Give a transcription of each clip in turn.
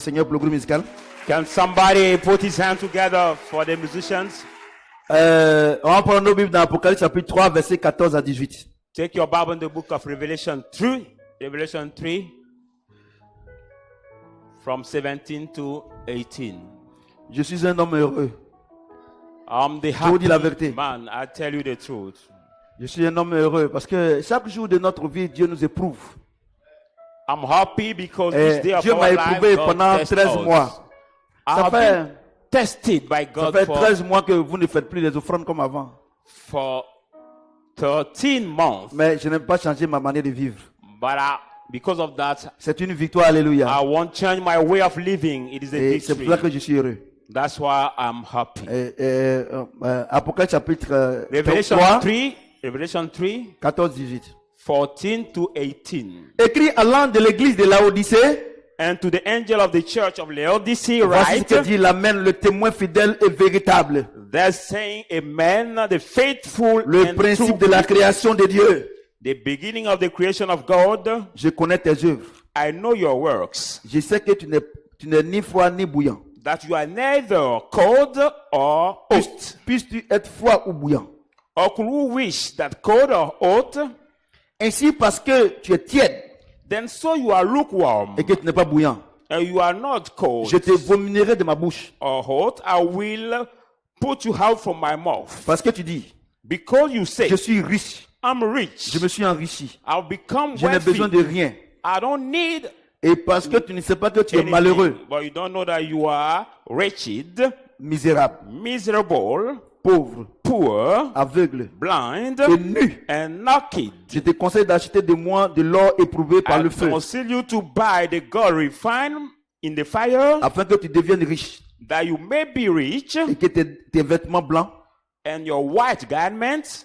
Seigneur pour le groupe musical. Can somebody put his hand together for the musicians? On va prendre nos Bibles dans Apocalypse chapitre 3, versets 14 à 18. Take your Bible in the book of Revelation 3. Revelation 3. From 17 to 18. Je suis un homme heureux. I'm the vous dis la vérité. happy man. I tell you the truth. Je suis un homme heureux parce que chaque jour de notre vie, Dieu nous éprouve. I'm happy because this day of Dieu our m'a life, éprouvé God pendant tests 13 us. mois. I Ça have fait, been tested by ça God fait 13 mois que vous ne faites plus les offrandes comme avant. for 13 months. Mais je n'aime pas changer ma manière de vivre. But because of that, C'est une victoire, alléluia. I won't change my way of living. It is a Et c'est pour ça que victory. je suis heureux. That's why I'm happy. Apocalypse chapitre Revelation 3, 3, Revelation 3, 14, 18. 14 to 18. Écrit à l'ange de l'église de Laodicée, And to the angel of the church of Laodicea, voici ce write, que dit l'Amen, le témoin fidèle et véritable, they're saying, Amen, the faithful le and principe true de la witness, création de Dieu. the beginning of the creation of God. Je connais tes œuvres. I know your works, Je sais que tu n'es ni froid ni bouillant. that you are neither cold or hot. Puisses-tu être froid ou bouillant. Or could we wish that cold or hot? Ainsi, parce que tu es tiède Then so you are lukewarm, et que tu n'es pas bouillant, and you are not cold je te vominerai de ma bouche. or hot, I will put you out from my mouth. Parce que tu dis, Because you say, je suis riche, I'm rich, je me suis enrichi, I'll become je n'ai besoin de wealthy, rien. I don't need Et parce que tu ne sais pas que tu es anything. malheureux, But you don't know that you are wretched, misérable, miserable, pauvre, poor, aveugle blind, et nu. and naked. Je te conseille d'acheter de moi de l'or éprouvé par I le feu, counsel you to buy the gold refined in the fire, afin que tu deviennes riche that you may be rich, et que tes vêtements blancs, and your white garments,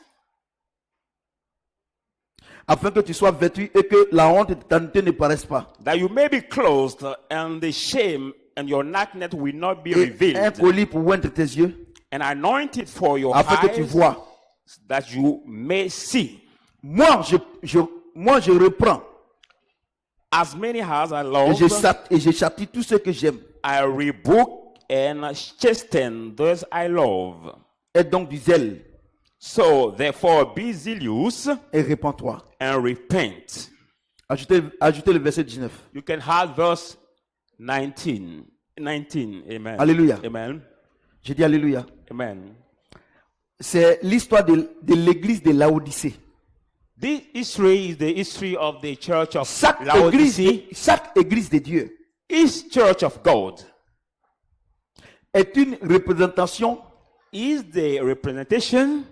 afin que tu sois vêtu et que la honte et ta nudité ne paraissent pas. that you may be clothed, and the shame and your nakedness will not be Et un revealed, colis pour oindre tes yeux, and anointed for your afin que tu eyes, vois. that you may see. Moi, je reprends As many as I et love, je châtie tous ceux que j'aime. I rebuke and chasten those I love. Aie donc du zèle So therefore be zealous et répands-toi. and repent. Ajoutez le verset 19. You can have verse 19. 19. Amen. Alléluia. Amen. J'ai dit alléluia. Amen. C'est l'histoire de l'église de Laodicée. This history is the history of the church of Chaque Laodicea. église de Dieu Each church of God est une représentation is the representation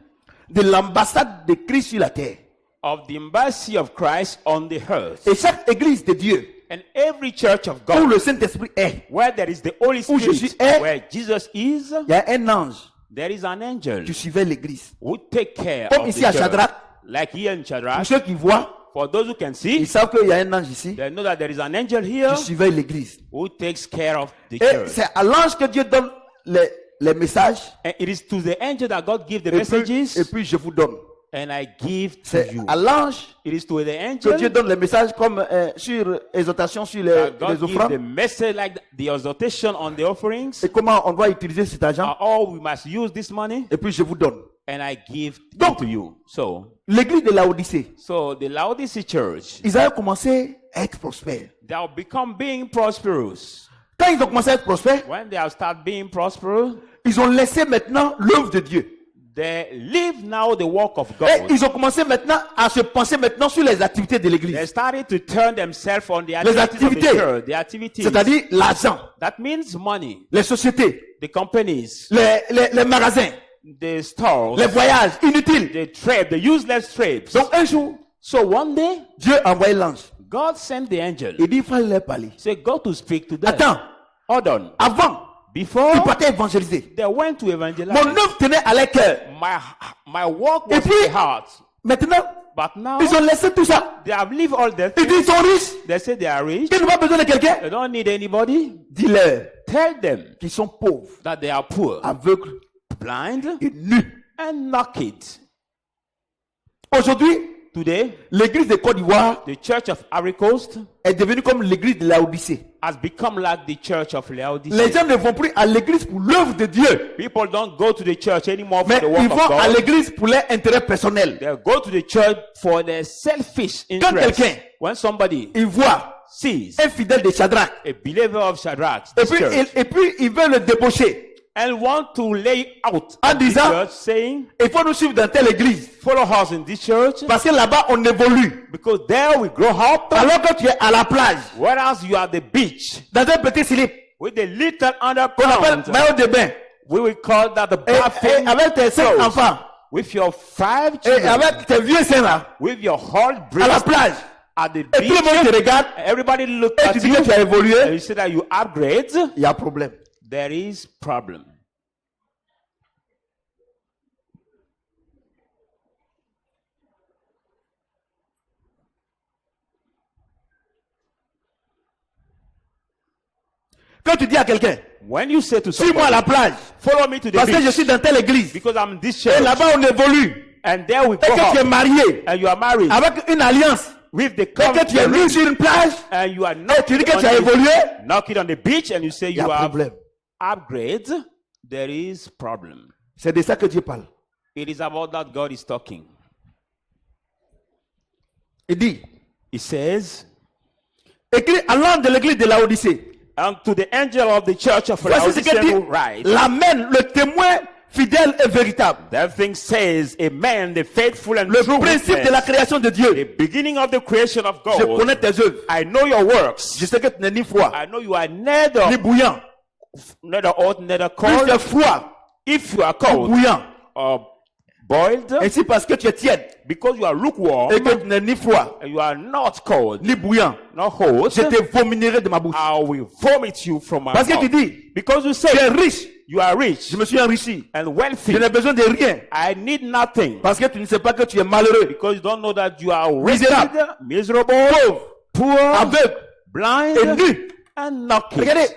de l'ambassade de Christ sur la terre. of the embassy of Christ on the earth. Et chaque église de Dieu And every church of où God, le Saint-Esprit est, where there is the Holy Où Jésus Spirit, est, where Jesus is, il y a un ange there is an angel qui suivait l'église. who take care Comme of ici the à church. Shadrach, Like here in pour Shadrach, ceux qui voient, for those who can ils see, savent qu'il y a un ange ici they know that there is an angel here qui suivait l'église. who takes care of the Et church. c'est à l'ange que Dieu donne les messages. And it is to the angel that God gives the Et messages, puis je vous donne. and I give to C'est you. à l'ange It is to the que Dieu angel donne les messages comme sur exhortation sur that les God gives the offrandes. message, like the exhortation on the offerings. Et comment on doit utiliser cet argent. Oh, we must use this money, Et puis je vous donne. and I give it Donc, to you. L'église de Laodicée, So the Laodicea church, ils avaient commencé à être prospères. they have become being prosperous. Quand ils ont commencé à être prospères, When they have started being prosperous, ils ont laissé maintenant l'œuvre de Dieu. they leave now the work of Et God. ils ont commencé maintenant à se penser maintenant sur les activités de They l'église. started to turn themselves on the Les activities of the activités. church, the activities. C'est-à-dire l'argent, That means money, les sociétés, the companies, les magasins, the stores, les voyages inutiles. the trade, the useless trades. Donc un jour, So one day, Dieu a envoyé l'ange. God sent the angel. Il dit, il fallait leur parler. Say, go to speak to them. Attends, Hold on. avant, Before ils partaient évangéliser. they went to evangelize, Mon œuvre tenait à leur cœur. my work Et was puis, in the heart. Maintenant, But now ils ont laissé tout ça. they have leave all that. Ils disent, ils sont riches. They say they are rich. Ils n'ont pas besoin de quelqu'un. They don't need anybody. Dis-leur Tell them qu'ils sont pauvres, that they are poor, aveugles blind, et nus. and naked. Aujourd'hui, Today, l'église de Côte d'Ivoire the church of Ivory Coast est devenue comme l'église de Laodicée. has become like the church of Les Laodicea. gens ne vont plus à l'église pour l'œuvre de Dieu, People don't go to the church anymore for mais the work ils of vont à God. l'église pour leur intérêt personnel. They go to the church for their selfish interest. quelqu'un When somebody Ils voient sees un fidèle de Shadrach, a believer of Shadrach, et this puis, church, et puis ils veulent le débaucher. and want to lay out En of the disant- church, saying, Il faut nous suivre dans telle église, follow us in this church, parce que là-bas on évolue. because there we grow up, Alors que tu es à la plage, whereas you are at the beach, dans un petit slip, with the little qu'on appelle underground, maillot de bain, we will call that the et bathing avec tes 5 clothes. enfants, With your 5 et children, avec tes vieux seins là, with your whole à la breast plage, at the et tout le monde beach, te regarde, everybody look et at tu dis you, que tu as and évolué, you say that you upgrade, il y a problème. there is problem. Quand tu dis à quelqu'un, When you say to suis-moi à somebody, la plage, follow me to the parce que je beach, suis dans telle église, because I'm in this et church, là-bas on évolue, and there we et grow que tu es up, marié, and you are married, avec une alliance, with the et que tu es covenant, mis sur une plage, and you are et tu dis que tu as knocking évolué, on the beach, and you say il y a you have problème. upgrade, there is problem. C'est de ça que Dieu parle. It is about that God is talking. Il dit, He says, écrit à l'ange de l'église de Laodicée, and to the angel of the church of voici ce Laodicea qu'il dit, who writes, l'amen, le témoin fidèle et véritable, that thing says, Amen, the faithful and le true principe de la witness, création de the Dieu. beginning of the creation of Je God. connais tes œuvres. I know your works. Je sais que tu n'es ni froid, I know you are ni neither bouillant. hot, neither Plus tu es cold. froid If you are ou cold bouillant. or boiled, Ainsi parce que tu es tiède because you are lukewarm et que tu n'es ni froid, and you are not cold, ni bouillant, not hot, je te vominerai de ma bouche. I will vomit you from my Parce que tu mouth. dis, Because you tu es say riche, you are rich je me suis enrichi. and Je wealthy. n'ai besoin de rien. I need nothing. Parce que tu ne sais pas que tu es malheureux, Because you don't know that you are Misérable. wretched, miserable, pauvre, poor, aveugle et blind, nu. and naked. Regardez,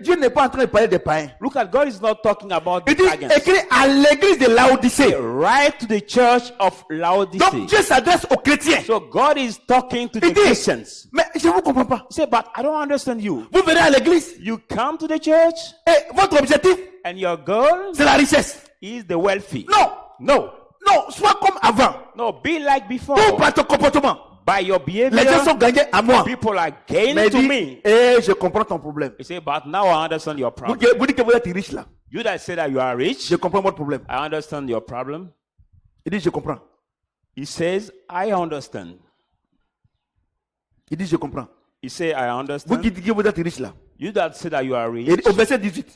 Dieu n'est pas en train de parler des païens. Look at God is not talking about the Il dit, pagans. écrit à l'église de Laodicée. Right to the church of Laodicea. Donc Dieu s'adresse aux chrétiens. So God is talking to the Il dit, Christians. mais je ne vous comprends pas. Say, but I don't understand you. Vous venez à l'église You come to the church et votre objectif, and your goal c'est la richesse. is the wealthy. Non, No. non, sois comme avant. No, be like before. Tout par ton comportement. By your Les gens behavior, sont gagnés à moi. people are gained Mais il to dit, me. je comprends ton problème. You say, but now I understand your Vous, problem. vous dites que vous êtes riche là. You that say that you are rich, Je comprends votre problème. I understand your problem. Il dit, je comprends. He says, I understand. Il dit, je comprends. He say, I Vous understand. qui dites que vous êtes riche là. You that say that you are Et rich. au verset 18,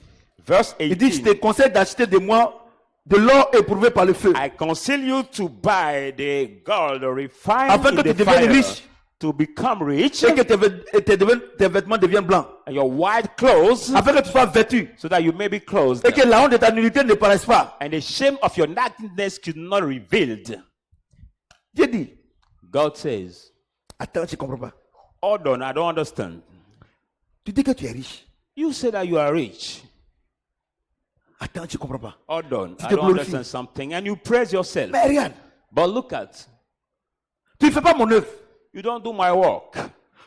Verse il dit, je 18. te conseille d'acheter de moi de l'or éprouvé par le feu. I counsel you to buy the gold refined Afin que in tu the deviennes fire, riche. to become rich, Et que tes vêtements deviennent blancs. and your white clothes, Afin que tu sois vêtu. so that you may be clothed, Et que la honte de ta nullité ne paraisse pas. and the shame of your nakedness could not revealed. Dieu dit, God says, attends, tu ne comprends pas. hold on, I don't understand. Tu dis que tu es riche. You say that you are rich. Attends, tu ne comprends pas. Hold on, Tu I te don't glorifies. understand something, and you praise yourself. Mais regarde, But look at, tu ne fais pas mon œuvre. you don't do my work.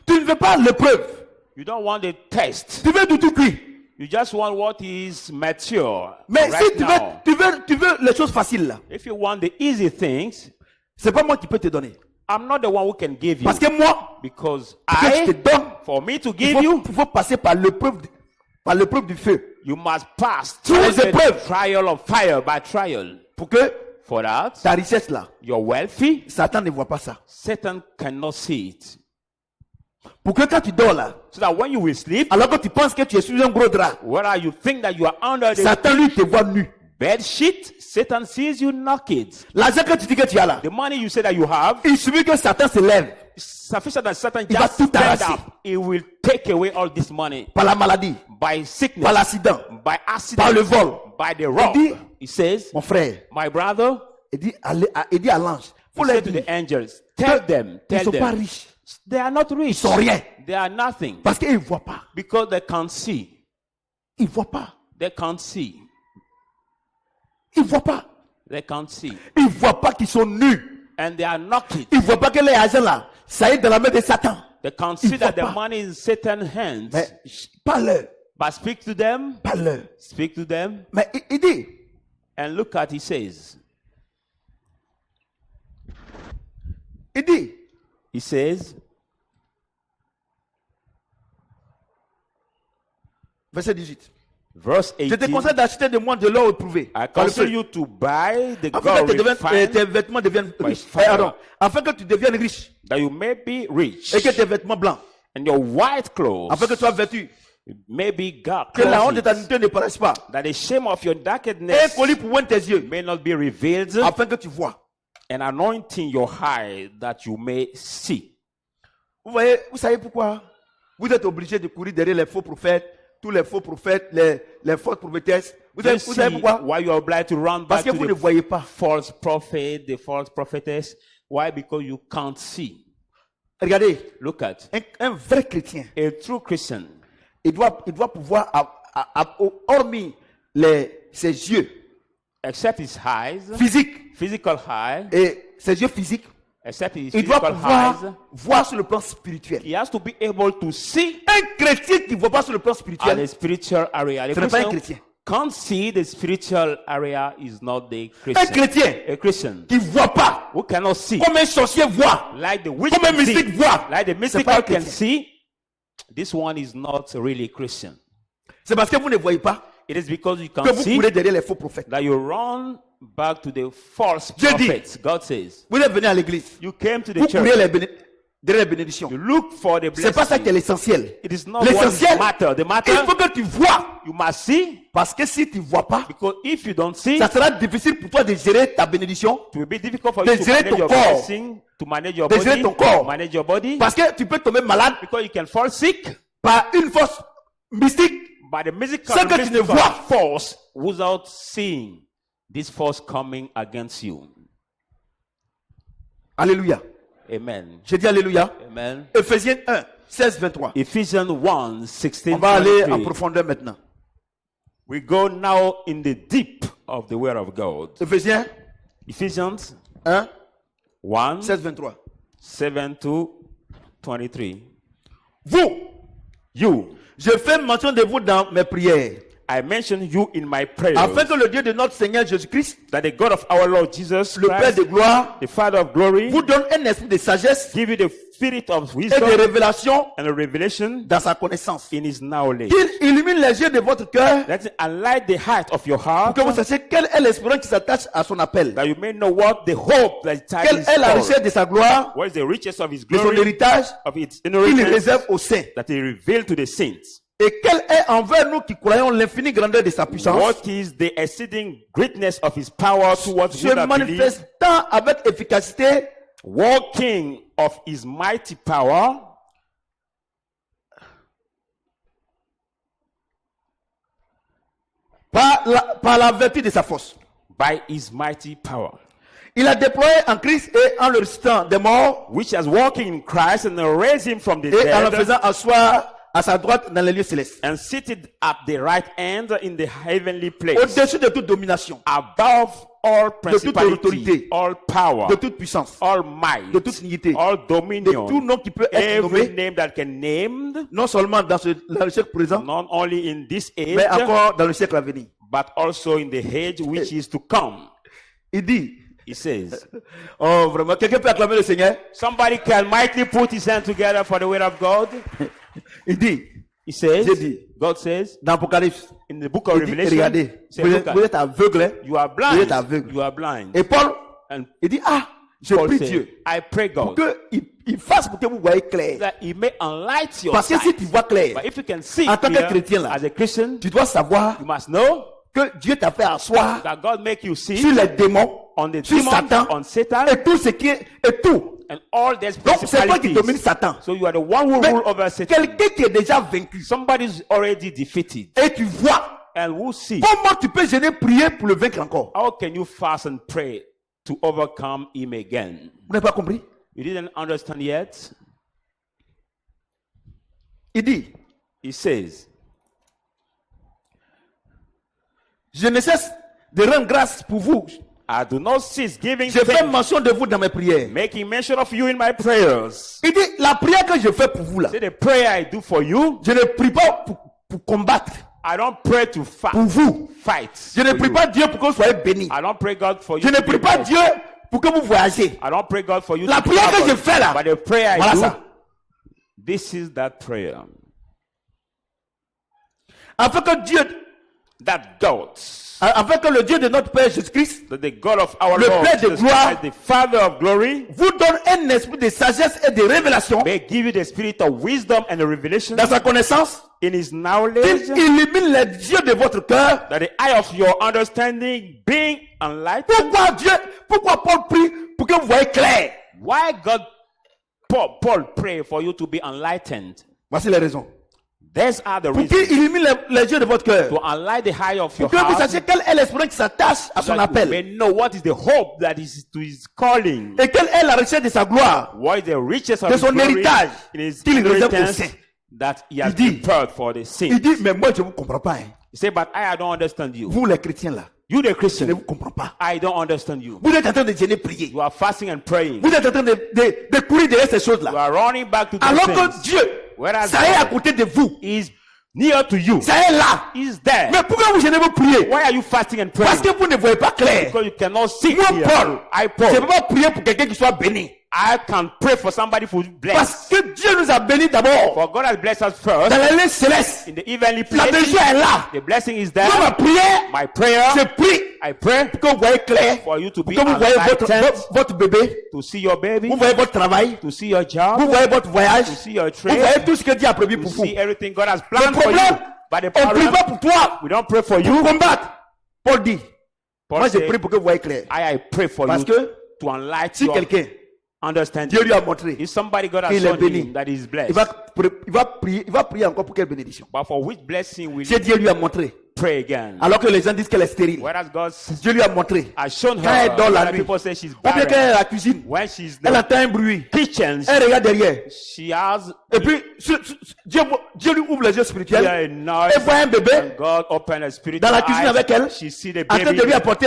Tu ne veux pas l'épreuve. You don't want the test. Tu veux du tout cuit. You just want what is mature Mais right si now. tu veux les choses faciles là, If you want the easy things, c'est pas moi qui peux te donner. I'm not the one who can give you. Parce que moi, Because que je te I, donne, for me to il give you, faut passer par l'épreuve du feu. you must pass Through through the the épreuves. trial of fire by trial. Pour que For that, ta richesse là, you're wealthy. Satan ne voit pas ça. Satan cannot see it. Pour que quand tu dors là, So that when you will sleep, alors que tu penses que tu es sur un gros drap, whether you think that you are under the Satan lui te voit nu. bed sheet, Satan sees you naked. L'argent que tu dis que tu as là, The money you say that you have, il suffit que Satan se lève sufficient that Satan Il va just tout stand arracher. up. He will take away all this money par la maladie, by sickness, par l'accident, by accident, par le vol. by the rob. dit- He says, Mon frère, my brother, il dit à l'ange, faut he leur said to dire the angels, tell them, ils ne tell sont pas them, riches. they are not Ils rich. sont rien. They are nothing Parce qu'ils ne voient pas. because they can't see. Ils ne voient pas. They can't see. Ils ne voient pas. They can't see. Ils ne voient pas qu'ils sont nus. And they are naked. Ils ne voient pas que les agents là, ça est dans la main de Satan. They can't Ils see that voient the pas. money is in Satan's hands. Mais parle-leur, But speak to them. parle-leur. Speak to them. Mais il dit, And look at, he says. He says, verset 18. verse Je te 18. conseille d'acheter de moi de l'or éprouvé. I par le counsel feu, you to buy the afin gold que refined, tes vêtements deviennent by riches. fire. Pardon. Afin que tu deviennes riche that you may be rich, et que tes vêtements blancs, and your white clothes afin que tu sois vêtu, may be dark que la honte de ta clothes, nudité ne paraisse pas. that the shame of your Et un darkness colis pour oindre tes yeux, may not be revealed, afin que tu vois. and anointing your eye that you may see. Vous voyez, vous savez pourquoi vous êtes obligé de courir derrière les faux prophètes, tous les faux prophètes, les fausses prophétesses. Vous Do you savez see pourquoi? why you are obliged to run Parce back que to vous ne the voyez pas. false prophet, the false prophetess? Why? Because you can't see. Regardez, Look at un vrai chrétien, a true Christian. il doit pouvoir, hormis ses yeux Except his eyes, physiques physical eye, et ses yeux physiques, except his il doit physical pouvoir eyes, voir sur le plan spirituel. he has to be able to see Un chrétien qui ne voit pas sur le plan at spirituel, the spiritual area. The ce n'est pas un Christian chrétien. can't see the spiritual area is not the Un Christian. chrétien A Christian qui ne voit pas, who cannot see, comme un sorcier voit, like the witch comme un can see, mystique voit, like the c'est mystical pas un can chrétien. see, this one is not really Christian. C'est parce que vous ne voyez pas It is because you que can vous see courez derrière les faux prophètes. that you run back to the false Dieu dit, prophets. God says, vous êtes venu à l'église, you came to the vous courez church, derrière les bénédictions. you look for the C'est pas ça qui est blessing. l'essentiel. It is not what L'essentiel, matter. The il matter, faut que tu vois. you must see, Parce que si tu ne vois pas, because if you don't see, ça sera difficile pour toi de gérer ta bénédiction. it will be difficult for you to Désirer manage ton your corps. blessing, to manage your Désirer body, ton corps. manage your body, Parce que tu peux tomber malade because you can fall sick par une force mystique. by the musical, Sans que tu ne mystical vois. force without seeing this force coming against you. Alléluia. Amen. J'ai dit Alléluia. Amen. Ephésiens 1, 16, 23. Ephesians 1, 16, On va aller en 23. profondeur maintenant. We go now in the deep of the word of God. Ephésiens Ephesians 1, 1, 16, 23. 7 to 23. Vous, You, je fais mention de vous dans mes prières, I mention you in my prayers, afin que le Dieu de notre Seigneur Jésus-Christ, that the God of our Lord Jesus le Père Christ, de gloire, the Father of glory, vous donne un esprit de sagesse give you the spirit of et de wisdom révélation and a revelation dans sa connaissance. in his knowledge. Qu'il illumine les yeux de votre cœur, Let it enlighten the heart of your pour heart, que vous sachiez quelle est l'espérance qui s'attache à son appel. that you may know what the hope that Quelle is est la for. richesse de sa gloire, What is the riches of his de son glory, héritage, of its qu'il inheritance réserve aux saints. that he revealed to the saints. Et quelle est envers nous qui croyons l'infinie grandeur de sa puissance, What is the exceeding greatness of his power towards se you that believe, manifestant avec efficacité working of his mighty power par la vertu de sa force. by his mighty power, Il a déployé en Christ et en le ressuscitant des morts which has working in Christ and raised him from the et en le dead faisant asseoir à sa droite dans les lieux célestes, and seated at the right hand in the heavenly place, au-dessus de toute domination, above all toute principality, autorité, all power, de toute puissance, all might, de toute dignité, all de tout dominion, nom qui peut être every nommé, name that can named, non seulement dans le siècle présent, not only in this age, mais encore dans le siècle à venir. but also in the age which is to come. Il dit, He says, oh vraiment, quelqu'un peut acclamer le Seigneur? somebody can mightily put his hand together for the word of God. Il dit, He says, Dieu dit, God says, dans Apocalypse, in the book of il dit, Revelation, regardez, say, vous look êtes, at, vous êtes aveugle, hein? you are Vous blind. êtes aveugle. You are blind. Et Paul, And il dit, ah, je Paul prie said, Dieu I pray pour God qu'il fasse pour que vous voyez clair. that he may enlighten your Parce que si sight. tu vois clair, But if you can see en tant que clear, chrétien là, as a Christian, tu dois savoir you must know que Dieu t'a fait asseoir that God make you see sur les démons, on the sur demons, Satan, on Satan, et tout ce qui est, et tout. and all these Donc c'est toi qui domine principalities. Satan. So you are the one who Mais rule over Satan. quelqu'un qui est déjà vaincu, Somebody's already defeated. et tu vois, And who see? comment tu peux gêner prier pour le vaincre encore? How can you fast and pray to overcome him again? Vous n'avez pas compris? You didn't understand yet? Il dit, He says, je ne cesse de rendre grâce pour vous I do not cease giving Je fais thanks, mention de vous dans mes prières. making mention of you in my prayers. Il dit, la prière que je fais pour vous là, Say the prayer I do for you, je ne prie pas pour combattre, I don't pray to pour vous. fight. Je ne for prie you. pas Dieu pour que vous soyez bénis. I don't pray God for you. Je ne to be prie pas blessed. Dieu pour que vous voyagez. I don't pray God for you. La to prière que travel. je fais là, But the prayer I voilà do, ça. this is that prayer. Afin que Dieu, That God, afin que le Dieu de notre Père Jésus-Christ that the God of our Le Lord Père de Jesus gloire, Christ, the Father of glory, vous donne un esprit de sagesse et de révélation may give you the spirit of wisdom and the revelation dans sa connaissance, in His qu'il knowledge, illumine les yeux de votre cœur. that the eye of your understanding being enlightened. Pourquoi Paul prie pour que vous voyez clair? Why God, Paul pray for you to be enlightened? Voici les raisons. These are the Pour reasons. qu'il illumine les yeux de votre cœur. To enlighten the eye of your Pour que vous heart, sachiez quel est l'esprit qui s'attache à so son that you appel. may know what is the hope that is to His calling. Et quelle est la richesse de sa gloire. What is the riches of De His son glory héritage in His qu'il réserve aux inheritance saints. that He has Il dit- prepared for the Il saints. dit, mais moi je ne vous comprends pas. Hein. He said, but I don't understand you. Vous les chrétiens là, You the je ne Christian, vous comprends pas. I don't understand you. Vous êtes en train de jeûner, prier. You are fasting and praying. Vous êtes en train de courir derrière ces You choses-là. are running back to the Alors things. que Dieu, Whereas ça est à God côté de vous. is near to you. Ça est là. Is there. Mais pourquoi vous jeûnez, vous priez? Why are you fasting and Parce praying? que vous ne voyez pas clair. Because you cannot see Moi, here. Paul, I, je ne peux Paul, pas prier pour quelqu'un qui soit béni. I can pray for somebody who is Parce blessed. que Dieu nous a bénis d'abord For God has blessed us first dans les lieux célestes. in the heavenly La place. bénédiction est là. The blessing is Moi, ma there. prière, My prayer, je prie I pray pour que vous voyez clair. for you to Pour be que vous voyez enlightened, votre bébé. to see your baby, Vous voyez votre travail. to see your job, Vous voyez votre voyage. to see your Vous trade, voyez tout ce que Dieu a prévu to pour vous. see everything God has Le planned for you. problème, But the on ne prie problem, pas pour toi. we don't pray for Pour you. combattre. Paul dit, Paul moi je said, prie pour que vous voyez clair. I pray for Parce you que to enlighten si your quelqu'un, understanding. Dieu lui a montré, If somebody God has il est shown béni. him that he is il blessed, va prier encore pour quelle bénédiction? but for which blessing will Si you Dieu lui a montré, pray again? alors que les gens disent qu'elle est stérile. Whereas God Dieu lui a montré. has shown her, Quand elle dort la other nuit, people say she's ou bien barren. qu'elle est à la cuisine, When she's elle the entend un bruit, kitchen, elle regarde derrière. she has Et puis, Dieu lui ouvre les yeux spirituels. hear a noise, Elle voit un bébé and God opened her spiritual dans la cuisine eyes. avec elle, She see the en train de baby lui apporter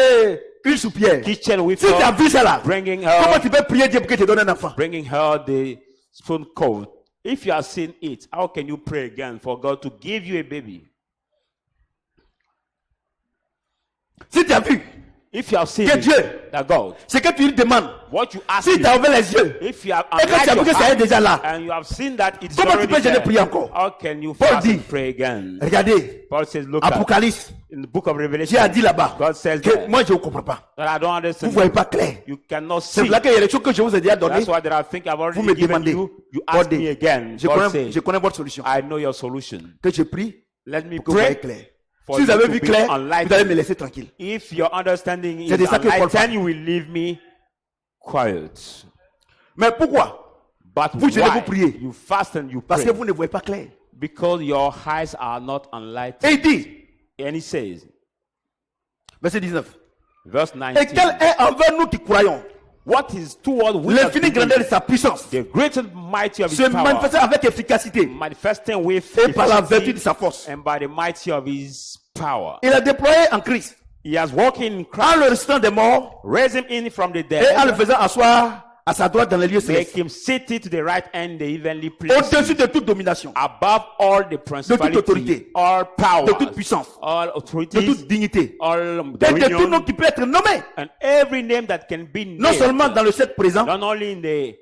une soupière. kitchen with Si tu as her, vu ça là, bringing comment her, tu peux prier Dieu pour qu'il te donne un enfant? bringing her the spoon coat. If you have seen it, how can you pray again for God to give you a baby? Si tu as vu If you have seen que it, Dieu, that God, ce que tu lui demandes, what you ask si him, tu as ouvert les yeux, if you have et que tu as vu unlighted que your ça est heart, déjà là, and you have seen that it's comment tu already peux jeûner there, prier encore? how can you Paul fast dit, and pray again? regardez, Paul says, look at Apocalypse, in the book of Dieu Revelation, a dit là-bas God says que that, moi je ne comprends pas. that I don't Vous understand. ne voyez pas clair. You cannot C'est see. là qu'il y a des choses que je vous ai déjà données. That's why there are things I've Vous already me given demandez. you. You ask God me dit, again. je God says, connais votre solution. I know your solution. Que je prie Let me pour que vous voyez pray. clair. for Si vous you avez to vu be clair, vous enlightened. allez me laisser tranquille. If your understanding is C'est de ça que Paul enlightened, you will leave me quiet. Mais pourquoi? But Vous jeûnez, why? vous priez. You fast and you Parce pray. que vous ne voyez pas clair. Because your eyes are not enlightened. Et il dit, And he says, verset 19, verse et 19, quel est envers nous qui croyons what is toward we that l'infinie believe, grandeur de sa puissance, the great and mighty of his se power, manifester avec efficacité manifesting with et par la vertu de efficiency sa force. and by the mighty of his power. Il a déployé en Christ, He has walked in en Christ, le ressuscitant des morts raised him in from the et en le dead, faisant asseoir à sa droite dans les lieux make célestes, him seated to the right hand, the heavenly place, au-dessus de toute domination, above all the principality, autorité, all power, de toute puissance, all de authorities, toute dignité, all et de tout nom dominion, qui peut être nommé, and every name that can be non named, seulement dans le siècle présent, not only in the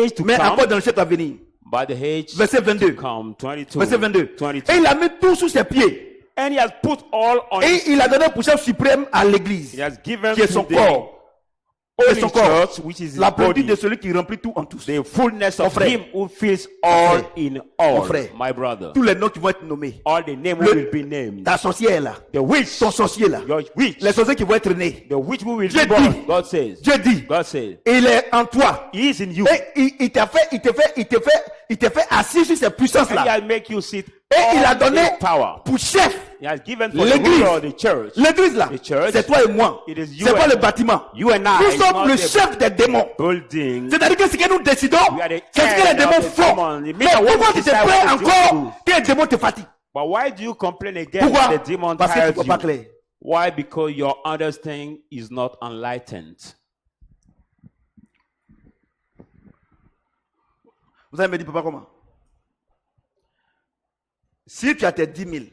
age to mais encore come, dans le siècle à venir. but the age Verset to 22. come. 22. Verset 22. 22. Et il a mis tout sous ses pieds. And he has put all on Et his, il a donné pour chef suprême à l'église, he has given qui est to son the corps. Holy son corps. church, which is his La body, plénitude de celui qui remplit tout en tous. the fullness of frère. him who fills all frère. in all. Mon frère. My brother. Tous les noms qui vont être nommés. All the names Le- will be named. Ta sorcière est là. The witch, Ton sorcier est là. your witch, Les sorciers qui vont être nés. the witch who will Dieu be born. dit. God says. Dieu dit, God says. il est en toi. He is in you. Et il t'a fait assis sur ces puissances And he là. has make you sit Et il a all donné his power. pour chef He has given for the l'église. ruler of the church. L'église là. The church. C'est toi et moi. It is you C'est pas and- le bâtiment. You and I. Nous it's sommes not le the chef des démons. building. C'est-à-dire que ce que nous décidons, We are the c'est ce que head les démons of the font. demon. It Mais means what pourquoi we tu te decide plains what to do. encore que les démons te fatiguent? But why do you complain again Pourquoi? that the demon Parce que tu ne tires vois pas you? clair. Why? Because your understanding is not enlightened. Vous allez me dire, papa, comment? Si tu as tes 10 000,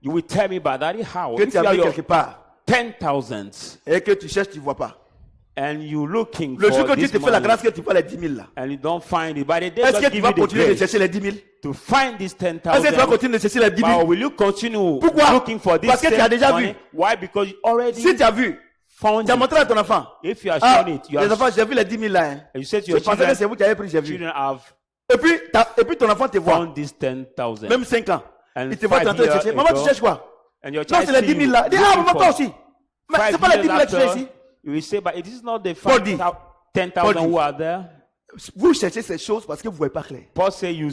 You will tell me, but Daddy, how? que If tu as you have vu your quelque part 10,000 et que tu cherches, tu ne vois pas. and you looking Le jour for que Dieu this te fait la money grâce que tu vois les 10 000 là, and you don't find it, by the day est-ce God que tu give vas you the continuer de grace chercher les 10 000? to find this Est-ce que tu vas 10,000, continuer de chercher les 10 000? but will you continue Pourquoi? looking for this Parce que tu as same déjà money? vu. Why? Because you already Si tu as vu, found tu as it. montré à ton enfant. If you are Ah, showing it, you les have, enfants, j'ai vu les 10 000 là. Hein. and you said to Je your pensais que children, c'est vous qui avez pris, j'ai vu. children have Et puis ton enfant te voit, found this 10,000. même 5 ans. And Il te voit, tu es en train de 5 chercher. years Maman, tu ago, cherches quoi? And your Non, child c'est les see 10 000 you là. Il dit, ah, looking maman, toi for aussi. Mais 5 c'est pas les 10 000 years là que tu fais after, ici. you will say, but it is not the Paul dit. 10,000 Paul dit. who are there. Vous cherchez ces choses parce que vous ne voyez pas clair. Paul say you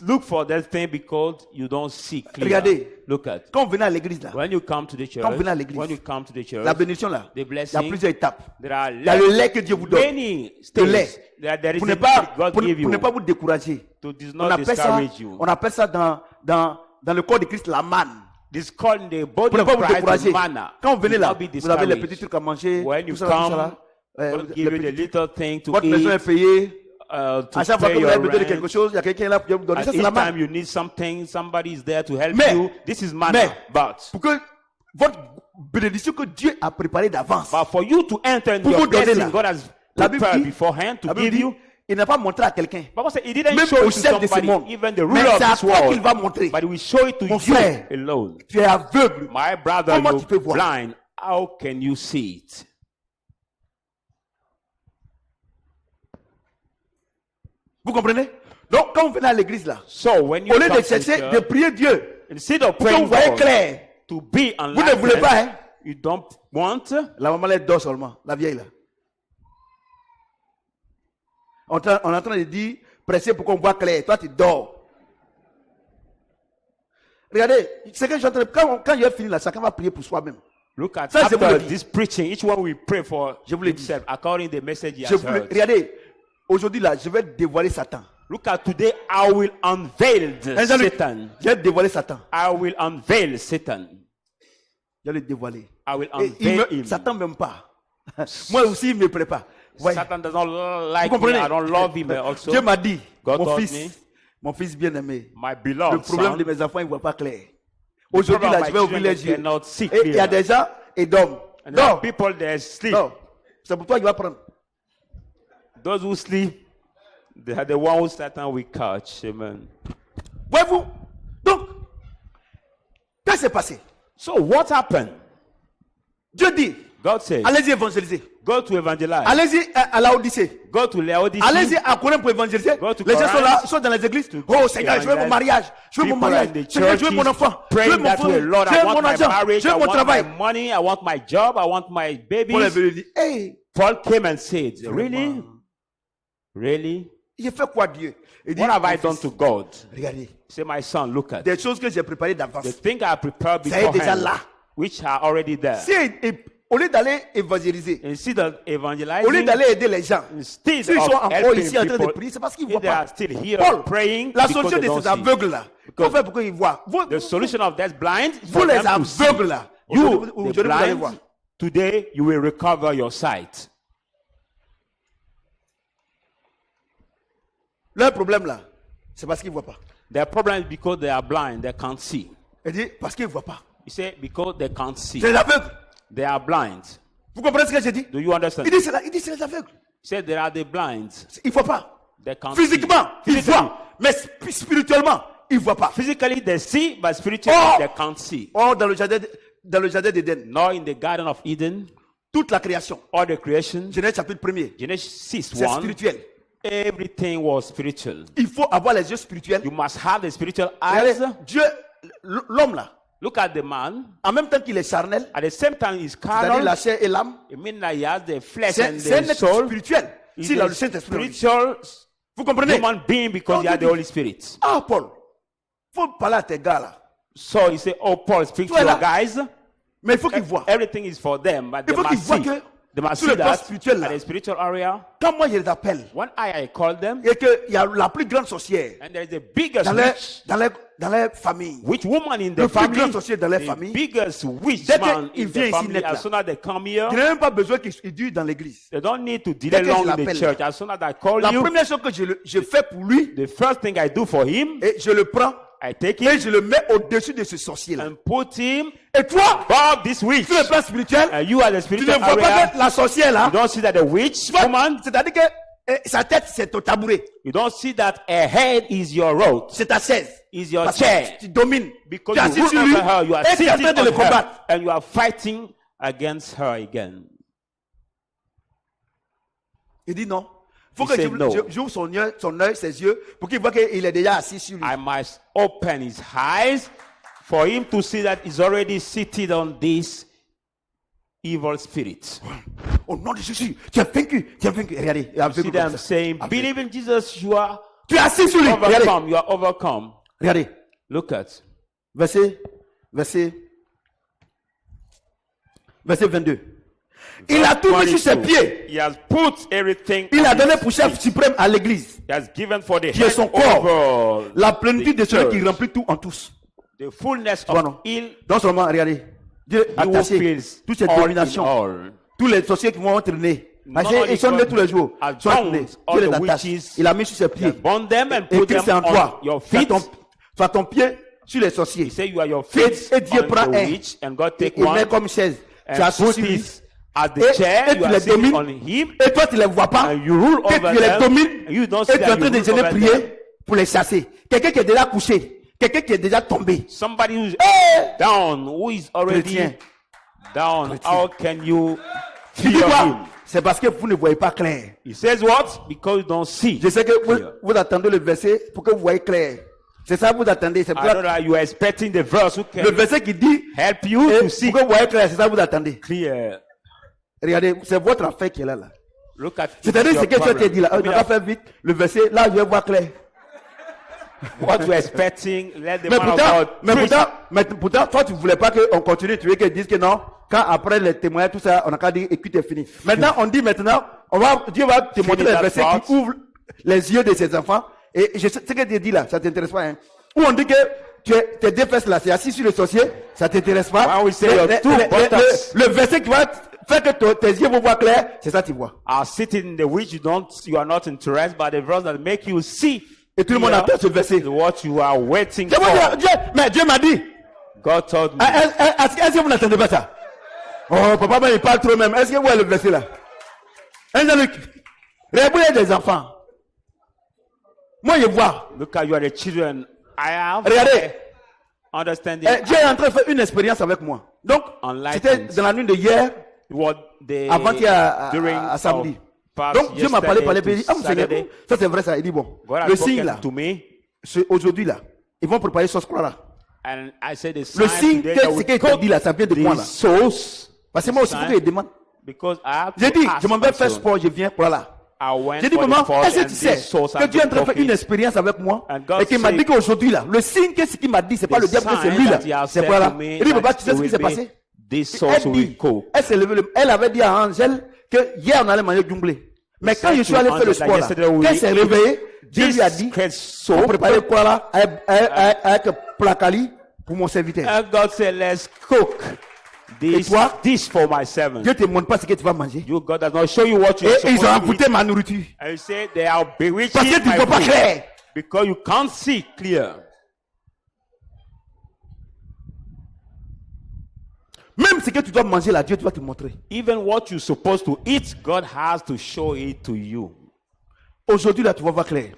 look for that thing because you don't see clear. Regardez. Look at. Quand vous venez à l'église là, When you come to the church, Quand vous venez à l'église, when you come to the church, la bénédiction là, the il y a blessing, plusieurs étapes. there are Il y a le lait que Dieu vous donne. many Le lait. stages. There is Pour a ne pas, gift God pour, give pour ne you pas vous décourager. to does On not appelle ça, discourage you. on appelle ça dans le corps de Christ la manne. This called in the Pour body ne pas of vous Christ décourager. the manna. Quand vous venez Do là, not be vous avez les discouraged. petits trucs à manger. When you tout ça, tout ça, come, là. God give you the little thing to Votre maison est eat, payée. to À chaque fois pay que vous your avez besoin de rent. quelque chose, il y a quelqu'un là pour vous donner. At Ça, c'est each la time manne. you need something, somebody is there to help Mais- you. This is manna. mais- But Pour que votre bénédiction que Dieu a préparée d'avance, for you to enter into Pour your vous donner blessing, là. God has La Bible prepared dit- beforehand to la Bible give dit, you. il n'a pas montré à quelqu'un, Bible said he didn't même show au it to chef de ce somebody, monde. even the Mais ruler of c'est à this toi qu'il world, va montrer. but he will show it to Mon you frère, alone. Tu es aveugle. My brother, Comment you're tu peux voir? blind. How can you see it? Vous comprenez? Donc, quand vous venez à l'église là, So when you au lieu come de to chercher church, de prier Dieu, instead of pour que praying vous voyez God clair, to be vous ne voulez enlightened, pas, hein? you don't want. La maman elle dort seulement, la vieille là. On est en train de dire, pressé pour qu'on voit clair. Toi, tu dors. Regardez, c'est que je suis en train de, quand il a fini là, chacun va prier pour soi-même. Look at Ça, je vous le after dis. this preaching, each one will pray for Je vous le dis. himself according to the message he Je has voulais, heard. regardez, aujourd'hui là, je vais dévoiler Satan. Look at today, I will unveil Hein, Jean-Luc? Satan. Je vais dévoiler Satan. I will unveil Satan. Je vais le dévoiler. I will Et unveil him. Satan ne m'aime pas. Moi aussi, il ne me plaît pas. Ouais. Satan does not like Vous me. comprenez? I don't love him also. Dieu m'a dit, God mon told fils, mon fils bien-aimé, My le beloved problème son, de mes enfants, ils ne voient pas clair. Aujourd'hui, là, problem je vais my ouvrir les children yeux. cannot see Et il y a clear. des gens, ils dorment. and there are Non, people that sleep. non. C'est pour toi qu'il va prendre. Those who sleep, they are the one who Satan will catch. Amen. Voyez-vous? Donc, qu'est-ce qui s'est passé? So what happened? Dieu dit, God says, allez-y évangéliser. go to evangelize. Allez-y à la Odyssée. Go to Laodicea. Allez-y à Corinthe pour évangéliser. Go to Les gens sont là, Corinth. ils sont dans les églises. To Oh Seigneur, je veux mon evangelize. mariage. Je veux mon People mariage. in the Seigneur, je veux churches mon enfant. Je veux praying mon that way, frère. Lord, Je I veux want mon my argent. marriage, Je I veux mon want travail. my money, I want my job, I want my Paul est babies. venu dire, hey, Paul came and said, really? vraiment, Really? j'ai fait quoi Dieu? Il dit, What have I mon done fils, to God? regardez, Say, my son, look at des choses que j'ai préparées d'avance. the thing I prepared Ça est déjà beforehand, là. which are already there. Si, au lieu d'aller évangéliser, Instead of au lieu evangelizing, d'aller aider les gens, instead s'ils sont of encore helping ici en train de people, prier, c'est parce qu'ils ne if voient they pas. are still here Paul, praying, la because solution they de don't ces see. aveugles-là, qu'on fait pour qu'ils voient. Vous, The solution of that blind is vous for les them to see. aveugles-là, You, aujourd'hui, the vous allez voir. blind, today you will recover your sight. Leur problème là, c'est parce qu'ils ne voient pas. Their problem is because they are blind, they can't see. Il dit, parce qu'ils ne voient pas. You say because they can't see. C'est les aveugles. They are blind. Vous comprenez ce que j'ai dit? Do you understand? Il dit, c'est les aveugles. Say there are the blind. Ils ne voient pas. They can't Physiquement, see. ils Physically, voient. Mais spirituellement, ils ne voient pas. physically they see, but spiritually Oh! they can't see. Or dans le jardin d'Éden, Nor in the Garden of Eden toute la création, or the creation. Genèse chapitre 1er, Genesis 6 c'est 1. spirituel. Everything was spiritual. Il faut avoir les yeux spirituels. You must have the spiritual Regardez, eyes. Dieu, l'homme là, Look at the man. en même temps qu'il est charnel, At the same time, he's c'est-à-dire carnal. la chair et l'âme, It means that he has the flesh c'est and un the être soul. spirituel. He's S'il a a le Saint-Esprit. en lui. spiritual Vous comprenez? human being because he has the Holy Spirit. Ah, Paul, faut parler à tes gars là. So he said, oh, Paul, speak to Toi, là. your guys. Mais il faut qu'ils voient. Everything is for them, but they Il faut qu'ils must voient see. que They must Sur see le plan that spirituel, at là. the spiritual area. Quand moi je les appelle, When I call them, et qu'il y a la plus grande sorcière and there is the biggest dans les, witch, dans les familles, which woman in le the plus family, grand sorcier dans les the familles, biggest witch dès man qu'il in vient the ici family, naître as là, soon as they come here, je n'ai même pas besoin qu'il dure dans l'église. they don't need to delay que je long in the l'appelle, church. As soon as I call La you, première chose que je fais pour lui, the first thing I do for him, et je le prends I take et him je le mets au-dessus de ce sorcier-là. and put him Et toi, above this witch. sur le plan spirituel, And you are the tu ne spiritual vois pas area. que la sorcière là, You don't see that the witch toi, woman, c'est-à-dire que sa tête c'est au tabouret, you don't see that her head is your road, c'est ta chaise. is your Parce chair. que tu domines. Because Tu es you assis rule sur lui over her, you are et tu es en sitting train de le on her, combattre. and you are fighting against her again. Il dit non. Il faut He que said no. j'ouvre son œil, ses yeux, pour qu'il voit qu'il est déjà assis sur lui. I must open his eyes for him to see that he's already seated on this evil spirit. Au nom de Jésus, tu as vaincu, tu as vaincu. Regardez, il a vaincu See comme them ça. saying, believe in Jesus, you are Tu es assis sur lui. Regardez, overcome. You are overcome. regardez. Look at Verset 22. Il a tout mis sur ses 22. pieds. He has put everything. Il on a donné his pour chef feet. suprême à l'église. He has given for the Qui est head son corps. over La plénitude de the celui qui church. remplit tout en tous. The fullness Tu vois, non? of ill. Non seulement, regardez. Dieu a You tassé feels toutes ces all in dominations. all. Tous les sorciers qui vont entraîner. None of Ils sont the nés tous les jours. has Ils sont entraînés. bound all Dieu les the attache. witches. Il a mis sur ses He has pieds. bound them and Et put Christ them est en toi. on your Fais feet. ton pied sur les sorciers. He said you are your feet Et Dieu on prend the un. witch, and God take Il met one comme chaise. Tu as and assis put sur lui. it as the Et chair. tu You are les sitting domines. on him, Et toi, tu ne les vois pas. and you rule Et over tu les them. domines. And you don't Et see tu es en that train you de rule jeûner over them. prier pour les chasser. Quelqu'un qui est déjà couché. Quelqu'un qui est déjà tombé. Somebody who's Eh! down, who is already Chrétien. down. Chrétien. How can you Tu dis fear quoi? him? C'est parce que vous ne voyez pas clair. He says what? Because you don't see. Je sais que clear. vous attendez le verset pour que vous voyez clair. C'est ça que vous attendez. C'est pour I ça know that you are expecting the verse who le can verset qui dit help you et to see pour que vous voyez clair, c'est ça que vous attendez. clear. Regardez, c'est votre affaire qui est là. Look at C'est-à-dire your ce que tu as problem. dit là. On Maybe va faire vite. Le verset, là, je vais voir clair. what you're expecting, let the man of God preach. Pourtant, toi, tu ne voulais pas qu'on continue. Tu veux qu'ils disent que non. Quand après les témoignages, tout ça, on a qu'à dire, écoute, c'est fini. Maintenant, on dit maintenant, Dieu va te montrer les that versets part. qui ouvrent les yeux de ses enfants. Et je sais ce que tu dis là, ça t'intéresse pas, hein. Où on dit que tes deux fesses là, c'est assis sur le sorcier, ça t'intéresse pas. When we say your two buttocks Le verset qui va faire que tes yeux vont voir clair, c'est ça que tu vois. are sitting in the which you are not interested, but the verse that make you see Et tout le monde clear attend ce verset. what you are waiting Je veux dire, for. mais Dieu m'a dit, God told me. est-ce que vous n'entendez pas ça? Oh, papa, mais il parle trop même. Est-ce que vous voyez le verset là? Angélique, regardez des enfants. Moi, je vois. Look at you are the children I have. Regardez. Understanding. Dieu est en train de faire une expérience avec moi. Donc, c'était dans la nuit de hier, What the avant-hier during à samedi. our past Donc, Dieu m'a parlé, il dit, ah, vous savez, Saturday, ça c'est vrai ça. Il dit, bon, God has le signe spoken là, to me, c'est aujourd'hui là, ils vont préparer sauce croix là. and I said the Le sign signe, today que that ce we qui est cook dit là, ça vient de moi là. the sauce, Parce que moi aussi, il faut que je demande. because I have J'ai to dit, ask je m'en vais faire also. sport, je viens pour là. I went J'ai dit, for the maman, fast est-ce que and tu this sais sauce que I've Dieu est en been train de faire une cooking. expérience avec moi And God et qu'il m'a said, dit qu'aujourd'hui là, le signe que ce qu'il m'a dit, c'est pas le diable, c'est sign lui là. that he has C'est said quoi là? to me Il dit, papa, that tu sais ce qui will s'est be passé? this sauce Elle will dit, cook. elle s'est levée, elle avait dit à Angèle que hier on allait manger junglé. Mais quand je suis allé faire le sport là, quand elle s'est réveillée, Dieu lui a dit, This on soup, préparer quoi là, avec placali pour mon serviteur. and God said, let's cook this toi? dish for my servant. Dieu te montre pas ce que tu vas manger. You, God does not show you what you're Et ils ont supposed to eat. amputé ma nourriture. And you say they are bewitching Parce que tu ne my vois pas food clair. because you can't see clear. Même ce que tu dois manger là, Dieu doit te montrer. Even what you're supposed to eat, God has to show it to you. Aujourd'hui là, tu vas voir clair.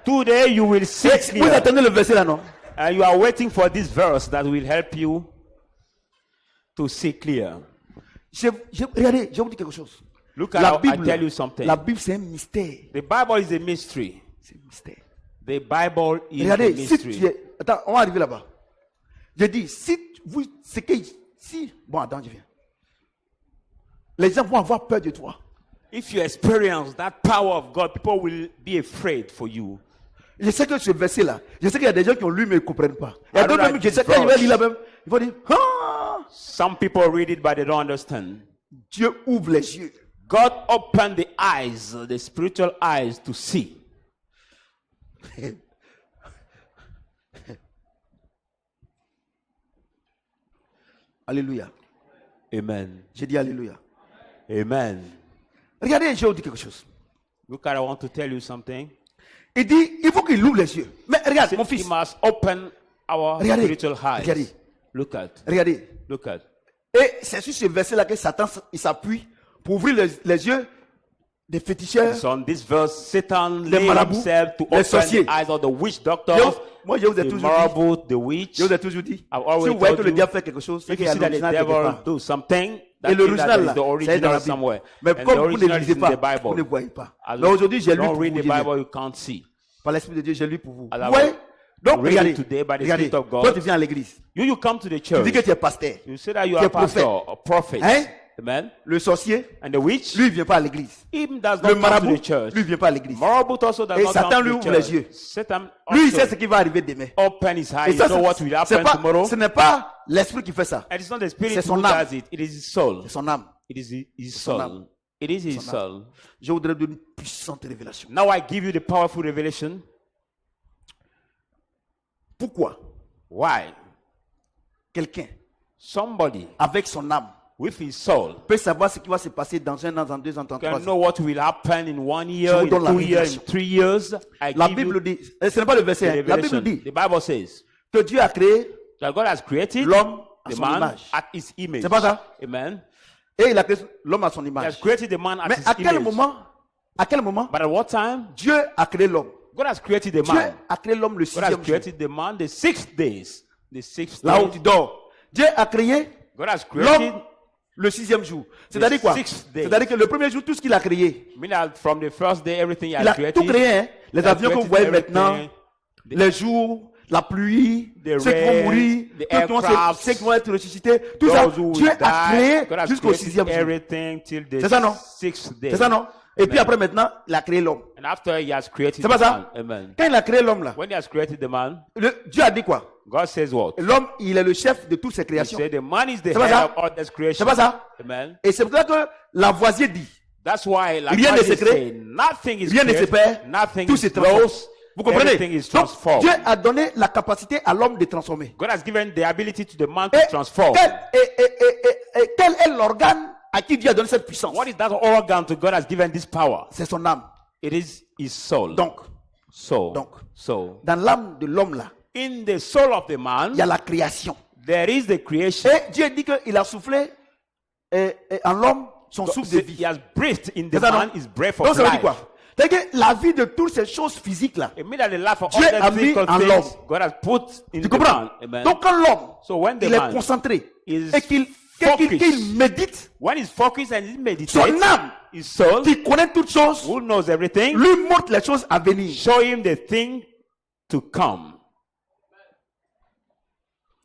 Today you will see Et vous clear. attendez le verset là, non? And you are waiting for this verse that will help you to see clear. Regardez, je vous dis quelque chose. Look at La how Bible, I tell you something. la Bible c'est un mystère. The Bible is a mystery. C'est un mystère. The Bible is a Regardez, si mystery. tu es... Attends, on va arriver là-bas. Je dis, si vous... C'est que... Si... Bon, attends, je viens. Les gens vont avoir peur de toi. If you experience that power of God, people will be afraid for you. Je sais que ce verset-là, je sais qu'il y a des gens qui ont lu mais ils ne comprennent pas. Il y a I d'autres don't même, je sais like quand ils vont verse. lire là-même, ils vont dire, ah! Some people read it, but they don't understand. Dieu ouvre les yeux. God opened the eyes, the spiritual eyes, to see. Alléluia. Amen. J'ai dit Alléluia. Amen. Regardez, je vais vous dire quelque chose. Look, I want to tell you something. Il dit, il faut qu'il ouvre les yeux. Mais regarde, mon He fils. must open our Regardez. spiritual eyes. Regardez. Look at. Regardez. Look at. Et c'est sur ce verset-là que Satan il s'appuie pour ouvrir les yeux des féticheurs. So on this verse, Satan Les laid marabouts, himself to les open sorciers. the eyes of the witch doctors, Moi, je vous ai the toujours dit. marabouts, the witch. Je vous ai toujours dit. I've Si always vous voyez que told le you, diable fait quelque chose, c'est if qu'il you y a see that the l'original quelque devil part. do something, Et that means that l'original there is là, the c'est dans original la Bible. somewhere. Mais And comme the vous ne original lisez is in pas, the Bible. vous ne voyez pas. As Mais aujourd'hui, j'ai lu don't pour vous read the dire. Bible, you can't see. Par l'Esprit de Dieu, j'ai lu pour vous. As Vous I voyez? will Donc, read regardez. it today by the Regardez. Spirit of God. Toi, tu viens à l'église. You come to the Tu dis que church. tu es pasteur. You say that you Tu es are a pastor, prophète. a prophet. Hein? Amen. Le sorcier, And the witch, lui, il ne vient pas à l'église. him does Le not come to marabout, the church. lui, il ne vient pas à l'église. Marabou also does Et not Satan come lui to the ouvre les church. yeux. Satan Lui, il sait also ce qui va arriver demain. open his eyes. Et You ça, know what will happen tomorrow. ce n'est pas l'esprit qui fait ça. And it's not the spirit C'est son who âme. does it. It is his soul. C'est son âme. It is his son soul. âme. It is his Son âme. soul. Je voudrais donner une puissante révélation. Now I give you the powerful revelation. Pourquoi Why? quelqu'un, Somebody avec son âme, with his soul peut savoir ce qui va se passer dans 1 an, dans 2 ans, dans 3 can ans? know what will happen in 1 Je year, vous in donne la 2 years, in révélation. 3 years. I La give you Bible dit, et ce n'est pas le the verset, hein, la revelation. Bible dit The Bible says que Dieu a créé that God has created l'homme à the son man image. at his image. C'est pas ça? Amen. Et il a créé l'homme à son He has image. created the man at Mais his à quel image. moment But at what time? Dieu a créé l'homme? God has created the Dieu man. a créé l'homme le God has 6e jour. created the man the 6 days. The 6 Là où days. tu dors. Dieu a créé God has created, l'homme le 6e jour. C'est-à-dire quoi? 6 days. C'est-à-dire que le premier jour, tout ce qu'il a créé, meaning that from the first day, everything he il has a created. tout créé. Hein? Les He has avions que vous created voyez maintenant, everything. les jours, la pluie, The ceux qui vont rain, mourir, the ceux qui vont être ressuscités, tout ça, Those who Dieu will a die, créé God has jusqu'au created 6e jour. everything till the C'est ça, non? 6th day. C'est ça, non? Et puis Amen. après, maintenant, il a créé l'homme. And after he has created C'est pas the ça? man, amen. Quand il a créé l'homme, là, When he has created the man, Dieu a dit quoi? God says what? L'homme, il est le chef de toutes ses He créations. said the man is the C'est pas head ça? of all this creation. C'est pas ça? Amen. Et c'est pour ça que Lavoisier dit, That's why, like Rien ne what se he crée, said, nothing is rien ne se created, perd, nothing tout is se transforme. lost, Vous comprenez? everything is Donc, transformed. Dieu a donné la capacité à l'homme de transformer. God has given the ability to the man Et to transform. quel est l'organe à qui Dieu a donné cette puissance? What is that organ to God has given this power? C'est son âme. It is his soul. Donc, So, donc. so dans l'âme de l'homme là, in the soul of the man, il y a la création. there is the creation. Et Dieu dit qu'il a soufflé en l'homme son souffle de He vie. has breathed in the C'est ça, man non? his breath Donc of ça veut dire life. quoi? C'est-à-dire que la vie de toutes ces choses physiques là, It means that the life of Dieu all a the mis physical en things l'homme. God has put in tu the comprends? man. Amen. Donc quand l'homme, So when the il est man concentré is et qu'il focused, médite, when he's focused and he meditates, son âme, his soul, qui connaît toutes choses, who knows everything, lui montre les choses à venir. show him the thing to come.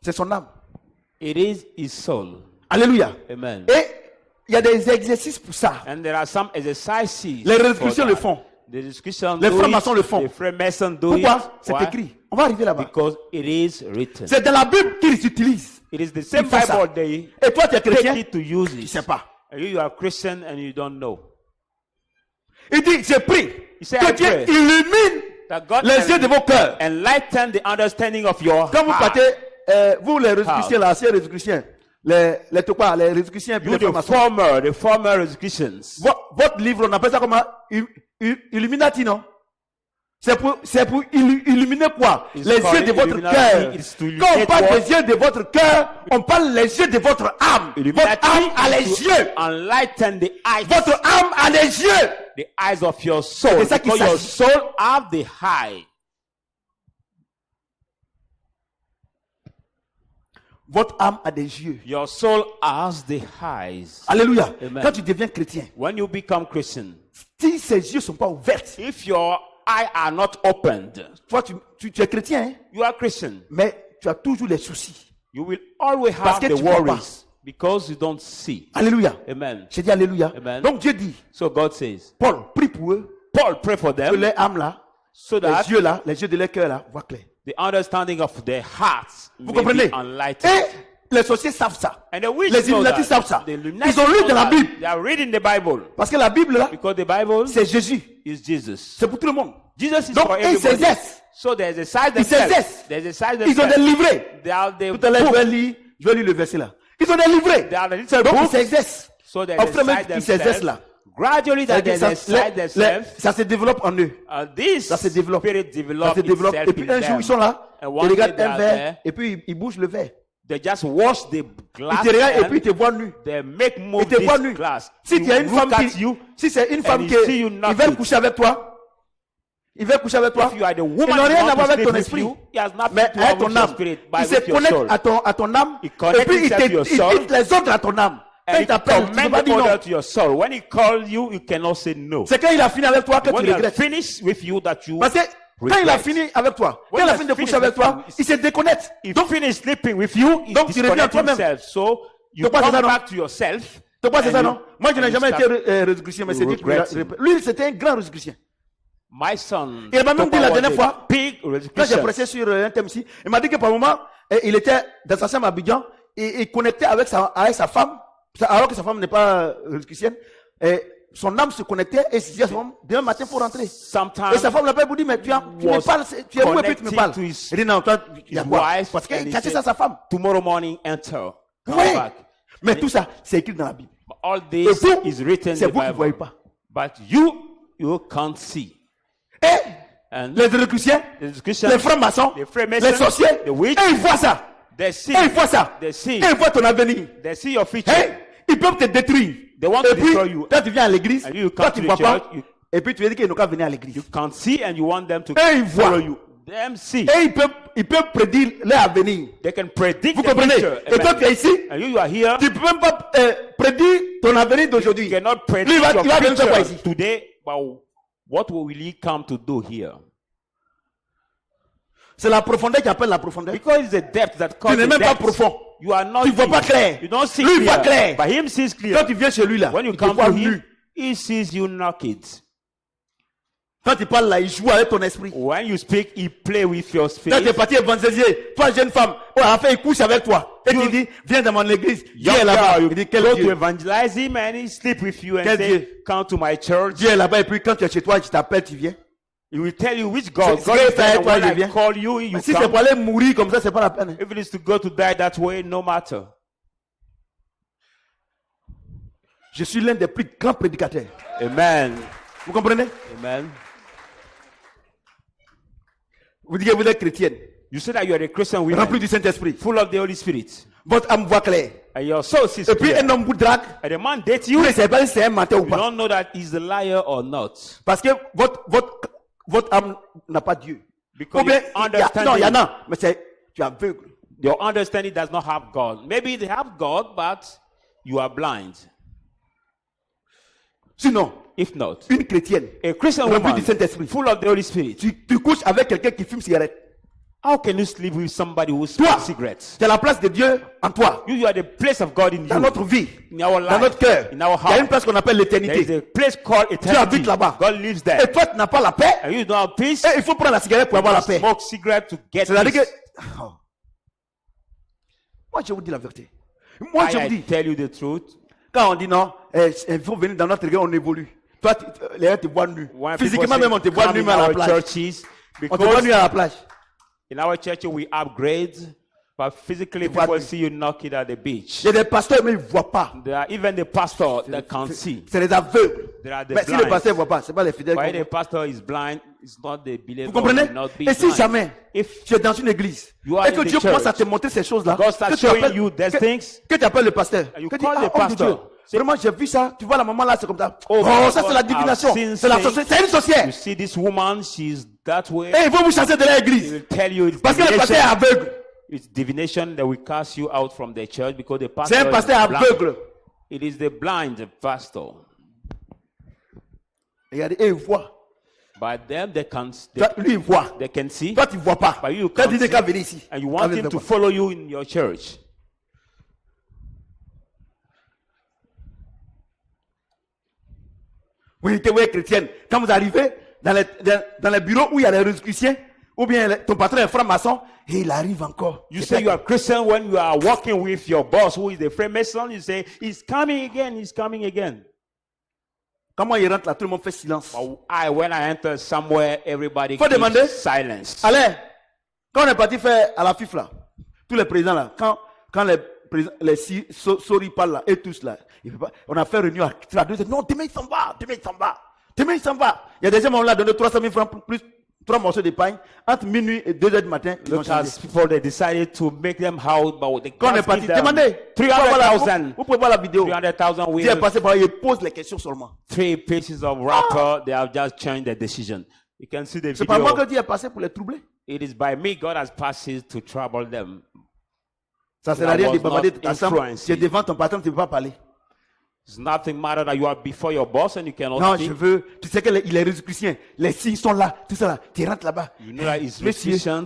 C'est son âme. It is his soul. Alléluia. Amen. Et il y a des exercices pour ça. And there are some exercises. Les for résolutions that. le font. The discussion Les do francs-maçons it. le font. The Freemasons do Pourquoi? it. C'est Why? écrit. On va arriver là-bas. Because it is written. C'est dans la Bible qu'ils utilisent. It is the same Ils font ça. Bible they Et toi, tu es chrétien, take it to use tu ne it. sais pas. And you are Christian and you don't know. Il dit, j'ai pris He said, que I Dieu pray illumine that God les yeux de vos cœurs. enlighten the understanding of your Quand vous heart. partez, vous les résucristiens, là, anciens résucristiens, les résucristiens, puis You les the francs-maçons. the former executions. Votre livre, on appelle ça comment? Illuminati, non? C'est pour illuminer quoi? It's Les called yeux de votre Illuminati. cœur. It's to Quand on illuminate parle what? des yeux de votre cœur, on parle les yeux de votre âme. Votre âme a les is to yeux. enlighten the eyes, Votre âme a les yeux. the eyes of your soul. C'est ça qu'il Because your s'agit. soul have the eye. Votre âme a des yeux. Your soul has the eyes. Alléluia. Amen. Quand tu deviens chrétien, When you become Christian, si ces yeux ne sont pas ouverts, if your eyes are not opened, toi tu es chrétien, hein, you are Christian. mais tu as toujours les soucis. You will always Parce have que the tu vois worries because you don't see. Alléluia. Amen. J'ai dit Alléluia. Amen. Donc Dieu dit, So God says, Paul, prie pour eux, Paul, pray for que them leur âme là, so that les yeux là, les yeux de leur cœur là, voient clair. the understanding of their hearts Vous may comprenez? be enlightened. Et les sorciers savent ça. And the witches Les know Illuminati that. savent ça. The Illuminati Ils ont lu know dans la that. Bible. They are reading the Bible. Parce que la Bible, là, Because the Bible c'est Jésus. is Jesus. C'est pour tout le monde. Jesus is Donc, for ils everybody. s'exercent. So there's a side Ils themselves. s'exercent. There's a side Ils ont des themselves. livrets. They are the Tout à l'heure, book. je vais lire le verset là. Ils ont des livrets. They are the little Donc, ils books. s'exercent. So there's Au a fur et à mesure side qu'ils s'exercent là, Gradually that there's a side themselves. ça se développe en eux. This Ça se développe. spirit Ça develops se développe. itself Et puis in un jour, them. ils sont là. And Ils one regardent day they un are verre. there. Et puis, ils bougent le verre. They just wash the Ils glass te regardent et puis and ils te voient nu. they make move Ils te voient this nu. glass. Si tu as une Look femme at qui, you. si c'est une femme and qui, you see you ils naked. veulent coucher avec toi, ils veulent coucher avec toi, If you are the ils woman n'ont who rien wants à voir to avec sleep ton with esprit, you, he has nothing mais to do avec with ton your âme. spirit, Il but se with your connecte soul. à ton âme, He et connects puis il himself to your soul. invite les autres à ton âme. Quand And il he t'appelle, tu ne peux commend pas the dire non. order to your soul. When he calls you, you cannot say no. C'est quand il a fini avec toi que When tu he has regrettes. finished with you that you Parce que quand il a regret. fini avec toi, quand When il a he fini de has coucher finished avec with toi, you, il se déconnecte. He Donc, finished sleeping with you, he Donc, tu reviens à disconnects toi-même. himself. So you Donc, pas come c'est ça, non? back to yourself. c'est quoi, c'est and ça, you- non? Moi, je and n'ai you jamais start été résuscriticien, mais c'est Dieu qui me l'a regretting. répété. Lui, c'était un grand résuscriticien. My son, Il m'a même dit la Papa dernière was a fois, big Quand j'ai Christian. prêché sur un thème ici, il m'a dit que par moment, il était dans sa chambre à Abidjan, et il connectait avec sa femme, alors que sa femme n'est pas chrétienne, et son âme se connectait, et il se disait à sa femme, demain matin, il faut rentrer. Et Sometimes sa femme l'appelle pour dire, mais tu me was parles, tu es où et puis tu me connecting parles. to his- Il dit, non, toi, il y a his quoi? wife, Parce and qu'il he cachait said, ça à sa femme. tomorrow morning, enter. Come Oui. back. Mais tout ça, c'est écrit dans la Bible. All Et this vous, is written in c'est the vous qui ne voyez Bible. pas. But you can't see. Et And les chrétiens, the Christians, les francs-maçons, the Freemasons, les sorciers, the witch, et ils voient ça. they see, Et ils voient ça. they see, Et ils voient ton avenir. they see your future. Hein? Ils peuvent te détruire. They want Et to puis, destroy you. quand tu viens à l'église, And you toi come tu to ne the vois pas. church, you Et puis tu veux dire qu'ils n'ont qu'à venir à l'église. you can't see, and you want them to Et ils follow voient. you. Them see. Et ils peuvent prédire leur avenir. They can predict Vous the comprenez? future. Et toi Amen. tu es ici, And you are here. tu ne peux même pas prédire ton avenir d'aujourd'hui. You cannot Lui, predict il va your venir faire quoi future ici? today. But what will he come to do here? C'est la profondeur qui appelle la profondeur. Because it's the depth that Tu calls n'es the même pas depth. profond. You are not Tu ne vois pas deep. clair. You don't see Lui, il voit clear. clair. But him sees clear. Quand tu viens chez lui là, When you il te come voit to nu. him, he sees you naked. Quand tu parles là, il joue avec ton esprit. When you speak, he play with your Quand tu es spirit. parti évangéliser, toi jeune femme, à la fin il couche avec toi. Et tu dis, viens dans mon église. Dieu Young est là-bas. girl, you Il dit, quel go to Dieu? evangelize him and he sleep with you and Quel say, Dieu? come to my church. Dieu est là-bas. Et puis quand tu es chez toi, je t'appelle, tu viens. He will tell you which God. C'est- God c'est is there, fait, and toi, when je I viens. call you, you Mais si c'est come. pour aller mourir comme ça, c'est pas la peine. If it is to go to die that way, no matter. Je suis l'un des plus grands prédicateurs. Amen. Vous comprenez? Amen. Vous dites que vous êtes chrétienne, You say that you are a Christian rempli woman, du Saint-Esprit. full of the Holy Spirit, Votre âme voit clair. and your soul sees Et puis clear. un homme vous drague. And the man dates Vous you, ne savez pas si c'est un menteur ou you pas. don't know that he's a liar or not. Parce que votre âme n'a pas Dieu. Because Ou bien, your non, il y en understanding, a, mais tu es aveugle. your understanding does not have God. Maybe they have God, but you are blind. Sinon, If not, une chrétienne, a Christian remplie woman, du Saint-Esprit, full of the Holy Spirit, tu couches avec quelqu'un qui fume cigarette. how can you sleep with somebody who Toi, smokes cigarettes? c'est la place de Dieu en toi, You are the place of God in dans you, notre vie, in our dans notre life, cœur. in our Il y a une heart. place qu'on appelle There is l'éternité. a place called eternity. habites là-bas. God lives Et there. toi, tu n'as pas la paix. And you don't have peace. Et il faut prendre la cigarette pour avoir la paix. Smoke cigarette to get C'est-à-dire que, peace. Oh. Moi, je vous dis la vérité. Moi, je vous I dis, tell you the truth. quand on dit non, il faut venir dans notre église, on évolue. Toi, les gens te voient nu. When Physiquement people même, on te voit come nu in mais à la our plage. churches, On te voit nu because à la plage. in our church we upgrade, but physically vois people nu. see you naked at the beach. Il y a des pasteurs, mais ils ne voient pas. There are even the pastor that can't see. C'est les aveugles. There are the Mais si le blind. pasteur ne voit pas, ce n'est pas les fidèles. Why qui the voient. pastor is blind, it's not the believer. Vous comprenez? will not be Et si blind. jamais If tu es dans une église You are et que in the Dieu commence à church, te montrer ces choses-là, God starts que tu showing appelles, you these things, que tu appelles le pasteur, and you que tu dis, call the homme de pastor. Dieu, vraiment j'ai vu ça, tu vois la maman là, c'est comme ça. Oh, Oh, ça God, c'est la I've divination, seen c'est la things. sorcière, c'est une sorcière. you see this woman, she's that way. Et il faut vous chasser de He l'église. will tell you it's Parce que le pasteur est divination. aveugle. It's divination that will cast you out from the church because the C'est pastor un pasteur is blind. aveugle. It is the blind pastor. Regardez, et il voit. But them Toi, lui, il voit. they can see. Toi, tu ne vois pas. But you Quand can't tu dis see. qu'à venir ici. And you qu'à want venir him to voir. follow you in your church. Vous êtes chrétienne. Quand vous arrivez dans les bureaux où il y a les chrétiens, Ou bien ton patron est franc-maçon et il arrive encore. You say you are Christian when you are working with your boss who is the Freemason. You say, he's coming again, he's coming again. Comment il rentre là, tout le monde fait silence. But when I enter somewhere, everybody Faut demander. keeps silence. Allez, quand on est parti faire à la FIF là, tous les présidents là, quand les Sori parlent là, et tous là, on a fait réunion à traduire. Non, demain il s'en va, demain il s'en va, demain il s'en va. Il y a des gens qui ont donné 300 000 francs plus 3 morceaux de pain entre minuit et 2 heures du matin. Look, as people, they decided to make them out, but they quand on est can't parti, give them demandez. 300,000. Vous pouvez voir la vidéo. 300,000 Dieu est will passé par là, il pose les questions seulement. 3 pieces of wrapper. They have just changed their decision. You can see the C'est pas moi que video. Dieu est passé pour les troubler. It is by me God has passed it to trouble them. Ça sert à rien de bavarder tout ensemble. influencing. Tu es devant ton patron, tu ne peux pas parler. It's nothing matter that you are before your boss and you cannot Non, speak. je veux. Tu sais qu'il est Jésus-Christien. Les signes sont là, tout ça là. Tu rentres là-bas. You know that it's Monsieur. Christians.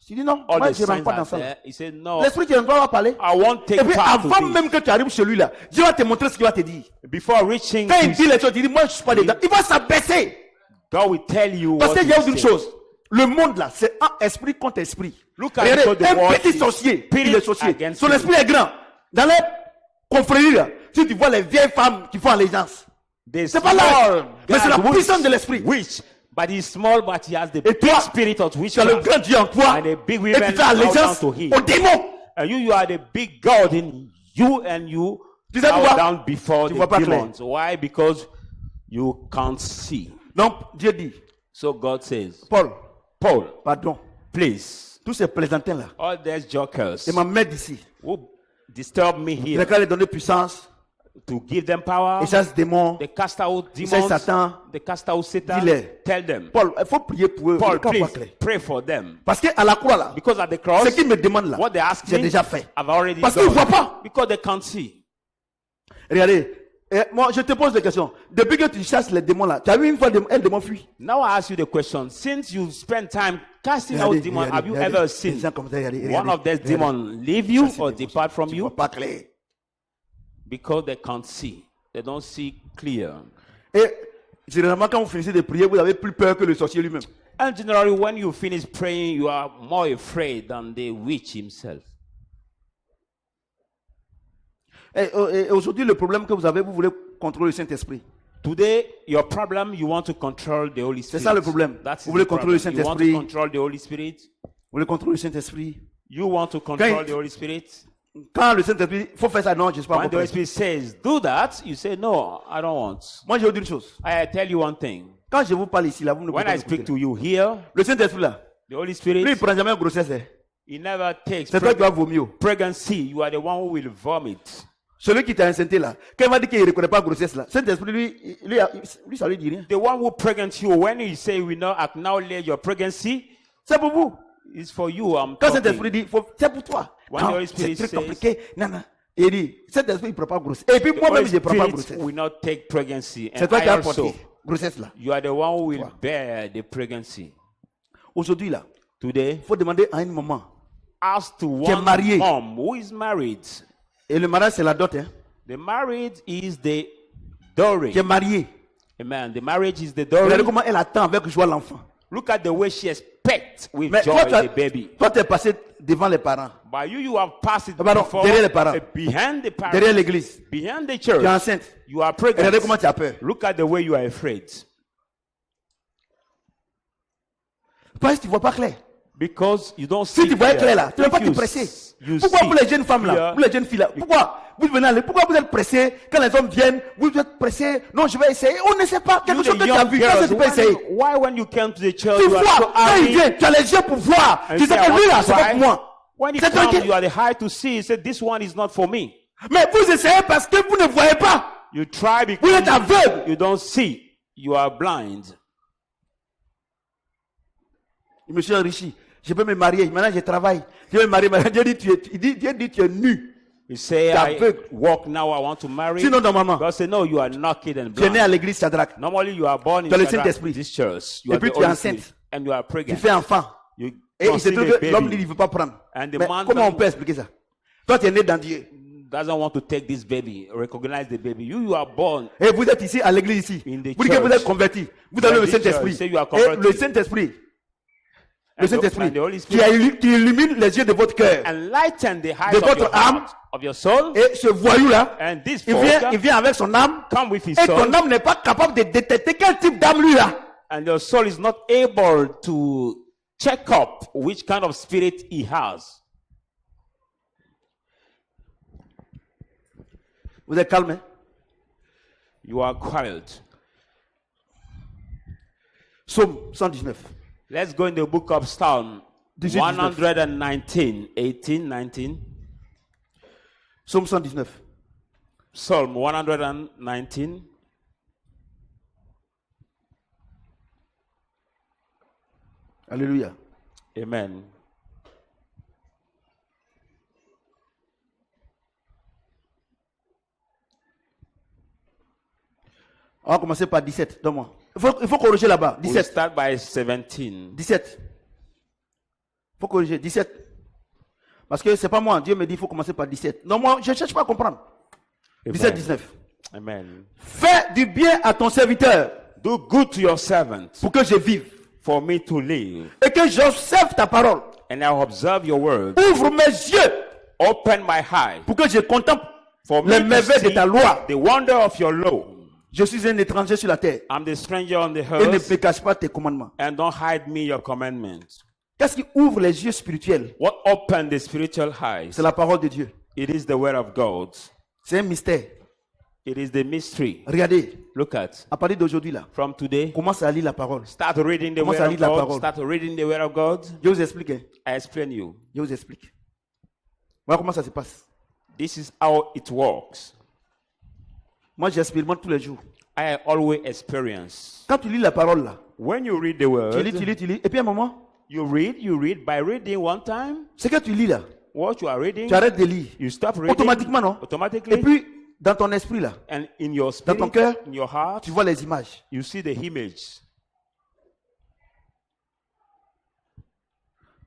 Tu dis non, All moi the je ne rentre signs pas dans are ça. there. He said, no, L'esprit, tu ne vas pas parler. I won't take Et puis part to avant this. même que tu arrives chez lui là, Dieu va te montrer ce qu'il va te dire. Before reaching Quand il to dit les choses, il dit moi je ne suis pas dedans. Il va s'abaisser. God will tell you Parce what qu'il y a to une say. chose. Le monde là, c'est un esprit contre esprit. Look at Regardez, what the un world petit is. sorcier, Spirit il est sorcier. against Son spirit. esprit est grand. Dans les confréries là, si tu vois les vieilles femmes qui font allégeance, The c'est pas small là, mais c'est la God puissance de l'esprit. Witch, but he's small, but he has the Et big toi, spirit of Tu as le witchcraft. grand Dieu en toi And the big et tu women fais bow allégeance down to him. aux démons. And you are the big God in you, and you Tu sais bow pourquoi? down before Tu the vois pas clair. demons. Why? Because you can't see. Donc Dieu dit, So God says, Paul, Paul, pardon, please, tous ces plaisantins là, all these jokers ils m'emmènent d'ici. who disturb me Il here a qu'à leur donner puissance, to give them power, ils chassent démons. they cast out Ils chassent demons, Satan. they cast out Satan. Dis-les. Tell them, Paul, il faut prier pour eux. Paul, Quand on voit please clair. pray for them. Parce qu'à la croix là, Because at the cross, ce qu'ils me demandent là, what they ask j'ai me, déjà fait. I've already Parce qu'ils ne done. voient pas. Because they can't see. Regardez, moi je te pose des questions. Depuis que tu chasses les démons là, tu as vu une fois un démon fuit? Now I ask you the question. Since you spend time casting out Regardez, demons, regardez, have you regardez. ever Les seen gens comme ça, regardez, one of these regardez. demons leave you Ça, c'est or des depart from Tu you? vois pas clair. Because they can't see. They don't see clear. Et généralement quand vous finissez de prier, vous avez plus peur que le sorcier lui-même. And generally, when you finish praying, you are more afraid than the witch himself. Et aujourd'hui, le problème que vous avez, vous voulez contrôler le Saint-Esprit. Today, your problem, you want to control the Holy Spirit. ça le problème. That's Vous voulez the contrôler problem. le You want to Saint-Esprit. control the Holy Spirit. Vous voulez contrôler le Saint-Esprit. You want to control Quand- the Holy Spirit. Quand le Saint-Esprit, il faut faire ça, non, je ne suis pas When the compris. Holy Spirit says, do that, you say, no, I don't want. Moi, je vais vous dire une chose. I tell you one thing. Quand je vous parle ici, là, vous ne pouvez When pas I speak m'écouter. to you here, Le Saint-Esprit, là, the Holy lui, il Spirit, ne prend jamais une grossesse. Hein. he never takes C'est toi qui vas vomir. pregnancy. You are the one who will vomit. Celui qui t'a enceinté, là, quand il m'a dit qu'il ne reconnaît pas la grossesse, là, Saint-Esprit, lui, ça lui dit rien. The one who pregnant you, when he say we not acknowledge your pregnancy, C'est pour vous. it's for you. I'm Quand talking. Saint-Esprit dit, c'est pour toi. When Non, the Holy c'est Spirit très says- compliqué. Non, non. Et il dit, Saint-Esprit, il ne prend pas grossesse. Et puis The moi-même, Holy je ne prends pas Spirit grossesse. will not take pregnancy. C'est And toi qui I as also, porté grossesse, là. you are the one who will Toi. bear the pregnancy. Aujourd'hui, là, Today, il faut demander à un moment. ask to Qui est one marié. mom who is married. Et le mariage, c'est la dot, hein. The marriage is the dowry. Qui est marié. Amen. The marriage is the Regardez dowry. comment elle attend avec joie l'enfant. Look at the way she expects with Mais joy toi, the baby. tu es passé devant les parents, But you have passed it Pardon, before, derrière les parents. behind the parents, derrière l'église. behind the Tu es church. enceinte. You are Regardez pregnant. comment tu as peur. Look at the way you are afraid. Parce que tu ne vois pas clair. Because you don't Si see tu voyais clair là, tu ne vas If pas te you presser. you Pourquoi see pour les jeunes femmes là, clear, pour les jeunes filles là, pourquoi vous venez aller, pourquoi vous êtes pressés quand les hommes viennent, vous êtes pressés, non je vais essayer, on ne sait pas, you quelque the chose que tu as young vu, quand girls, tu peux essayer. why when you came to the church, Tu you are vois, so quand il happy, vient, tu as les yeux pour voir, and tu sais say, I que want lui là, to c'est pas try. pour moi. When he C'est comes, tranquille. you are the high to see. You say, this one is not for me. Mais vous essayez parce que vous ne voyez pas. You try Vous êtes because aveugle. you don't see. You are blind. Je me suis enrichi. Je peux me marier. Maintenant, je travaille. Je vais me marier. Maintenant, Dieu dit, tu es nu. You say, Tu es I aveugle. walk now, I want to marry. Sinon, normalement, God say, no, you are naked and tu es né à blind. l'église Shadrach. Normally, you are born in Tu as le Shadrach, Saint-Esprit. this church. You Et are puis the tu es Holy enceinte. Spirit, and you are Tu pregnant. fais enfant. You Et il se trouve conceive a que l'homme dit, baby. il ne veut pas prendre. And the Mais man comment on doesn't- peut expliquer ça? Toi, tu es né dans Dieu. doesn't want to take this baby, recognize the baby. You are born. Et vous êtes ici à l'église ici. In the Vous dites que vous church. êtes converti. Vous avez In le the Saint-Esprit. church, say you are Et converted. le Saint-Esprit, le And Saint-Esprit, the Holy qui, Spirit qui illumine les yeux de votre cœur. enlighten the eyes De of votre your âme. heart, of your soul, Et ce voyou-là, and this il folk vient avec son âme. come with his Et soul, ton âme n'est pas capable de détecter quel type d'âme lui a. and your soul is not able to check up which kind of spirit he has. Vous êtes calme, hein? You are quiet. Psaume 119. Let's go in the book of Psalm 18, 119, 18, 19. Psaume 119. Psalm 119. Alléluia. Amen. On va commencer par 17. Donne-moi. Il faut corriger là-bas. We'll 17. start by 17. 17. Il faut corriger. 17. Parce que c'est pas moi. Dieu me dit qu'il faut commencer par 17. Non, moi, je ne cherche pas à comprendre. 17, 19. Amen. Fais du bien à ton serviteur Do good to your servant pour que je vive for me to live, et que j'observe ta parole. and I will observe your word. Ouvre mes yeux Open my eyes pour que je contemple for me les to merveilles de see ta loi. the wonder of your law. Je suis un étranger sur la terre I'm the stranger on the et ne earth, me cache pas tes commandements. and don't hide me your commandments. Qu'est-ce qui ouvre les yeux spirituels? What opened the spiritual eyes? C'est la parole de Dieu. It is the word of God. C'est un mystère. It is the mystery. Regardez, Look at, à partir d'aujourd'hui là, from today, commence à lire la parole. start reading the Commence word à of lire la God. parole. Start reading the word of God. Je vous explique. Hein. I explain you. Je vous explique. Voilà comment ça se passe. This is how it works. Moi, j'expérimente tous les jours. I always experience. Quand tu lis la parole là, When you read the word, tu lis, et puis à un moment, you read. By reading one time, ce que tu lis là, what you are reading, tu arrêtes de lire. you stop reading. Automatiquement, non? Automatically. Et puis, dans ton esprit là, And in your dans ton spirit, cœur, in your heart, tu vois les images. you see the image.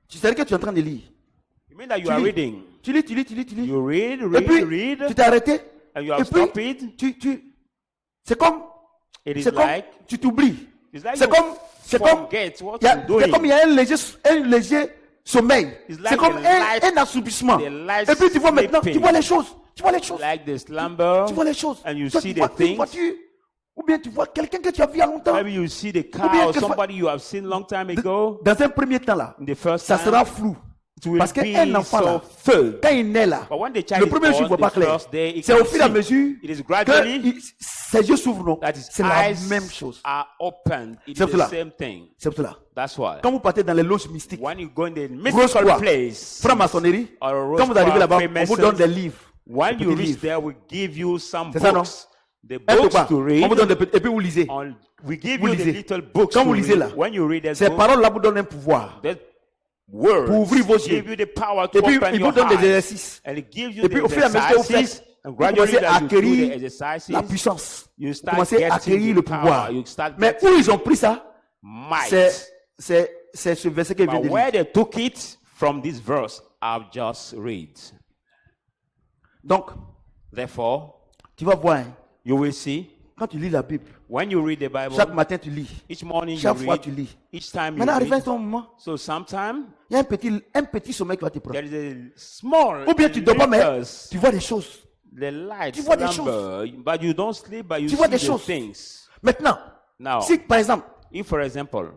Tu sais que tu es en train de lire. You mean that you Tu are lis. reading. Tu lis, tu lis, tu lis, tu lis. You read, Et puis, read, tu t'es arrêté. and you Et have stopped puis, it. c'est comme, It is c'est comme, like, tu t'oublies. it's like C'est you comme, forget what il y a, you're c'est doing. comme il y a un léger sommeil. It's like C'est comme the light- un assoupissement. the light Et puis tu vois maintenant, sleeping. tu vois les choses. Tu vois les choses. Like the slumber, Tu vois les choses. and you Toi, see tu vois the une things. voiture. Ou bien tu vois quelqu'un que tu as vu il y a longtemps. Maybe you see the Ou bien car or que- somebody you have seen long time ago. Dans un premier temps là, In the first ça time, sera flou. it will Parce be qu'un enfant so là, filled. quand il naît là, But when the child le is premier jour, il ne voit born, pas the clair. first day, he C'est can au fur et à see. mesure It is que gradually ses yeux s'ouvrent, non? that his C'est la eyes même chose. are opened. It C'est is cela. the same thing. C'est pour cela. That's why. Quand vous partez dans les loges mystiques, When you go in the grosse mystical quoi, place, franc-maçonnerie, or a quand vous arrivez là-bas, on vous Freemasons, donne des livres. when des you petits reach livres. there, we give you some C'est ça, non? books. The Un peu books quoi? to On read. vous donne des petits, et puis vous lisez. We give Vous you the lisez. little books Quand to vous lisez read. là, When you read that ces book, paroles-là vous donnent un pouvoir. that words Pour ouvrir vos yeux. give you the power to Et puis, open il vous your donne des eyes. exercices. And it gives you Et puis, the au fur et à mesure que vous exercises. faites, And vous gradually commencez à that you do the acquérir exercises, la puissance. you Vous start commencez à getting acquérir the le power. pouvoir. You start Mais getting où ils ont pris ça, might. c'est ce verset que je viens But de where lire. they took it from this verse, I've just read. Donc, Therefore, tu vas voir, hein, you will see, quand tu lis la Bible, when you read the Bible, chaque matin tu lis. each morning you Chaque fois read, tu lis. each time you Maintenant, arrivé à read. un moment, So sometime, il y a un petit sommeil qui va te prendre. there is a small Ou bien tu dors pas, mais glimpse, tu vois des choses. the light tu vois des slumber, but you don't sleep, but you Tu vois see des the choses. things. Maintenant, Now, si par exemple, if for example,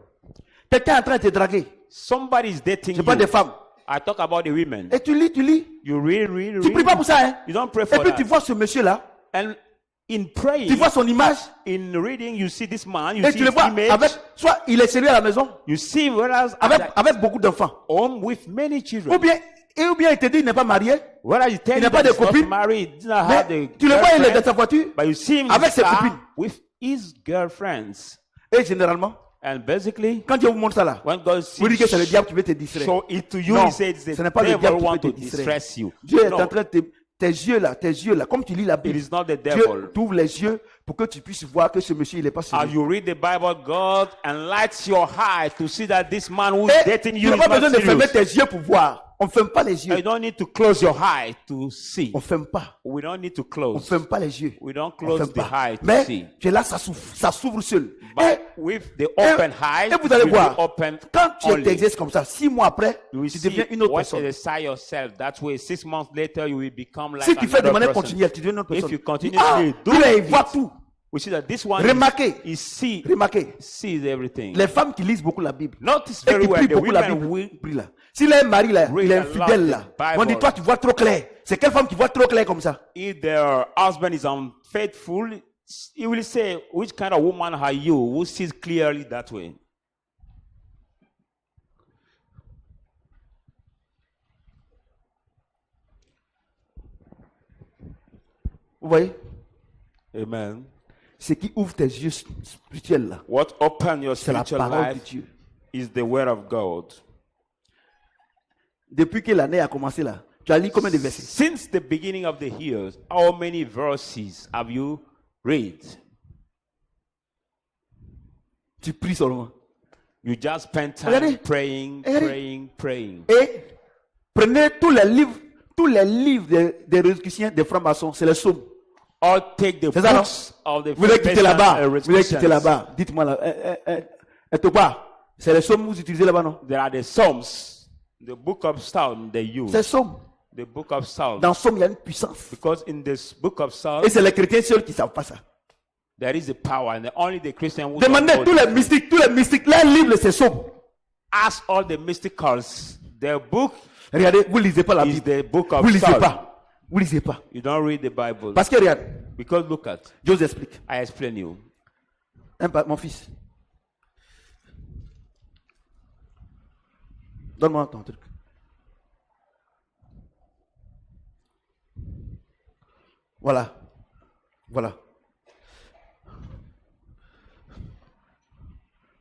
quelqu'un est en train de te draguer, somebody is dating je parle des you, femmes, I talk about the women. et tu lis, You read, tu pries pas pour ça, hein. You don't pray Et for puis that. tu vois ce monsieur-là, And in praying, tu vois son image, in reading, you see this man, you et see tu le his vois image, avec, soit il est chez lui à la maison, you see whereas at avec beaucoup d'enfants. home with many Ou children. bien il te dit qu'il n'est pas marié, Whereas you tell il him n'a pas that de he's not copine, married, he does not mais have the tu le vois, il est girlfriend, dans sa voiture, but you see him in avec his ses car copines. with his girlfriends. Et généralement, And basically, quand Dieu vous montre ça là, when God vous dites que c'est le sees, diable qui veut te distraire. show it to you, Non, he says ce the n'est pas le devil diable qui want veut to te distraire. distress you. Dieu est No, en train de tes yeux là, comme tu lis la it Bible, is not the Dieu devil. t'ouvre les yeux pour que tu puisses voir que ce monsieur il est pas As sérieux. you read the Bible, God enlightens your eye to see that this man who is Et dating tu you n'as is pas not besoin de fermer serious. tes yeux pour voir. On ne ferme pas les You yeux. don't need to close your eye to see. On ne ferme pas. We don't need to On ne close. ferme pas les yeux. We don't On ne close ferme the pas. eye to Mais see. tu es là, ça s'ouvre seul. But with the open eyes, et vous allez it will voir, be open quand tu only. t'exerces comme ça, 6 mois après, You will tu see deviens une autre what personne. exercise yourself. That way, 6 months later, you will become like Si tu fais de another manière person. continuelle, tu deviens une autre If personne. you continuously do lui là, il voit it, tout. we see that this one Remarquez. Remarquez. Sees everything. Les femmes qui lisent beaucoup la Bible, Notice et very qui well prient the beaucoup la women Bible, will prient là. Si leur mari là, read il est a lot infidèle the là, Bible. on dit toi tu vois trop clair. C'est quelle femme qui voit trop clair comme ça? if their husband is unfaithful, he will say, which kind of woman are you who sees clearly that way? Vous voyez? Amen. Ce qui ouvre tes yeux spirituels là, What open your c'est la spiritual parole de life Dieu. is the word of God. Depuis que l'année a commencé là, tu as lu combien de versets? Since the beginning of the years, how many verses have you read? Tu pries seulement. You just spend time Regardez. praying, Regardez. praying, praying. Et prenez tous les livres des résurrections des francs-maçons, c'est les psaumes. Or take the C'est ça, non? books of the Vous voulez quitter là-bas? Vous voulez Christians. quitter là-bas? Dites-moi là. C'est les psaumes que vous utilisez là-bas, non? There are the Psalms, the book of Psalms they use. C'est psaumes. The book of Psalms. Dans psaume, il y a une puissance. Because in this book of Et Psalms, c'est les chrétiens seuls qui ne savent pas ça. there is a power, and only the Christian who don't Demandez know tous les mystiques, leur livre, c'est psaumes. ask all the mysticals. Their book Regardez, vous ne lisez pas la is Bible. the book Vous of ne lisez Psalms. pas. Vous ne lisez pas. You don't read the Bible. Parce que regarde, Because look at, je vous explique. I explain you. Mon fils. Donne-moi ton truc. Voilà. Voilà.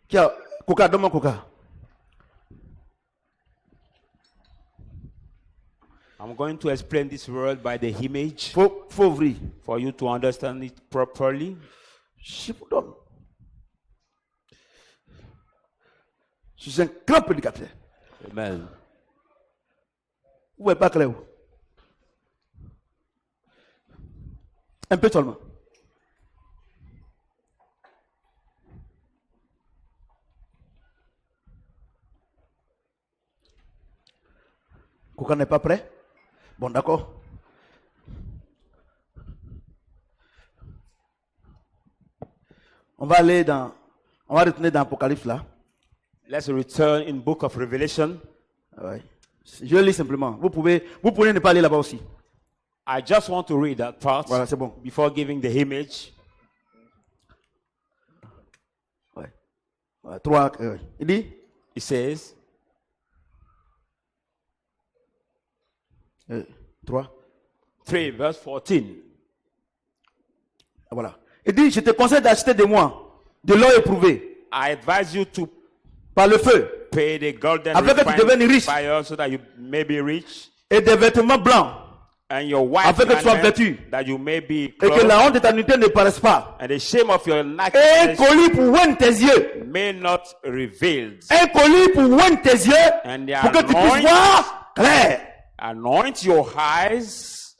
Qui a Coca, donne-moi Coca. I'm going to explain this word by the image Faut ouvrir. for you to understand it properly. Je vous donne. Je suis un grand prédicateur. Amen. Vous ne voyez pas clair. Un peu seulement. Coca n'est pas prêt? Bon, d'accord. On va retourner dans Apocalypse là. Let's return in book of Revelation. Ouais. Je lis simplement. Vous pouvez ne pas aller là-bas aussi. I just want to read that part Voilà, c'est bon. before giving the image. Ouais. 3. Il dit, It says, 3. 3 verse 14. Voilà. Il dit, je te conseille d'acheter de moi de l'or éprouvé I advise you to par le feu pay the golden Afin que tu refined deviennes riche. fire so that you may be rich, et des vêtements blancs and your white Afin que tu sois garment, vêtu. that you may be et que clothed, la honte de ta nudité ne paraisse pas. and the shame of your Et un nakedness colis pour oindre tes yeux. may not reveal. Un colis pour oindre tes yeux And the pour que tu puisses voir clair. anoint your eyes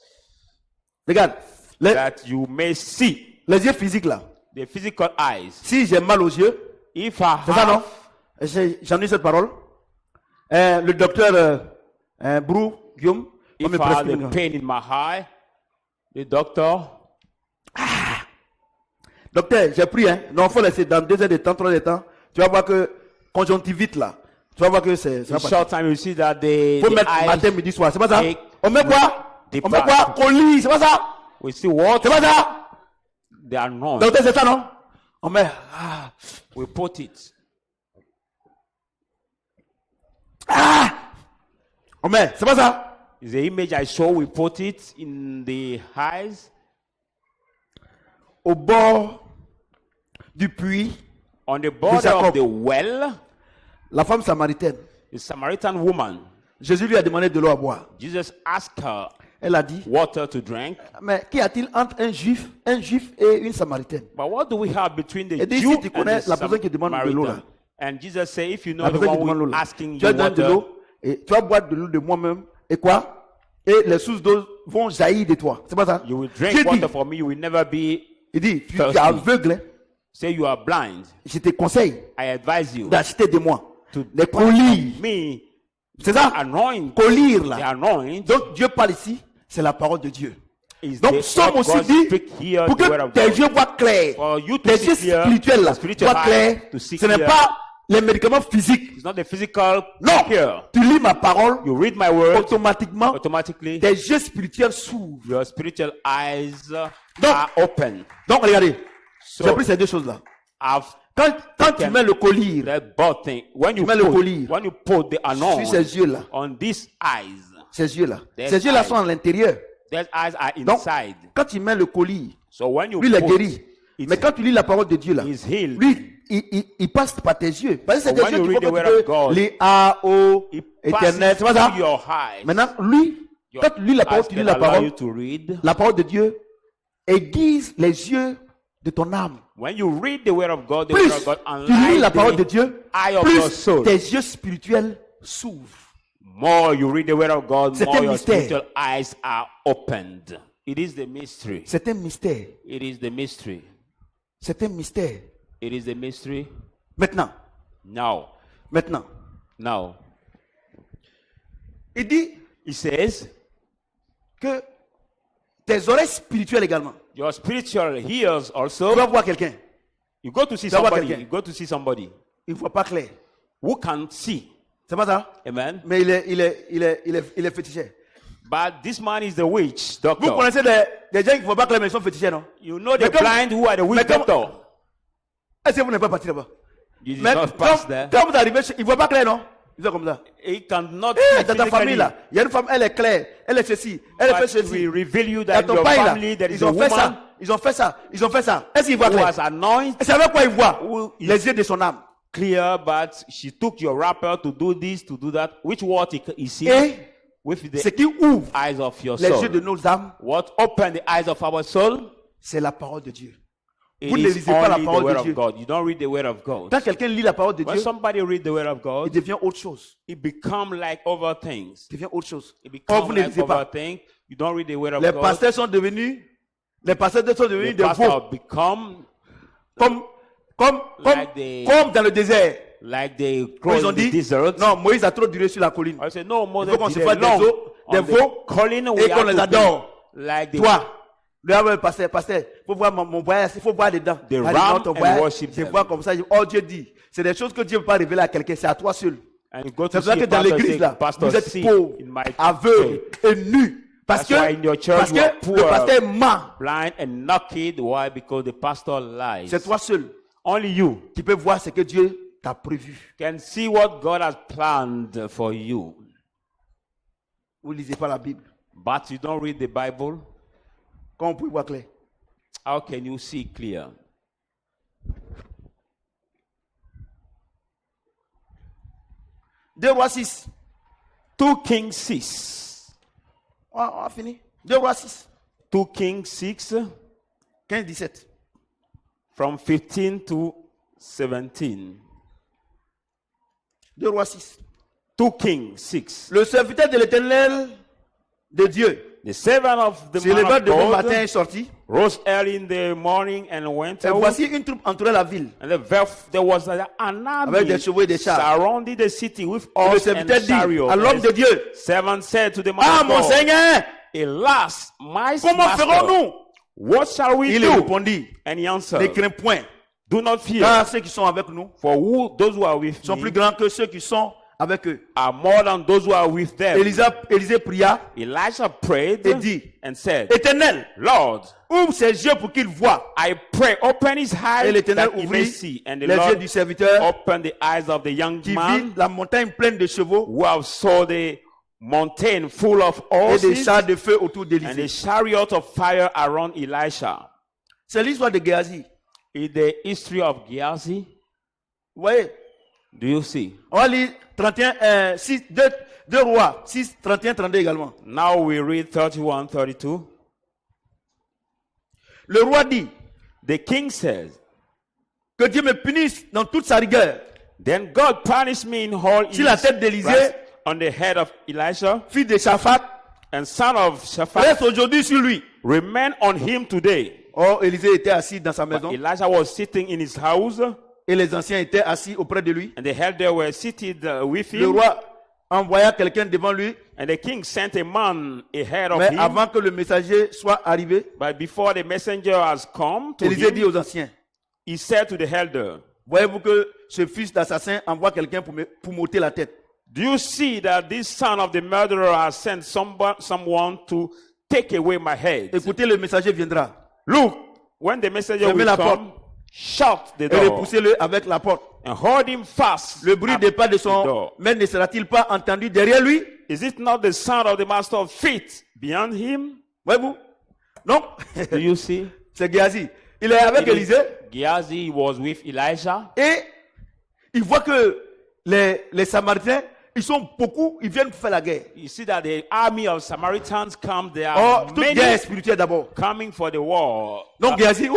Regarde, that you may see. les yeux physiques là. The physical eyes. Si j'ai mal aux yeux, If I c'est ça non? have, J'en ai cette parole. Le docteur Brou Guillaume va me if I have prescrire. a pain in my eye, the doctor, Docteur, j'ai pris, hein. Non, il faut laisser dans 2 heures de temps, 3 heures de temps. Tu vas voir que conjonctivite là. Tu vas voir que c'est. in short time you see that the, Faut the mettre matin, eyes, midi, soir. C'est pas ça? Et- On met quoi? Des On met quoi? pâtes. Colis, c'est pas ça? we see what C'est pas ça? they anoint. Docteur, c'est ça, non? On met. We put it. On met. C'est pas ça? Is the image I show, we put it in the eyes, Au bord du puits, on the border Jacob. of the well, la femme samaritaine. the Samaritan woman. Jésus lui a demandé de l'eau à boire. Jesus asked her Elle a dit, water to drink. mais qu'y a-t-il entre un juif et une samaritaine? But what do we have between the Et dit, Jew si tu and connais the la personne qui demande de l'eau là, Samaritan? And Jesus said, if you know la the personne qui one demande who l'eau is là, asking tu you lui donnes de water, l'eau Et tu vas boire de l'eau de moi-même. Et quoi? Et les sources d'eau vont jaillir de toi. C'est pas ça? You will Dieu drink dit, water from me. You will never be il dit, tu es thirsty. aveugle. Hein. Say you are blind. Je te conseille I advise you d'acheter de moi to des collyres. me C'est ça? anoint. Collyres The là. anoint Donc Dieu parle ici, c'est la parole de Dieu. is Donc the Somme what aussi God dit, speak here, pour the word que of tes God. yeux voient clair, For you to tes see yeux clear, spirituels là, the spiritual voient eye clair. to see Ce n'est clear. pas les médicaments physiques. It's not the physical Non, cure. tu lis ma parole, You read my word, automatiquement, automatically tes yeux spirituels s'ouvrent. your spiritual eyes Donc- are open. Donc regardez, So j'ai pris ces deux choses-là. I've Quand tu mets le collier that both thing. When you mets le collier put the sur anoint ces yeux-là, on these eyes, ces yeux-là, There's ces yeux-là eyes. sont à l'intérieur. these eyes are Donc, inside. quand tu mets le collier, So when you lui, il est put, guéri. it's- Mais quand tu lis la parole de Dieu là, he's healed. lui, il passe par tes yeux. Parce que c'est So des when yeux you qui read font the que word tu of peux God, les A, O, It éternel. passes C'est pas ça? through your eyes. Maintenant, lui, Your quand tu lis la parole, eyes tu lis can la allow parole, you to read. la parole de Dieu aiguise les yeux de ton âme. When you read the word of God, the Plus word of God tu lis la unlike parole de the Dieu, eye of your plus soul. tes yeux spirituels s'ouvrent. More you read the word of God, C'est more un your mystère. spiritual eyes are opened. It is the mystery. C'est un mystère. It is the mystery. C'est un mystère. It is the mystery. Maintenant, Now, il dit he says, que tes oreilles spirituelles également. your spiritual ears Tu also. vas voir quelqu'un, You go to see Tu vas voir somebody. quelqu'un. You go to see somebody il ne voit pas clair. who can see. C'est pas ça? Amen. Mais il est féticheur. But this man is the witch Vous doctor. connaissez des gens qui ne voient pas clair, mais ils sont féticheurs, non? You know the Mais comme- blind who are the witch mais comme- doctor. Est-ce que vous n'êtes pas parti là-bas? You did Mais not pass there. quand vous arrivez, ils ne voient pas clair, non? Ils sont comme ça. He cannot Eh, see dans ta famille physically. là, il y a une femme, elle est claire, elle est ceci, elle fait But ceci. we reveal you Il y a that ton your père là, family, there is ils a ont fait woman ça, ils ont fait ça, ils ont fait ça. Est-ce qu'ils voient who clair? was anointed Et c'est avec quoi ils voient? Who is- Les yeux de son âme. clear, but she took your wrapper to do this, to do that. Which what he sees Et with ce the qui ouvre eyes of your les soul. yeux de nos âmes, What opened the eyes of our soul? c'est la parole de Dieu. It Vous ne is lisez pas la only the parole word de of Dieu. God. You don't read the word of God. Quand quelqu'un lit la parole de When Dieu, somebody read the word of il God, devient autre chose. it become like other things. Il devient autre chose. It Or become vous ne like lisez other pas. things. You don't read the word of Les God. pasteurs sont devenus, les pasteurs sont devenus The des pastor veaux, become comme dans le désert. like they Où grow ils ont in the dit, desert. non, Moïse a trop duré sur la colline. I say no, Il Moses faut qu'on se did fasse it long des on the veaux colline, we et qu'on have les to adore. be like the Toi, le pasteur, faut voir mon voyage, il faut voir dedans. The Elle dit, ram non, ton and voyage, worship je them. vois comme ça. Oh, Dieu dit, c'est des choses que Dieu ne peut pas révéler à quelqu'un, c'est à toi seul. and you go C'est to pour ça see que a dans pastor, l'église say, là, pastor, vous êtes see pauvres, in my aveugles et nus. Parce That's why in your que, church parce you are que poor, le pasteur ment. blind and naked. Why? Because the pastor lies. C'est toi seul Only you qui peux voir ce que Dieu t'a prévu. can see what God has planned for you. Vous ne lisez pas la Bible. But you don't read the Bible. Comment vous pouvez voir clair? How can you see clear? Deux rois 6. 2 Kings 6. On a fini. 2 rois 6. 2 Kings 6 15-17. from 15 to 17. 2 rois 6. 2 Kings 6. Le serviteur de l'Éternel de Dieu The servant of the se man leva of de bon matin et God sortit. rose early in the morning and went Et out. voici une troupe entourait la ville. And there was an Avec des army chevaux et des chars. surrounded the city with Et le horse and serviteur dit chariots. à l'homme de Dieu, Servant said to the man ah of mon God, Seigneur, Alas, my comment master, ferons-nous? what shall we Il do? répondit, And he ne answered, crains point, do not fear, car ceux qui sont avec nous for those who are with sont plus me grands que ceux qui sont avec eux. are more than those who are with them. Élisée pria Elijah prayed et dit, and said, Éternel, Lord, ouvre ses yeux pour qu'il voie. I pray, open his Et eyes l'Éternel that he may ouvrit see. And the les yeux Lord du serviteur opened the eyes of the young qui man vit la montagne pleine de chevaux who have saw the mountain full of et des horses chars de feu autour and d'Élisée. a chariot of fire around Elisha. C'est l'histoire de Géasi. In the history of Gehazi, Vous voyez, do you see? on va lire 31, 6, 2 rois, 6, 31, 32 également. Now we read 31, 32. Le roi dit, The king says, que Dieu me punisse dans toute sa rigueur. Then God punish me in all Si la his tête d'Élisée wrath. on the head of Elijah, fils de Shaphat, and son of Shaphat, reste aujourd'hui sur lui. remain on him today. Or, Élisée était assis dans sa But maison Elijah was sitting in his house, et les anciens étaient assis auprès de lui. and the elders were seated with Le him. roi envoya quelqu'un devant lui, And the king sent a man ahead of mais him. avant que le messager soit arrivé, But before the messenger has come to Élisée dit him, aux anciens, he said to the elder, voyez-vous que ce fils d'assassin envoie quelqu'un pour m'ôter la tête. do you see that this son of the murderer has sent someone to take away my head? Écoutez, le messager viendra. Look, when the messenger Fermez will la come, shut the Et door repoussez-le avec la porte. and hold him fast. Le bruit at des pas de the son door. maître ne sera-t-il pas entendu derrière lui? Is it not the sound of the master of feet beyond him? Voyez-vous? Donc, Do you see? c'est Géasi. Il est avec Élisée Gehazi was with Elijah, et il voit que les Samaritains, ils sont beaucoup, ils viennent pour faire la guerre. you see that the army of Samaritans come. There are Or, toute many guerre spirituelle d'abord. coming for the war. Donc, Géasi,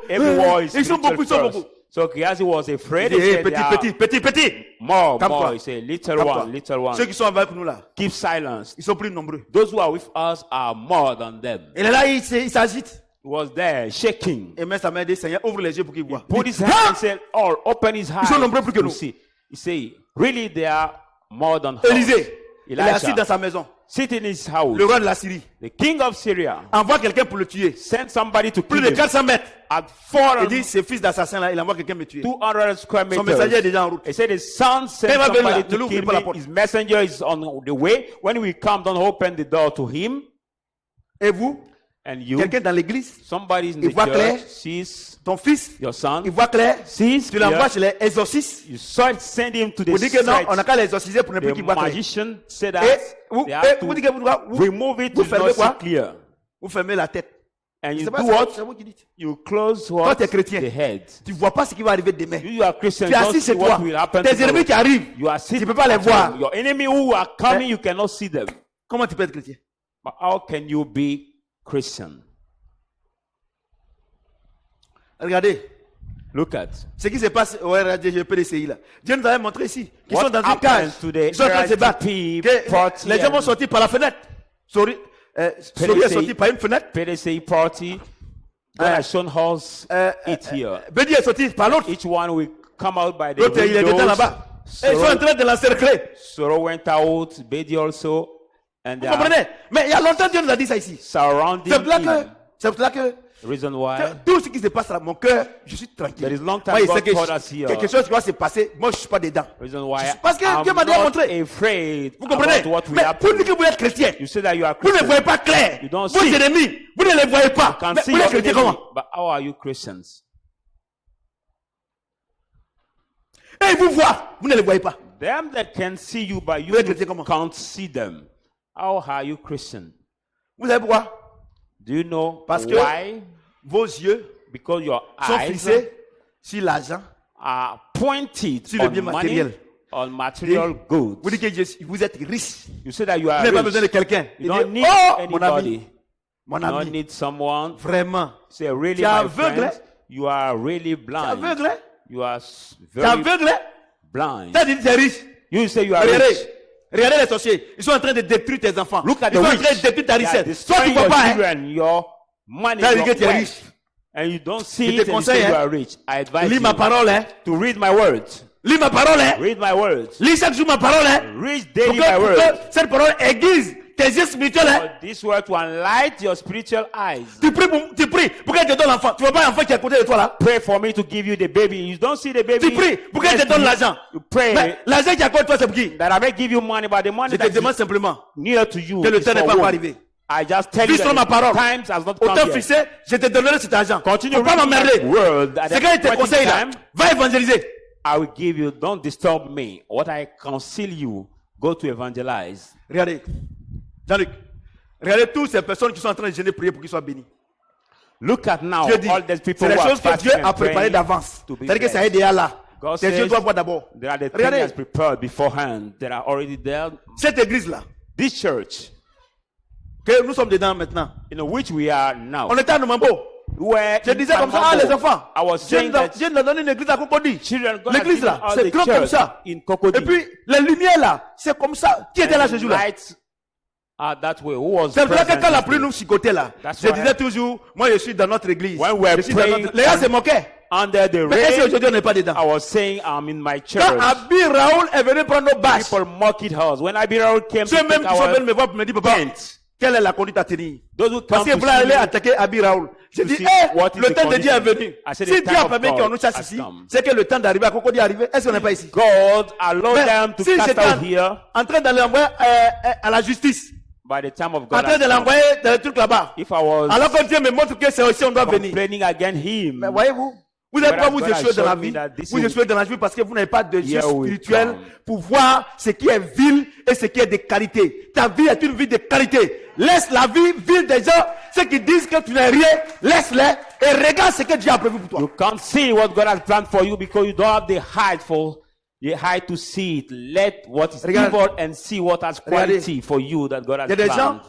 Every war is ils sont beaucoup, ils sont spiritual beaucoup. first. So Gehazi was afraid. Il He dit, said, there are petit. more. Calme-toi. He said, little Calme-toi. one, little one. Ceux qui sont avec nous là, Keep silence. ils sont plus nombreux. Those who are with us are more than them. Et là, il s'agite. He was there shaking. Et met sa main et dit, Seigneur, ouvre les yeux pour qu'il voit. Put his hand and said, "Oh, open his eyes." sont nombreux plus que to nous. see. He said, really, they are more than us. Élisée, il est assis dans Elijah, sa maison. sitting in his house. Le roi de la Syrie The king of Syria envoie quelqu'un pour le tuer. sent somebody to Plus kill de him 400 mètres. at Il dit, 400, ce fils d'assassin là, il envoie quelqu'un me tuer. 200 square Son messager est meters. déjà en route. He said his son sent Quand il va venir là, somebody ne to l'ouvre kill pas la me. porte. His messenger is on the way. When we come, don't open the door to him. Et vous, And you, quelqu'un dans l'église, somebody in il the voit clair. church sees ton fils, your son, il voit clair, sees tu l'envoies clear. chez les exorcistes. You saw it, send him to the Vous dites que non, church. on n'a qu'à l'exorciser pour ne plus The qu'il voit clair. magician said Et that vous, they et have vous to dites que vous remove it vous to fermez not quoi? see clear. vous fermez la tête. And you C'est do pas what? c'est vous qui dites. You close Toi, what? tu es chrétien. The head. Tu ne vois pas ce qui va arriver demain. You are Christian. Tu es You don't assis see chez what toi. will happen Tes tomorrow. ennemis qui arrivent, You are tu sitting ne peux pas les at voir. home. Your enemy who are coming, Mais- you cannot see them. Comment tu peux être chrétien? But how can you be Christian? Regardez Look at ce qui se passe au RADGPDCI là. Dieu nous avait montré ici qu'ils What sont dans une happens cage. to the Ils sont en train de se battre. RSDP Que party les gens vont and- sortir par la fenêtre. Sori est sorti par une fenêtre. PDC party. God has shown us it here. Bedi est sorti par l'autre. Each one will come out by the L'autre, il est dedans windows. là-bas. Et ils sont en train de l'encercler. Soro went out, Bedi also, and they Vous are comprenez? Mais il y a longtemps Dieu nous a dit ça ici. surrounding C'est pour là que, him. c'est pour là que Reason why? tout ce qui se passe là, mon cœur, je suis tranquille. There is long time Moi, il God sait que told us here. quelque chose qui va se passer, moi je suis pas dedans. Reason why? Parce que I'm Dieu m'a déjà not montré. afraid Vous comprenez? about what will Mais vous happen. dites que vous êtes chrétien. You say that you are Vous ne Christian. voyez pas clair. You don't Vos see. ennemis, vous ne les voyez pas. Can Mais see vous your êtes chrétien enemy, comment? but how are you Christians? Et ils vous voient, vous ne les voyez pas. Them that can see you, but you Vous êtes chrétien comment? can't see them. How are you Christian? Vous savez pourquoi? Do you know Parce que why? vos yeux Because your sont eyes fixés sur l'argent. are pointed Sur le on bien money, matériel. on material goods. Vous dites que vous êtes riche. You say that you Vous are n'avez pas rich. besoin de quelqu'un. You Il don't dit, need oh, mon ami, anybody. mon You don't ami, need someone. vraiment. Say, really, Tu es my aveugle, friend, you are really Tu es blind. aveugle, hein? You are Tu es very aveugle, hein? blind. Tu as dit que tu es riche. You say you are Regardez, rich. regardez les sorciers. Ils sont en train de détruire tes enfants. Look at Ils the sont en rich. train de détruire ta They are richesse. Toi, tu destroying ne vois your pas, hein? children, your money, Tu as dit your que tu es wealth. riche. And you don't Je see te it and you conseille, say you hein. are rich. I advise Lis you ma parole, hein? to read my words. Lis ma parole, hein? Read my words. Lis chaque jour ma parole, hein? Read Pour daily my que words. cette parole aiguise tes yeux spirituels, hein? For this word to enlighten your spiritual eyes. Tu pries pour qu'elle te donne l'enfant. Tu vois pas l'enfant qui est à côté de toi là? Pray for me to give you the baby. You don't see the baby. Tu pries pour qu'elle te next to donne you. l'argent. You pray Mais l'argent qui est à côté de toi, c'est pour qui? that I may give you money, but the money Je te that demande is simplement near to you que le is temps n'est for pas encore whom? arrivé. I just tell you Vis sur ma that parole. the times has not Au come temps yet. fixé, je te donnerai cet argent. Continue Faut pas reading m'emmerder. that word. At C'est the quand il te appointed conseille là. time, Va évangéliser. I will give you. Don't disturb me. What I counsel you, go to evangelize. Regardez. Jean-Luc. Regardez toutes ces personnes qui sont en train de gêner prier pour qu'ils soient bénis. Look at now Dieu dit, all these people c'est les who are choses que Dieu fasting a and préparées praying d'avance. to be C'est-à-dire que ça est blessed. déjà là. God Tes yeux says doivent voir d'abord. there are the things Regardez, that's prepared beforehand that are already there. cette église-là, This church, que nous sommes dedans maintenant. in which we are now, On était à Numambo. Where Je disais comme ça, ah, les enfants, I was saying that Dieu nous a donné une église à Cocody. children, God has L'église given là, us c'est the grand comme church ça. in Cocody. Et puis, les lumières là, c'est comme ça. Qui était là ce jour-là? Lights are that way. Who was C'est vrai que present quand la this pluie day? nous chicotait là, That's je why disais toujours, moi je suis dans notre église. When we're Je suis dans praying notre... Les gars se moquaient. Under the Mais est-ce rain, qu'aujourd'hui on n'est pas dedans? I was saying I'm in my church. Quand Abi Raoul est venu prendre nos bâches, People mocked us. When Abirao came to ceux même take qui sont venus our me voir pour me dire, papa, tent, quelle est la conduite à tenir? those who Parce come que to vous allez see me, attaquer Abi Raoul. J'ai to dit, see eh, what is le the temps de Dieu est condition. venu. I said Si the Dieu time a of permis God qu'on nous chasse has ici, come. c'est que le temps d'arriver à Cocody est arrivé. Est-ce qu'on n'est pas ici? God allowed Mais them to si cast j'étais out here. en train d'aller envoyer à la justice, By the time of en God, train de has come. l'envoyer dans le truc là-bas, If I was alors que Dieu me montre que c'est aussi on doit venir. complaining against him, Mais voyez-vous, vous n'avez pas vous God has échouer dans la shown me vie. that this Vous is- échouez dans la vie parce que vous n'avez pas de Dieu Here we spirituel come. pour voir ce qui est vil et ce qui est de qualité. Ta vie est une vie de qualité. Laisse la vie vile des gens. Ceux qui disent que tu n'es rien, laisse-les et regarde ce que Dieu a prévu pour toi. you can't see what God has planned for you because you don't have the height to see it. Let what is Regarde. evil and see what has Regardez. quality for you that God has Il y a des gens planned.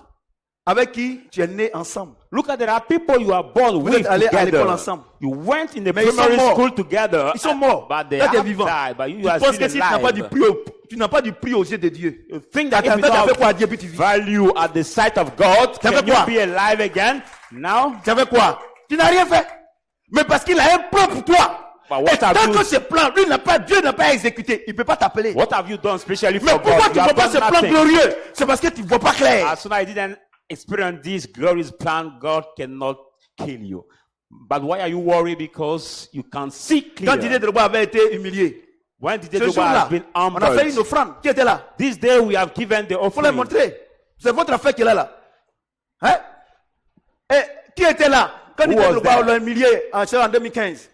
avec qui tu es né ensemble. Look at there are people you are born with êtes allés à l'école together. ensemble. You went in the Mais ils sont primary morts. school together. Ils sont morts. But they Toi, tu es have vivant. died. But you Tu are penses still que si tu n'as pas du alive. prix, tu n'as pas du prix aux yeux de Dieu. You think that Attends, if you tu as fait quoi à don't Dieu puis tu vis? value at the sight of God, Ça can fait you quoi? be alive again? Now, Tu savais quoi? Tu n'as rien fait. Mais parce qu'il a un plan pour toi. But what Et have tant you- que ce plan, Dieu n'a pas exécuté, il ne peut pas t'appeler. what have you done specially Mais for pourquoi God? tu You ne vois have pas done ce plan nothing. glorieux? C'est parce que tu ne vois pas clair. As soon as I didn't experience this glorious plan, God cannot kill you. But why are you worried? Because you can see Quand Didier clear. Drogba avait été humilié, When Didier ce Drogba jour-là, has been on a fait une humbled, offrande. Qui était là? this day we have given the Il faut les offering. montrer. C'est votre affaire qui est là. Hein? Et qui était là? Quand Who Didier was Drogba there? l'a humilié en 2015.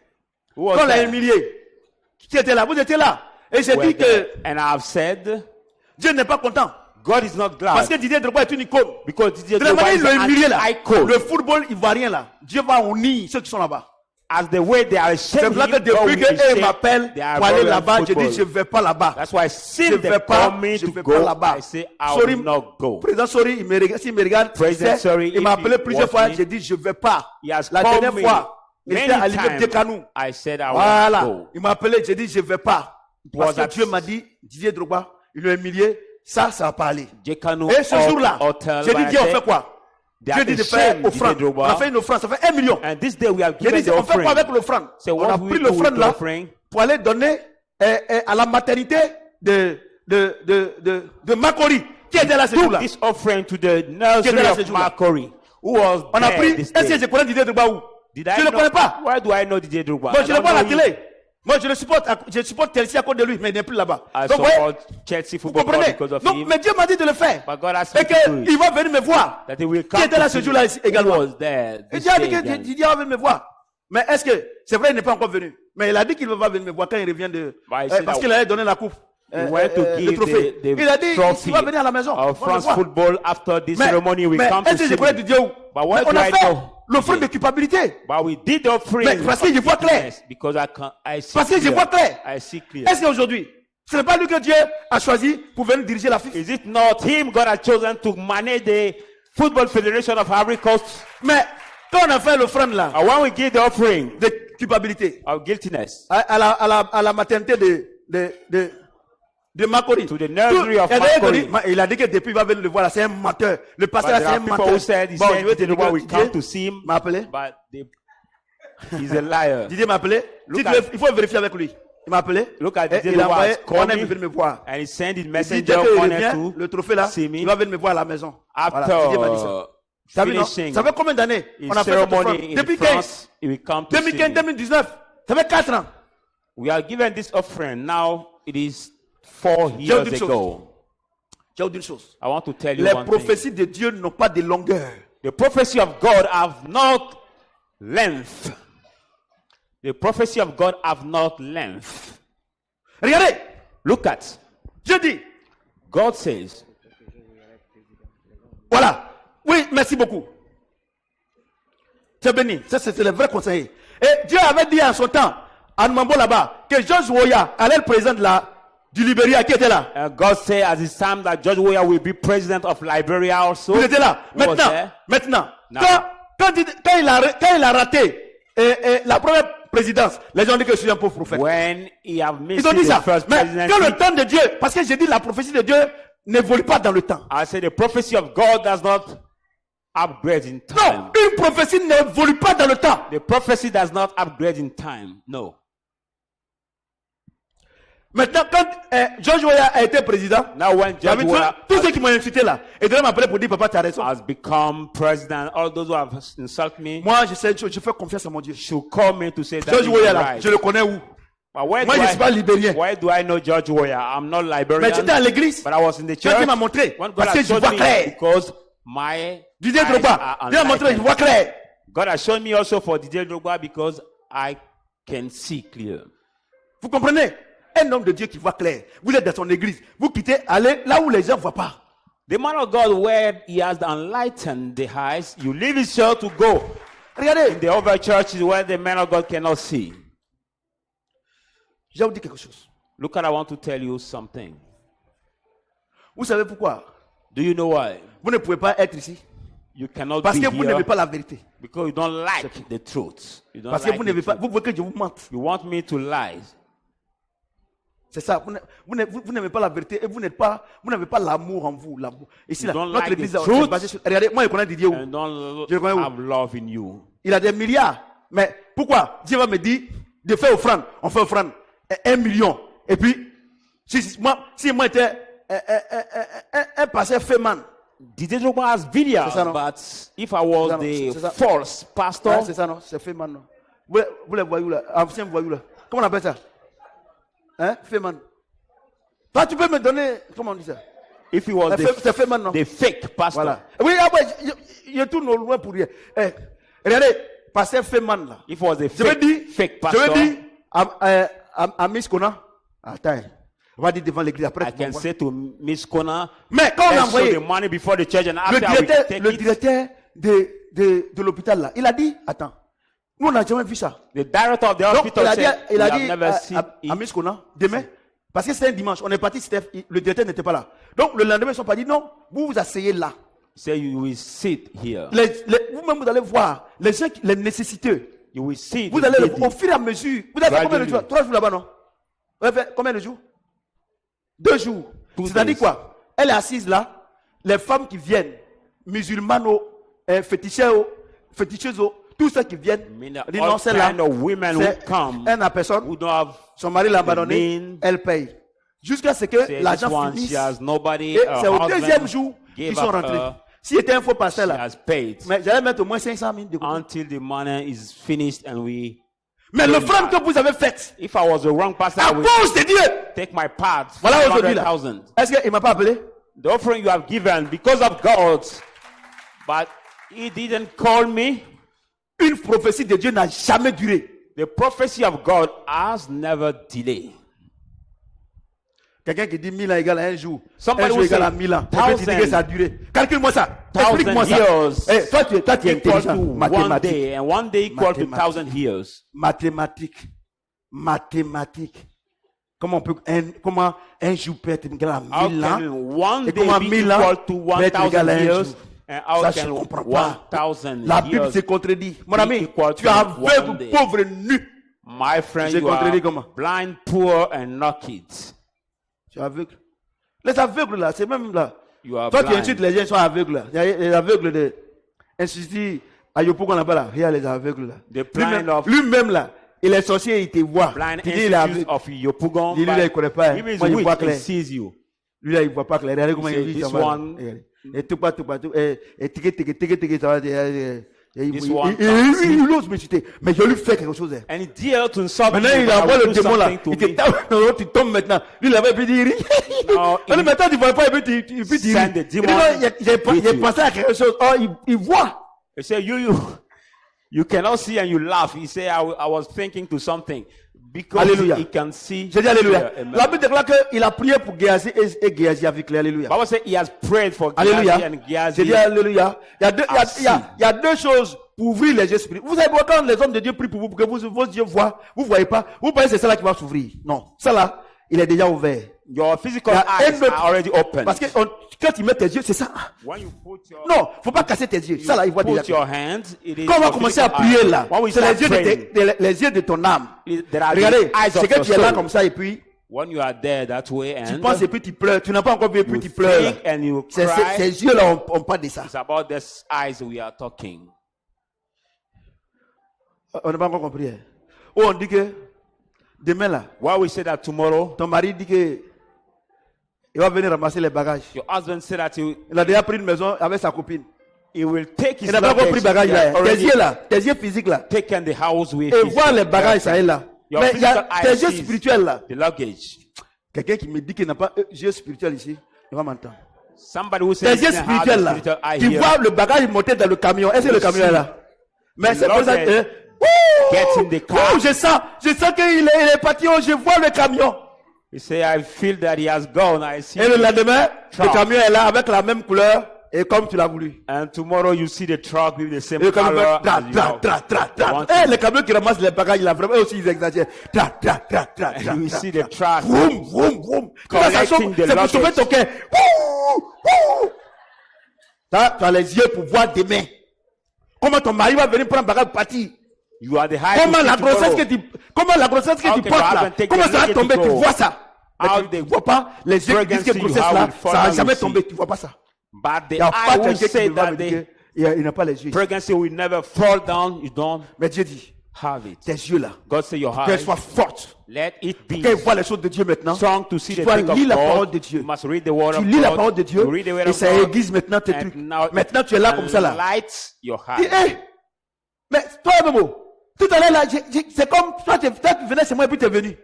Who was Quand on l'a there? humilié. Qui était là? Vous étiez là. Et j'ai Were dit there. que And I have said, Dieu n'est pas content. God is not Parce glad que Didier Drogba est une icône. because Didier De la Drogba manière is dont il l'a humilié an là. icon. Le football ivoirien là. Dieu va unir ceux qui sont là-bas. As the way they are C'est ashamed pour ça que him, God depuis will qu'eux shame m'appellent their pour aller Ivorian là-bas, je football. dis je ne vais pas là-bas. That's why Je since ne they vais pas, call me je to vais pas go, là-bas. I say I Sorry, will not go. Président Sorry, s'il me regarde, President il sait, Sorry, il m'a if appelé he plusieurs watch fois, me, j'ai dit je ne vais pas. He has La called dernière me fois, il était à many l'île de Canou. times. I said I will Voilà, go. il m'a appelé, j'ai dit je ne vais pas. Parce was que at- Dieu m'a dit, Didier Drogba, il l'a humilié, ça va pas aller. Jekano Et ce jour-là, Hotel, j'ai dit but I Dieu, on said, fait quoi? they Dieu are dit de faire ashamed, offrande. Didier On a Drogba. fait une offrande, ça fait 1 million. And this day we have J'ai given dit, the on fait quoi offering. avec l'offrande? So On what a do we pris do with l'offrande the là offering? pour aller donner à la maternité de Makori. Qui était là ce Took jour-là? this offering to the Qui nursery était là of ce jour-là? Makori. Who was On a there pris, this est-ce que day? je connais Didier Drogba où? Did I Je ne le know- connais pas. Where do I know Didier Drogba? Moi, I je le don't vois à la know him. télé. Moi, je supporte Chelsea à cause de lui, mais il n'est plus là-bas. I Donc, vous voyez, support Chelsea vous Football Club comprenez? because of Donc, him. mais Dieu m'a dit de le faire. But God asked Et me to do qu'il it. va venir me voir. That he will Qui come était là to ce see jour-là me. ici également? Who was there Et this Dieu a dit day que again? Didier va venir me voir. Mais est-ce que, c'est vrai, il n'est pas encore venu. Mais il a dit qu'il va venir me voir quand il revient But I said parce that- qu'il allait donner la coupe. We went to le give trophée. the Il a dit trophy qu'il va venir à la maison. of On le France voit. football after this Mais, ceremony. We mais come to est-ce que see je connais him. Didier où? But what Mais on do a I fait know? l'offrande de culpabilité. But we did the offering. Mais parce que je vois clair. Yes, because I see Parce que je clear. vois clair. I see clear. Est-ce qu'aujourd'hui, ce n'est pas lui que Dieu a choisi pour venir diriger la FIFA? Is it not him God has chosen to manage the Football Federation of Ivory Coast? Mais quand on a fait l'offrande là, And when we give the offering de culpabilité, of guiltiness à la maternité de Makori. to the nursery of Il y a des gens qui Makori. disent, il a dit que depuis il va venir le voir là, c'est un menteur. Le But pasteur là, there c'est are un people menteur. who said, he Bon, said, je vais te dire Didier, we que come to Didier see him, m'a appelé. but he's a liar. Didier m'a appelé. Look Il faut vérifier avec lui. Il m'a appelé. Look at Et Didier il a Drogba envoyé, has called on est me. venu me voir. And he sent his Il dit, messenger dès qu'il on revient, to le trophée là, see me. il va venir me voir à la maison. After Voilà, Didier m'a dit ça. T'as vu, non? finishing Ça fait combien d'années his on a fait cette offrande? ceremony in Depuis France, he will come to see 2015, me. 2019. Ça fait 4 ans. We are given this offering now. It is 4 J'ai years une chose. ago. Je vais vous dire une chose. I want to tell you Les one thing. prophéties de Dieu n'ont pas de longueur. The prophecy of God have not length. The prophecy of God have not length. Regardez, Look at. Dieu dit, God says, voilà. Oui, merci beaucoup. Tu es béni. Ça, c'est le vrai conseiller. Et Dieu avait dit en son temps, à Nwambo là-bas, que George Weah allait le président du Libéria qui était là. God said as it's time that George Weah will be president of Liberia also. Vous étiez là. Who was Maintenant, there? maintenant, Now. quand quand il a raté la première présidence, les gens disent que je suis un pauvre prophète. When he have Ils missed ont dit the ça. first Mais presidency, quand le temps de Dieu, parce que j'ai dit la prophétie de Dieu n'évolue pas dans le temps. I say the prophecy of God does not upgrade in time. Non, une prophétie n'évolue pas dans le temps. The prophecy does not upgrade in time. No. Maintenant, quand George Weah a été président, Now when George Weah tous ceux qui m'ont insulté là, et de m'appeler pour dire papa, tu as raison. has become president, all those who have insulted me Moi, je fais confiance à mon Dieu. should call me to say that George is Weah là, right. je le connais où? But where Moi, je ne suis pas libérien. why do I know George Weah? I'm not Mais Liberian, j'étais à l'église. but I was in the Dieu church. m'a montré. When God Parce que has je showed vois me, clair. because my Didier eyes Drogba, are Dieu m'a montré, je enlightened. vois clair. God has shown me also for Didier Drogba because I can see clear. Vous comprenez? Un homme de Dieu qui voit clair. Vous êtes dans son église. Vous quittez, allez là où les gens ne voient pas. The man of God, where he has enlightened the eyes, you leave his church to go. Regardez, The other church is where the man of God cannot see. je vais vous dire quelque chose. Look at, I want to tell you something. Vous savez pourquoi? Do you know why? Vous ne pouvez pas être ici. You cannot Parce be que vous here n'aimez pas la vérité. because you don't like the truth. You don't Parce que like vous the n'aimez pas, truth. vous voulez que je vous mente. You want me to lie. C'est ça. Vous n'aimez pas la vérité et vous n'avez pas l'amour en vous. L'amour. Ici, You là, don't notre like église, the c'est truth. basé sur. Regardez, moi, je connais Didier. And don't Je le connais où? have love in you. Il a des milliards. Mais pourquoi Dieu va me dire de faire offrande? On fait offrande. 1 million. Et puis, si moi j'étais un pasteur féman, Didier Drogba has videos, C'est ça, non? but if I was C'est ça, non? the C'est ça. false pastor, c'est ça, non? C'est féman, non? Vous les voyous là, ancien voyou là. Comment on appelle ça? Hein? Féman. Toi, tu peux me donner, comment on dit ça? if he was C'est féman, non? the fake pastor, Voilà. Oui, je tourne au loin pour rien. Regardez, pasteur féman là. if he was a Je veux dire, fake je veux pastor, dire à Miss Kona. Attends, on va dire devant l'église après. I tu vas can voir. say to Miss Kona, Mais quand on a let's show envoyé the money before the church and le after I will directeur, take le it. directeur de l'hôpital là, il a dit, attends, nous on n'a jamais vu ça. The director of the Donc hospital said, il we a have dit never seen à it. Miss Kona, demain, parce que c'était un dimanche, on est parti, le directeur n'était pas là. Donc le lendemain, ils sont pas dit, non, vous vous asseyez là. Say you will sit here. Vous-même, vous allez voir les gens, les nécessiteux. You will see Vous the allez lady. au fur et à mesure. Vous avez fait combien de Gradually. jours? 3 jours là-bas, non? Vous avez fait combien de jours? 2 jours. 2 C'est-à-dire days. quoi? Elle est assise là. Les femmes qui viennent, musulmanes, féticheuses, tous ceux qui viennent, Mean disent all non, c'est là. kind of women who C'est come un à personne. who don't have Son mari l'a abandonné. mean. Elle paye. Jusqu'à ce que say, this l'argent one, finisse. she has nobody. Et Her c'est au husband deuxième jour gave qu'ils sont up rentrés. her. S'il était un faux pasteur She là, has paid mais j'allais mettre au moins 500 000 de côté. until the money is finished and we. Mais l'offrande que vous avez faite, If I was the wrong pastor, à I would cause de Dieu, take my part. voilà aujourd'hui là. 500,000. Est-ce qu'il ne m'a pas appelé? The offering you have given because of God, but He didn't call me. Une prophétie de Dieu n'a jamais duré. The prophecy of God has never delayed. Quelqu'un qui dit 1000 ans égale à un jour. Somebody Un jour will égale say à 1000 ans. Et puis tu dis que ça a duré. Calcule-moi ça. 1000 Explique-moi ça. years Eh, toi, tu es Equal intelligent. to one Mathématique. day, and one day equal to Mathématiques. 1,000 years. Mathématique. Mathématique. Comment un jour peut être égal à How 1000 ans? can one Et day comment be 1000 ans equal to peut être égal à 1,000 un years? jour? And how Ça, je ne can comprends pas. 1,000 La Bible years se contredit. Mon be ami, equal tu to es one aveugle, day? pauvre, nu. My friend, Je you contredis are comment? blind, poor, and naked. Tu es aveugle. Les aveugles là, c'est même là. You are Toi, tu blind. insultes les gens, ils sont aveugles là. Il y a les aveugles de Institut Ayopo qu'on appelle là. Il y a les aveugles là. The blind of- Lui-même là, il est sorcier, il te voit. Blind Tu dis, il est Institute aveugle. of Yopugon. Lui, là, il connaît pas, hein. He is Moi, il voit weak and clair. sees you. Lui là, il voit pas clair. Regardez comment He il say, vit. this ça va. one- Regardez. Et tout pas, et tique, ça va. This one Il ose me citer. Mais je lui fais quelque chose. Hein. And he dared to insult Maintenant, me, il but I envoie will le do démon là. something to Il te me. tape dans l'autre, tu tombes maintenant. Lui, il avait pu dire. No, Mais maintenant, tu ne vois pas, et puis tu dis. Send the Il dit, demon non, j'ai with you. pensé à quelque chose. Oh, il voit. He said, you cannot see and you laugh. He said, I was thinking to something. Because Alléluia. he can see. J'ai dit Alléluia. clear. Amen. La Bible déclare qu'il a prié pour Géasi et Géasi a vu clair. Alléluia. Bible said he has prayed for Alléluia. Gehazi and J'ai Gehazi. dit Alléluia. Il y a deux choses pour ouvrir les esprits. Vous savez, quand les hommes de Dieu prient pour vous, pour que vos yeux voient, vous ne voyez pas, vous pensez que c'est ça là qui va s'ouvrir. Non. Ça là, il est déjà ouvert. Your physical Yeah, eyes and the- are already open. Parce que quand tu mets tes yeux, c'est ça. When you put your, Non, faut pas casser tes yeux. Ça là, il voit déjà. put your hands, it is Quand on va your commencer à physical prier eyes. là, When we c'est start les yeux, praying, les yeux de ton âme. there are Regardez, the eyes c'est of que your tu es là soul. comme ça et puis When you are there that way tu and penses et puis tu pleures. Tu n'as pas encore vu et puis you tu pleures. là. think and you C'est cry, ces yeux-là, on parle de ça. it's about these eyes we are talking. On n'a pas encore compris. Hein. Ou on dit que demain là, Why we say that tomorrow, ton mari dit que il va venir ramasser les bagages. your husband said that Il a déjà pris une maison avec sa copine. he will take his Il n'a pas encore pris luggage. bagage He là. has Hein. Tes already yeux là, tes yeux physiques là. taken the house with Et his voir les bagages ça est là. Your Mais il y a physical tes eyes yeux sees spirituels là. the luggage. Quelqu'un qui me dit qu'il n'a pas yeux spirituels ici, il va m'entendre. Somebody who Tes says yeux he doesn't have the spirituels là. spiritual eye Tu here. vois le bagage monter dans le camion. Est-ce que le camion est là? Mais c'est pour ça que. luggage gets in the car. Je sens qu'il est parti. Oh, je vois le camion. He say, I feel that he has gone. I see. Et le lendemain, le Truck. camion est là avec la même couleur et comme tu l'as voulu. And tomorrow you see the truck with the same Et le camion color. fait tra, as you tra, have. tra, tra, You tra. want Eh, to- le camion qui ramasse les bagages, il a vraiment, eux aussi, ils exagèrent. Tra, tra, tra, tra, tra, And you tra, see tra. the truck. Vroom, vroom, vroom. Quand ça Collecting chauffe, the c'est pour sauver luggage. ton cœur. Ouh, ouh. Tu as les yeux pour voir demain. Comment ton mari va venir prendre un bagage partir? You are the high Comment priest la grossesse tomorrow. comment la grossesse que How tu can portes your là, husband take comment the ça va luggage tomber, to tu go? vois ça. Mais How tu the ne vois pas les yeux qui disent que pregnancy you grossesse have là, will fall ça va down, jamais you see. tomber, tu vois pas ça. But the Il n'y a eye pas will quelqu'un qui say va that me dire the qu'il n'a pas les yeux. pregnancy will never fall down. You don't Mais Dieu dit, have it. tes yeux là, God say your qu'elles eyes, soient fortes, let it be qu'elles voient les choses de Dieu maintenant. strong to see Tu the dois things of lire la parole God. de Dieu. You must read the word Tu of lis la God. parole de Dieu You read the word et of ça God. aiguise maintenant tes And trucs. now Maintenant tu es là comme ça là. lights your Et, eyes. mais toi Bobo, tout à l'heure là, c'est comme toi tu venais chez moi et puis tu es venu.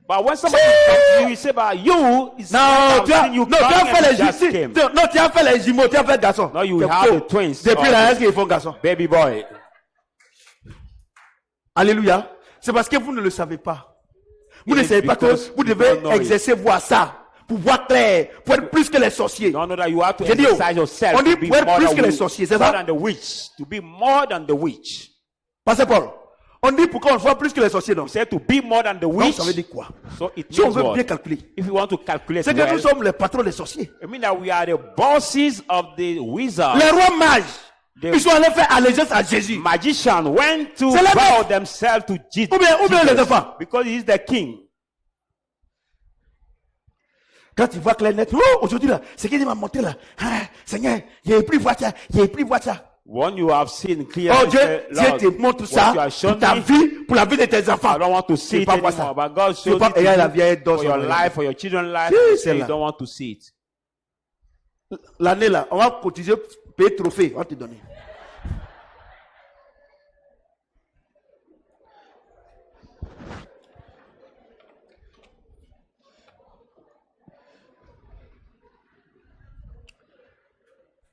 But when somebody comes to you, you say, but you, it's Non, I've tu as, seen you non, tu coming as fait and les just jumeaux. came. Non, tu as fait les jumeaux, tu as fait garçon. No, you C'est have faux. the twins. Depuis or là, est-ce qu'ils font garçon? baby boy. Alléluia. C'est parce que vous ne le savez pas. Vous ne It is savez pas que because vous you devez don't know it. exercer voir ça. Pour voir clair. Pour être plus que les sorciers. You know that you have to J'ai dit, exercise yourself on dit to be pour être more plus than, que les sorciers, c'est more ça? than the witch. To be more than the witch. Pasteur Paul. On dit pourquoi on voit plus que les sorciers, non? You say to be more than the Donc witch. ça veut dire quoi? So it Si on means veut what? bien calculer. If you want to calculate C'est que well, nous sommes les patrons des sorciers. I mean that we are the bosses of the wizards. Les rois mages. The Ils sont allés faire allégeance à Jésus. magicians went to C'est la bow même. themselves to Jesus. Ou bien les enfants. Because he is the king. Quand tu vois clair net, oh, aujourd'hui là, c'est qu'il m'a montré là. Ah, Seigneur, j'ai pris voir ça, j'ai pris voir ça. When you have seen clearly, Oh Dieu, Dieu Lord, te montre what ça you have shown pour ta me, vie, pour la vie de tes enfants. I don't want to see Tu it peux pas voir anymore. ça. But God Tu showed peux it pas- et to la you vieille dose for your sur- life, for your children's life. Oui, You c'est say you là. don't want to see it. L'année là, on va cotiser, payer trophée, on va te donner.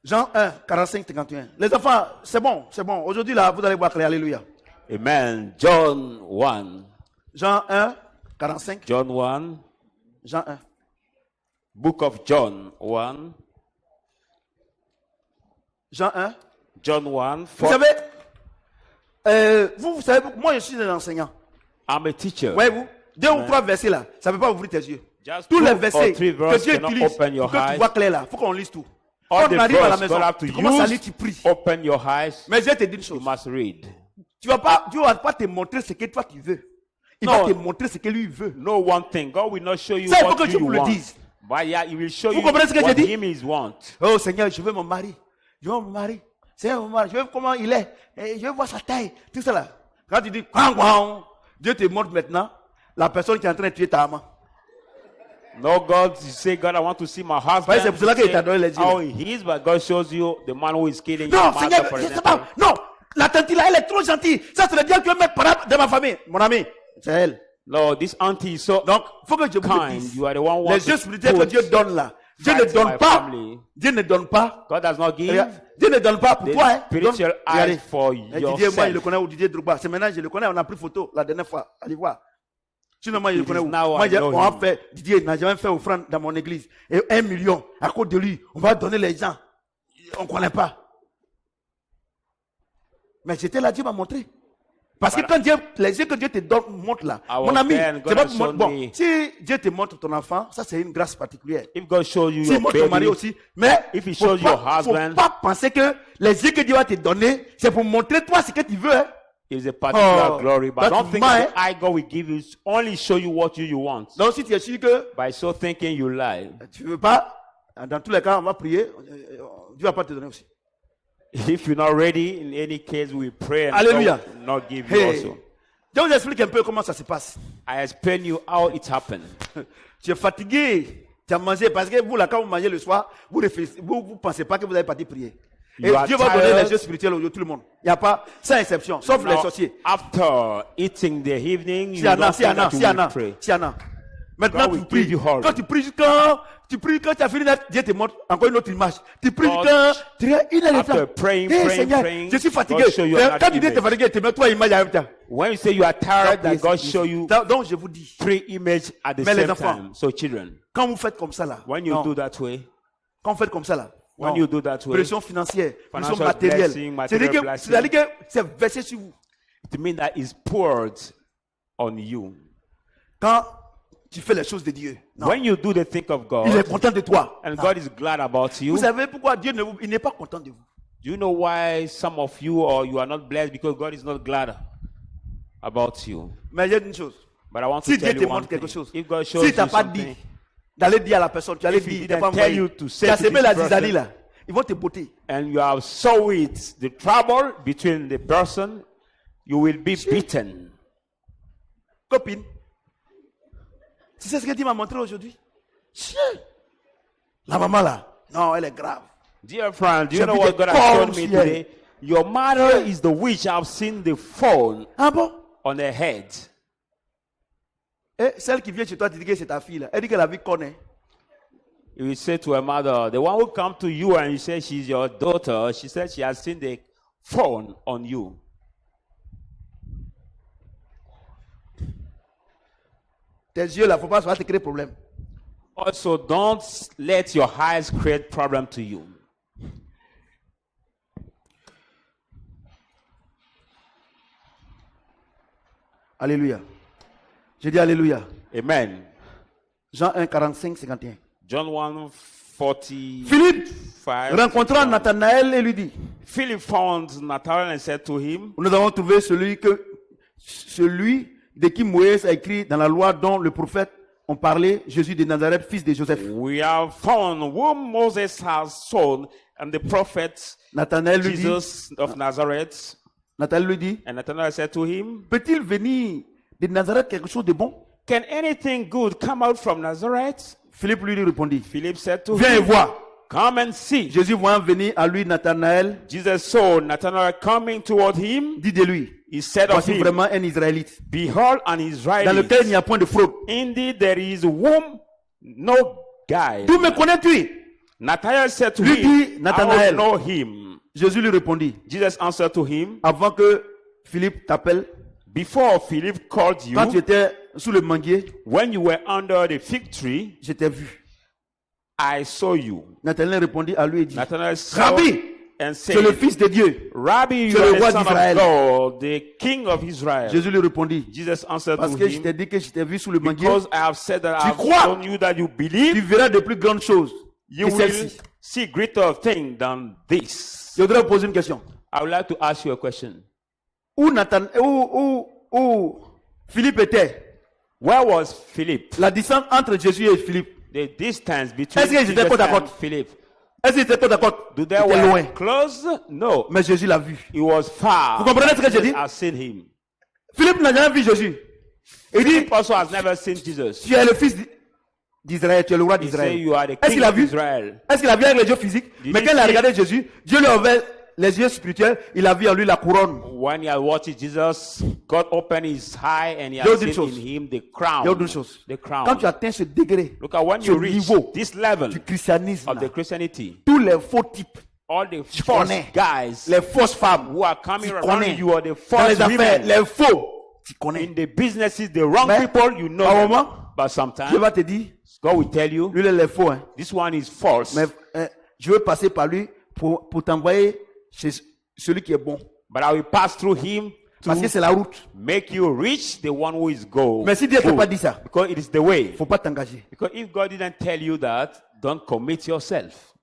Jean 1, 45, 51. Les enfants, c'est bon, c'est bon. Aujourd'hui là, vous allez voir clair, alléluia. Amen. John 1. Jean 1, 45. John 1. Jean 1. Book of John 1. Jean 1. John 1. Vous savez, vous savez, moi je suis un enseignant. I'm a teacher. Voyez-vous, 2 ou 3 versets là, ça ne peut pas ouvrir tes yeux. Just Tous 2 les or versets 3 que verses Dieu cannot utilise open your pour que tu eyes. vois clair là, il faut qu'on lise tout. All Quand the on arrive à la verse maison, God have to tu commences à lire, use, tu pries. open your eyes. Mais je te dis une You chose. must read. Dieu va pas te montrer ce que toi tu veux. Il Non. va te montrer ce que lui veut. No one thing. God will not show you Ça, il faut what que Dieu you vous le want. dise. But yeah, He will show Vous you comprenez ce que what j'ai dit? Him is want. Oh Seigneur, je veux mon mari. Je veux mon mari. Seigneur, mon mari, je veux comment il est. Et je veux voir sa taille. Tout ça là. Quand tu dis, Dieu te montre maintenant la personne qui est en train de tuer ta maman. No, God, you say, God, I want to see my husband. Ouais, c'est pour cela You qu'il say t'a donné les yeux. how he is, but God shows you the man who is killing Non, your Seigneur, mother, for je sais example. pas. Non, la tante là, elle est trop gentille. Ça, c'est le diable qui veut mettre par là dans ma famille. Mon ami, c'est elle. No, this auntie is so Donc, il faut que je vous le kind. dise. You are the one who wants Les yeux to spirituels que put Dieu donne là. Dieu ne fight donne my pas. family. Dieu ne donne pas. God does not give. Regarde, Dieu ne donne pas pour the toi. Hein. spiritual Donc, regardez. eyes for Didier, moi, je le yourself. connais, ou Didier Drogba. C'est maintenant, je le connais, on a pris photo la dernière fois. Allez voir. Sinon, moi, je le It connais. is now Moi, I know on a him. fait, Didier n'a jamais fait offrande dans mon église. Et 1 million, à cause de lui, on va donner les gens. On ne connaît pas. Mais j'étais là, Dieu m'a montré. Parce que quand Dieu, les yeux que Dieu te donne, montre là. I was Mon ami, there and c'est God pas has pour moi. shown Bon, me. si Dieu te montre ton enfant, ça c'est une grâce particulière. If God shows you S'il your montre ton mari baby, aussi, mais If he faut shows your pas, faut husband- pas penser que les yeux que Dieu va te donner, c'est pour montrer toi ce que tu veux. Hein. is a particular Oh, glory. But that's don't think mine. that the eye God will give you is only show you what you want. Donc si tu es sûr que By so thinking, you lie. tu veux pas, dans tous les cas, on va prier, Dieu va pas te donner aussi. If you're not ready, in any case, we pray and Alléluia. God will not give you Hey, also. je vous explique un peu comment ça se passe. I explain you how it happened. Tu es fatigué, tu as mangé, parce que vous là, quand vous mangez le soir, vous ne pensez pas que vous allez partir prier. Et You are Dieu va donner tired. les choses spirituelles aux tout le monde. Il n'y a pas, sans exception, sauf les Now, sorciers. after eating the evening, Si you y en a, don't si y en think a, that si you y en will a, pray. si y en a. Maintenant, God tu will pries. give you all. Quand tu pries, quand tu as fini, Dieu te montre encore une autre image. Tu pries God, quand tu as une heure de after temps. praying, Hey, praying, Seigneur, praying, je suis fatigué. God show you Mais another quand tu dis que tu es image. fatigué, tu mets trois images en même temps. When you say you are tired, that God show you Donc, je vous dis, 3 images at the Mais les same enfants, time. So children, quand vous faites comme ça là, when you non. do that way, Quand vous faites comme ça là, when non. you do that way, Pression financière, pression Financial matérielle. blessing, material C'est-à-dire que c'est versé sur vous. it means that it's poured on you. Quand tu fais les choses de Dieu, non. When you do the thing of Il est God, content de toi. and Non. God is glad about you, Vous savez pourquoi Dieu il n'est pas content de vous? do you know why some of you or you are not blessed? Because God is not glad about you. Mais il y a une chose. But I want Si to Dieu tell te you one montre quelque thing. chose, If God shows si tu n'as you pas something, dit d'aller dire à la personne, tu allais If he dire, tu n'as didn't pas tell envoyé. you to Tu say as to semé this la person- zizanie là. Ils vont te botter. and you have sow it, the trouble between the person, you will be beaten. Copine, tu sais ce que Dieu m'a montré aujourd'hui? Chien. La maman là, non, elle est grave. Dear friend, do you J'ai know vu what des God has shown cornes me sur elle. today? Your mother is the witch. I've seen the phone Ah bon? on her head. Et celle qui vient chez toi, tu dis que c'est ta fille là. Elle dit que la vie connaît. You will say to her mother, the one who come to you and you say she's your daughter, she said she has seen the phone on you. Tes yeux là, faut pas, ça va te créer problème. Also, don't let your eyes create problem to you. Alléluia. Je dis Alléluia. Amen. Jean 1, 45, 51. John 1, 45. Philippe, rencontrant Nathanaël et lui dit, Philip found Nathanael and said to him, nous avons trouvé celui de qui Moïse a écrit dans la loi dont le prophète ont parlé, Jésus de Nazareth, fils de Joseph. we have found whom Moses has sown and the prophet Nathanaël lui dit, Jesus of Nazareth. Nathanaël lui dit, And Nathanael said to him, peut-il venir de Nazareth quelque chose de bon? can anything good come out from Nazareth? Philippe lui répondit, Philip said to viens et him, vois. come and see. Jésus voyant venir à lui Nathanaël, Jesus saw Nathanael coming toward him. dit de lui, He said of voici him, vraiment un Israélite, behold an dans Israelite. lequel il n'y a point de fraude. Indeed, there is whom no guile. D'où me connais-tu? Nathanael said to Lui him, dit I Nathanael. know him. Jésus lui répondit, Jesus answered to him, avant que Philippe t'appelle, before Philip called quand tu you, étais sous le manguier, when you were under the fig tree, je t'ai vu. I saw you. Nathanaël répondit à lui et dit, Nathanael saw Rabbi, and c'est le said, fils de Dieu. Rabbi, you c'est le are roi the son d'Israël. of God, the king of Israel. Jésus lui répondit, Jesus answered parce to que je t'ai him, dit que je t'ai vu sous le manguier, because I have said that I Tu have crois? shown you that you tu believe, verras de plus grandes choses you que will celle-ci. see greater things than this. Je voudrais vous poser une question. I would like to ask you a question. Où Philippe était, Where was Philip? la distance entre Jésus et Philippe, The distance between Est-ce qu'ils étaient Jesus côte à and côte? Philip. est-ce qu'ils étaient côte à côte? Do they Ils étaient were loin. close? No. Mais Jésus l'a vu. He was far. Vous comprenez ce que je dis? I've seen him. Philippe n'a jamais vu Jésus. Il dit, Philip also has never seen Jesus. tu es le fils d'Israël, tu es le roi He say d'Israël. you are the Est-ce king qu'il a of vu? Israel. Est-ce qu'il a vu avec les yeux physiques? Did Mais he quand il a see- regardé Jésus, Dieu lui a ouvert les yeux spirituels, il a vu en lui la couronne. When he had watched Jesus, God opened his eye and he Il y a had autre seen chose. in him the Il y a crown. autre chose. The crown. Quand tu atteins ce degré, Look at when ce you reach niveau this level du christianisme, of là, the Christianity, tous les faux types, all the Tu false connais. guys les fausses femmes, who are coming tu around connais. you are the Dans false les affaires, women. les faux, tu connais. In the businesses, the wrong Mais, people, you know à un them. moment, But Dieu sometimes va te dire, God will tell you, lui, il est faux. Hein. this one is false. Mais je veux passer par lui pour t'envoyer chez celui qui est bon. But I will pass through him Parce que c'est la route. make you reach the one who is goal. Mais si Dieu ne t'a pas dit ça, Because it is the way. il ne faut pas t'engager. Because if God didn't tell you that, don't commit yourself.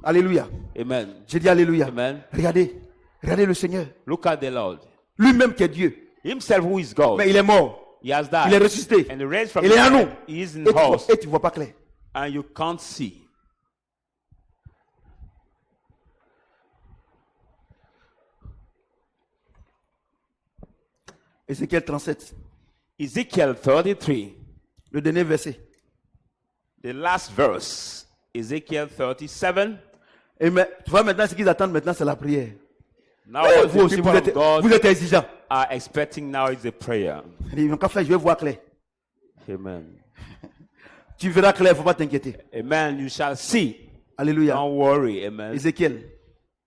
Alléluia. Amen. J'ai dit Alléluia. Amen. Regardez. Regardez le Seigneur. Look at the Lord. Lui-même qui est Dieu. Himself who is God. Mais il est mort. He has Il est died. ressuscité. And raised from Il est the à nous. dead. He is in Et us. tu ne vois pas clair. And you can't see. Ézéchiel 37. Ezekiel 33. Le dernier verset. The last verse. Ezekiel 37. Et mais, tu vois maintenant ce qu'ils attendent maintenant, c'est la prière. Now Eh, what vous the aussi, people of God vous êtes exigeants. are expecting now is a prayer. Ils n'ont qu'à faire, je vais voir clair. Amen. Tu verras clair, il ne faut pas t'inquiéter. Amen. You shall see. Alléluia. Don't worry. Amen. Ézéchiel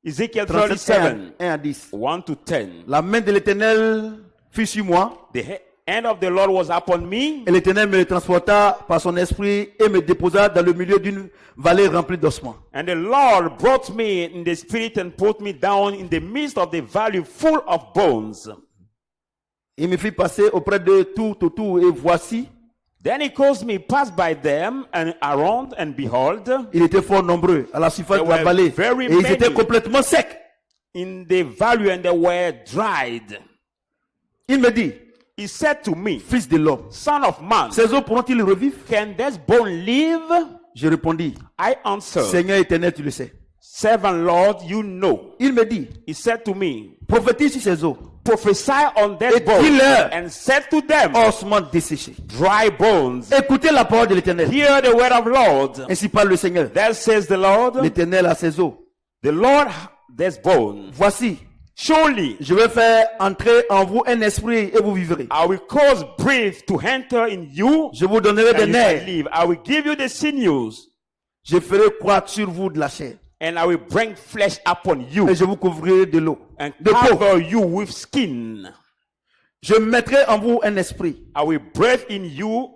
Ezekiel 37, 37, 1 à 10. 1 to 10. La main de l'Éternel fut sur moi, The hand of the Lord was upon me, et l'Éternel me transporta par son esprit et me déposa dans le milieu d'une vallée remplie d'ossements. and the Lord brought me in the spirit and put me down in the midst of the valley full of bones. Il me fit passer auprès de tout autour, et voici, Then he caused me pass by them and around, and behold, ils étaient fort nombreux à la surface There de la were vallée, very et ils étaient many. complètement secs. in the valley, and they were dried. Il me dit, He said to me, fils de l'homme, Son of man, ces os pourront-ils revivre? can this bone live? Je répondis, I answered, Seigneur éternel, tu le sais. Servant Lord, you know. Il me dit, He said to me, prophétise sur ces os, prophesy on Et their bones, dis-leur, and said to them, ossements desséchés. dry bones, Écoutez la parole de l'Éternel. hear the word of Lord. Ainsi parle le Seigneur. That says the Lord, L'Éternel a ses os. the Lord, there's bones. Voici, Surely je vais faire entrer en vous un esprit et vous vivrez. I will cause breath to enter in you, Je vous donnerai des and you shall nerfs. live. I will give you the sinews, Je ferai croître sur vous de la chair. and I will bring flesh upon you, Et je vous couvrirai de l'eau. and De peau. cover you with skin. Je mettrai en vous un esprit. I will breathe in you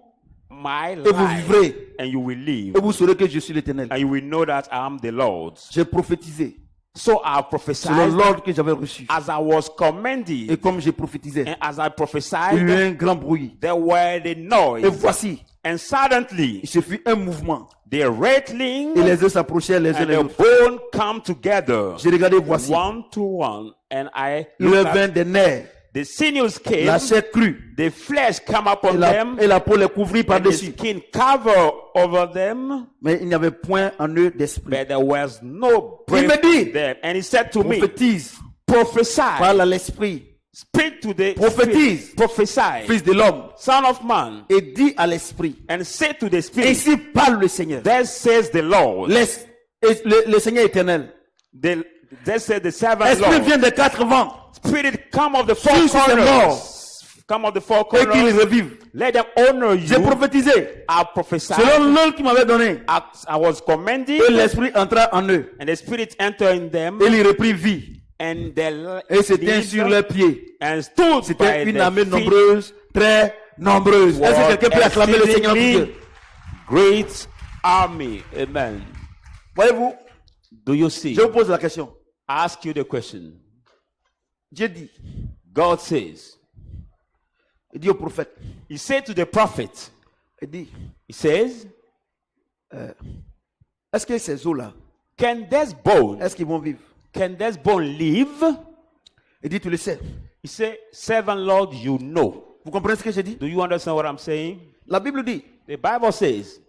my Et vous life, vivrez. and you will live, Et vous saurez que je suis l'Éternel. and you will know that I am the Lord. J'ai prophétisé So I selon prophesied l'ordre que j'avais reçu. as I was commanded, Et comme j'ai prophétisé, and as I il y a eu prophesied, un grand bruit. there were the Et noise, voici, and suddenly il se fit un mouvement. the rattling Et les os s'approchèrent les uns and des the autres. bone come together, J'ai regardé, voici. one to one, and I Il looked vint at des nerfs. the sinews came, La chair crue. the flesh come Et upon la, them, et la peau les couvrit and the par-dessus. skin cover over them, Mais il n'y avait point en eux d'esprit. but there was no Il me breath dit, in them. And he said to me, prophétise, prophesy, parle à l'esprit, speak to the Prophétise. spirit, prophesy, fils de l'homme, son of man, et dis à l'esprit. and say to the spirit, Ainsi parle le Seigneur. thus says the Lord, Le Seigneur éternel. thus says the servant Esprit Lord, vient des quatre vents spirit come of the four Sur ces corners, come of the four et qu'ils corners, revivent. let them honor J'ai you. prophétisé I prophesied, selon l'ordre qu'il m'avait donné. as I was commanded, Et l'esprit entra en eux. and the spirit entered in them, Et il reprit vie. and they Et s'éteignent sur leurs pieds. and stood by C'était une their armée feet. nombreuse, très nombreuse. Est-ce que quelqu'un peut acclamer le Seigneur pour Dieu? Great army. Amen. Voyez-vous, Do you see? je vous pose la question. I ask you the question. Dieu dit, God says, il dit au prophète, He said to the prophet, il dit, He says, est-ce que ces eaux-là, can this bone, est-ce qu'ils vont vivre? can this bone live? Il dit, tu le sais. He said, servant Lord, you know. Vous comprenez ce que j'ai dit? Do you understand what I'm saying? La Bible dit, The Bible says,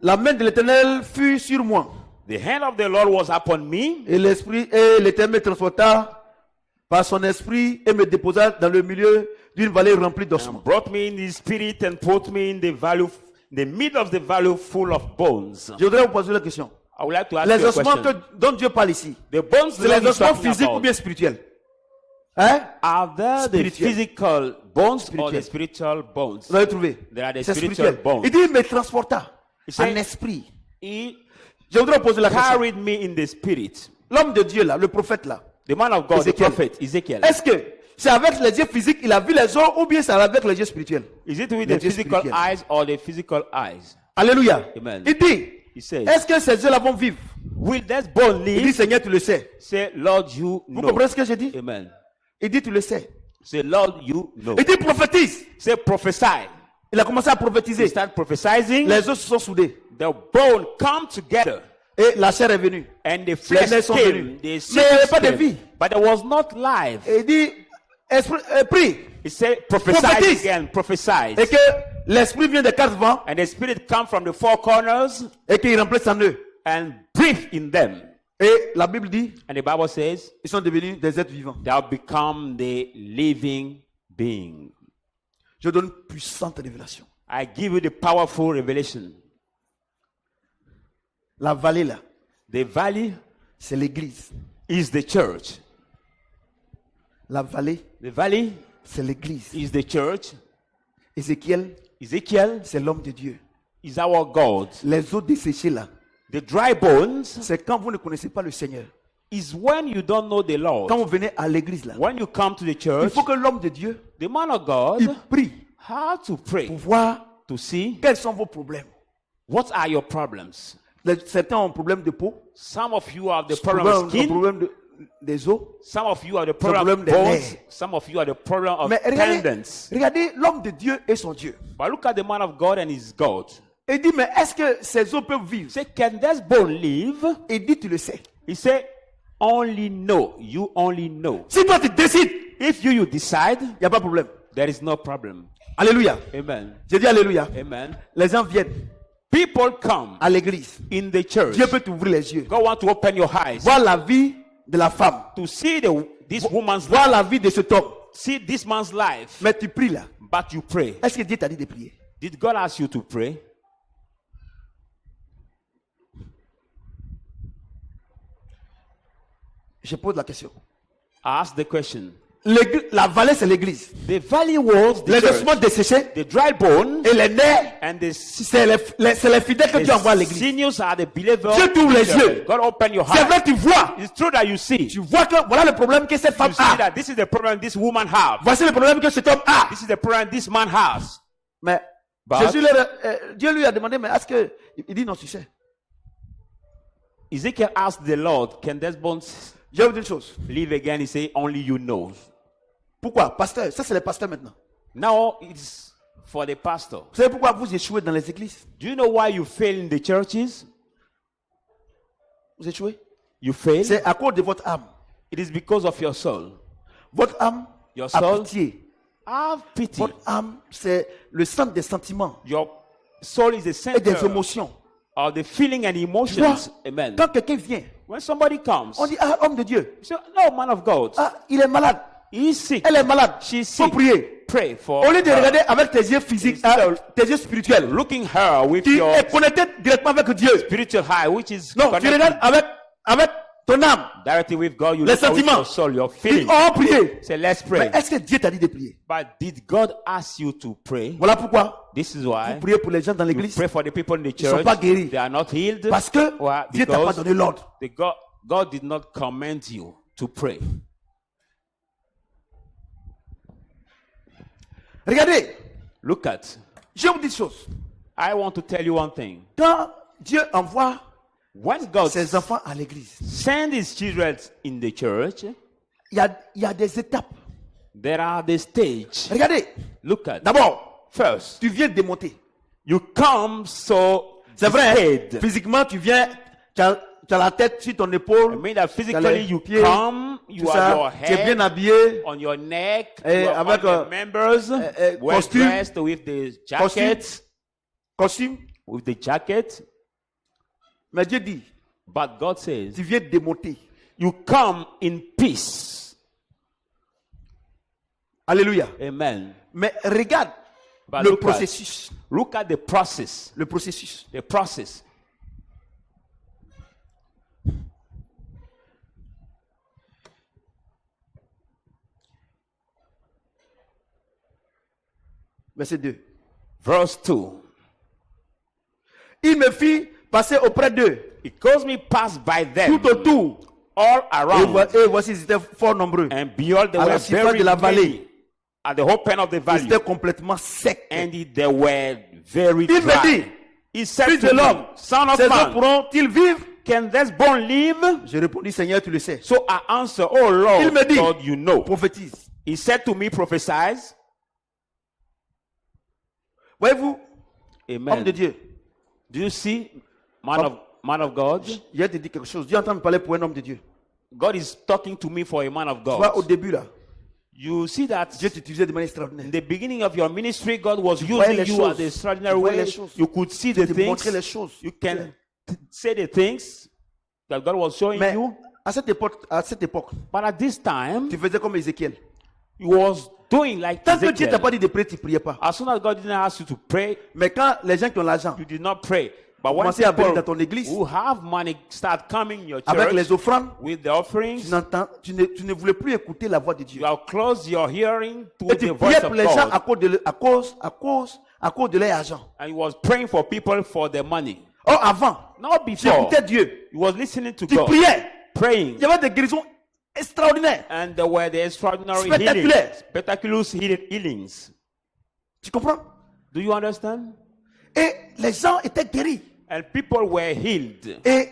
la main de l'Éternel fut sur moi. the hand of the Lord was upon me, Et l'Éternel me transporta par son esprit et me déposa dans le milieu d'une vallée remplie d'ossements. brought me in the spirit and put me in the valley, the middle of the valley full of bones. Je voudrais vous poser la question. I would like to ask Les you a ossements question. dont Dieu parle ici, The bones c'est the Lord les is ossements talking physiques about, ou bien spirituels? Hein? are there the Spiritual. physical bones or Spiritual. the spiritual bones? Vous l'avez trouvé? There are the C'est spiritual spirituel. bones. Il dit, il me transporta Il said- en esprit. He Je voudrais vous poser la question. carried me in the spirit. L'homme de Dieu là, le prophète là, The man of God, Ezekiel. the prophet Ezekiel. est-ce que c'est avec les yeux physiques, il a vu les eaux, ou bien c'est avec les yeux spirituels. Is it with Les the yeux physical spirituels. eyes or the physical eyes? Alléluia. Amen. Il dit, He says, est-ce que ces yeux-là vont vivre? will this bone Il dit, live? Seigneur, tu le sais. Say, Lord, you Vous know. comprenez ce que j'ai dit? Amen. Il dit, tu le sais. Say, Lord, you know. Il dit, prophétise. Say, prophesy. Il a commencé à You prophétiser. start prophesying. Les os se sont soudés. The bone come together. Et la chair est venue. And the Les flesh nerfs sont came. venus. The Mais il n'y avait sickness pas de came. vie. But there was not life. Et il dit, prie. He said, prophesy Prophétise. again, prophesy. Et que l'esprit vient des quatre vents And the spirit come from the four corners et qu'il remplisse en eux. and breathe in them. Et la Bible dit, And the Bible says, ils sont devenus des êtres vivants. thou become the living being. Je donne une puissante révélation. I give you the powerful revelation. La vallée là, The valley c'est l'église. is the church. La vallée, The valley c'est l'église. is the church. Ézéchiel, Ezekiel c'est l'homme de Dieu. is our God. Les eaux desséchées là, The dry bones c'est quand vous ne connaissez pas le Seigneur. is when you don't know the Quand Lord. vous venez à l'église là, When you come to the il church, faut que l'homme de Dieu, the man of il God prie how to pray pour voir to see quels sont vos problèmes. what are your problems. Certains ont un problème de peau, Some of you have the problème, problem of un skin. problème des os. Some of you have the problem problème of des bones. nerfs. Some of you have the problem of Mais regardez, tendons. regardez l'homme de Dieu et son Dieu. But look at the man of God and his God. Il dit, mais est-ce que ces os peuvent vivre? Say, can this bone live? Il dit, tu le sais. He said, only know. You only know. Si toi tu décides, If you decide, il n'y a pas de problème. there is no problem. Alléluia. Amen. J'ai dit Alléluia. Amen. Les gens viennent People come à l'église. in the church. Dieu peut t'ouvrir les yeux. God want to open your eyes Voir la vie de la femme. to see this woman's Voir life. la vie de cet homme. See this man's life. Mais tu pries là. But you pray. Est-ce que Dieu t'a dit de prier? Did God ask you to pray? Je pose la question. Ask the question. La vallée, c'est l'église. The valley was the Les church. ossements desséchés The dry bone et les nerfs, and the c'est les fidèles que Dieu envoie à l'église. sinews are the believers. Dieu t'ouvre les yeux. God open your C'est heart. vrai, tu vois. It's true that you see. Tu vois que voilà le problème que cette femme You see a. that this is the problem this woman have. Voici le problème que cet homme a. This is the problem this man has. Mais But- Jésus Dieu lui a demandé, mais est-ce que. Il dit non, tu sais. Ezekiel asked the Lord, can these bones Je vais vous dire une chose. live again? He said, only you know. Pourquoi? Pasteur, ça c'est les pasteurs maintenant. Now it's for the pastor. Vous savez pourquoi vous échouez dans les églises? Do you know why you fail in the churches? Vous échouez? You fail. C'est à cause de votre âme. It is because of your soul. Votre âme Your a soul. pitié. Have pity. Votre âme, c'est le centre des sentiments Your soul is the et des center émotions. of the feeling and Tu vois, emotions. Amen. quand quelqu'un vient, When somebody comes, on dit, ah, homme de Dieu, you say, no, man of God, ah, il est malade, he is sick. elle est malade, She's faut sick. prier. Pray for Au lieu de her. regarder avec tes yeux physiques, tes yeux spirituels, Looking her with tu your es connecté directement avec Dieu. spiritual eye, which is Non, tu connected regardes avec ton âme. directly with God. You Les look at with sentiments. your soul, your Dis, feeling. oh, prier. Say, let's Mais pray. est-ce que Dieu t'a dit de prier? But did God ask you to pray? Voilà pourquoi This is vous why priez pour les gens dans you l'église. pray for the people in the Ils sont church. pas guéris. They are not healed. Parce que Why? Dieu t'a pas Because donné l'ordre. God did not command you to pray. Regardez, Look at. je vous dis une chose. I want to tell you one thing. Quand Dieu envoie When God ses enfants à l'église, sends his children in the church, il y a des étapes. there are the stage. Regardez, Look at. d'abord, First, tu viens démonter. you come so C'est vrai, hein? dead. Physiquement, tu viens, tu as la tête sur ton I épaule, mean that tu as physically les you pieds, come, you tout have your ça, tu es bien head habillé, on your neck, Eh, you are avec, on the members, well costume. dressed with the jacket, costume. with the jacket. Mais Dieu dit, But God says, tu viens démonter. you come in peace. Alléluia. Amen. Mais regarde But le look at, processus. look at the process. Le processus. The process. Verset 2. Verse 2. Il me fit passer auprès d'eux, It caused me pass by them tout autour, all around. Et voici, ils étaient fort nombreux. And behold, they À la were surface very de la vallée. many at the open of the Ils valley. étaient complètement secs. And they were very Il me dry. dit, He said fils to de me, l'homme, son of ces hommes man, pourront-ils vivre? can this bone live? J'ai répondu, Seigneur, tu le sais. So I answer, oh Lord, Il me dit, God, you know. prophétise. He said to me, prophesize. Voyez-vous, homme de Amen. Dieu, Do you see, man of God? je vais te dire quelque chose. Dieu est en train de me parler pour un homme de Dieu. God is talking to me for a man of Tu vois, au God. début, là, You see that Dieu t'utilisait de manière in extraordinaire. the beginning of your ministry, God was voyais using les you choses. at an extraordinary Tu voyais way. les choses. You could see Tu the te montrais les things. choses. You can say the things that God was showing Mais you. à cette époque, But at this time, tu faisais comme Ézéchiel. he was doing like Tant que Dieu t'a Ezekiel. pas dit de prier, tu ne priais pas. As soon as God didn't ask you to pray, Mais quand les gens qui ont l'argent you did not pray. But when commençaient à venir dans people ton église who have money start coming in your avec church les offrandes, with the offerings, tu ne voulais plus écouter la voix de Dieu. you have closed your hearing to Et the tu voice priais of pour les gens God. à cause de leur argent. And he was praying for people for their money. Or avant, Not before. j'écoutais Dieu. He was listening to Tu God, priais. praying. Il y avait des guérisons extraordinaires. And there were the extraordinary Spectaculaire. healings, spectaculous healings. Tu comprends? Do you understand? Et les gens étaient guéris. And people were healed. Et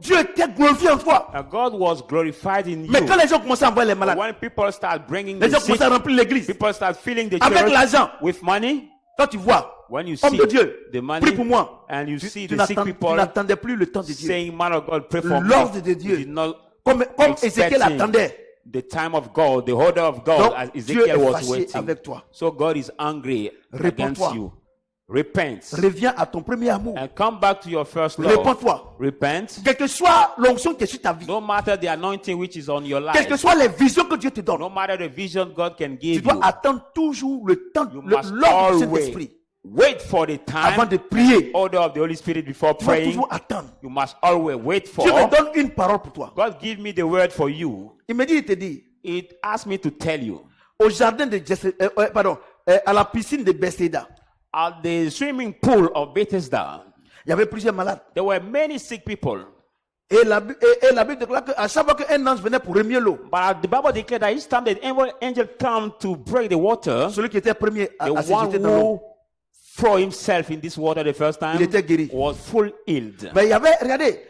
Dieu était glorifié en toi. And God was glorified in Mais you. quand les gens commençaient à envoyer les But malades, when people start bringing les the gens sick, commençaient à remplir l'église. people start filling the Avec church l'argent. with money. Toi, tu vois, When you homme see de Dieu, the money prie pour moi. and you Tu, see tu the sick n'attends- tu people n'attendais plus le temps de Dieu. saying, man of God, pray for me. L'ordre de Dieu. You did not Comme Ézéchiel expecting attendait. the time of God, the order of God, Donc, as Dieu Ezekiel est was fâché waiting. avec toi. So God is angry against Réponds-toi. you. Repent Reviens à ton premier amour. and come back to your first love. Réponds-toi. Repent. Quelle que soit l'onction qui est sur ta vie, No matter the anointing which is on your quelles que life, soient les visions que Dieu te donne, no matter the vision God can tu give dois you, attendre toujours le temps, you must l'ordre du always Saint-Esprit wait for the avant time, de prier. order of the Holy Spirit before Tu dois praying. toujours attendre. You must always wait for. Dieu me donne une parole pour toi. God give me the word for you. Il te dit, It asked me to tell you. au jardin de à la piscine de Bethesda, At the swimming pool of Bethesda, il y avait plusieurs malades. there were many sick people. Et la Bible déclare qu'à chaque fois qu'un ange venait pour remuer l'eau, But the Bible declared that each time the angel come to break the water, celui qui était premier the à se one jeter dans l'eau, who threw himself in this water the first time il était guéri. was full healed. Mais il y avait, regardez,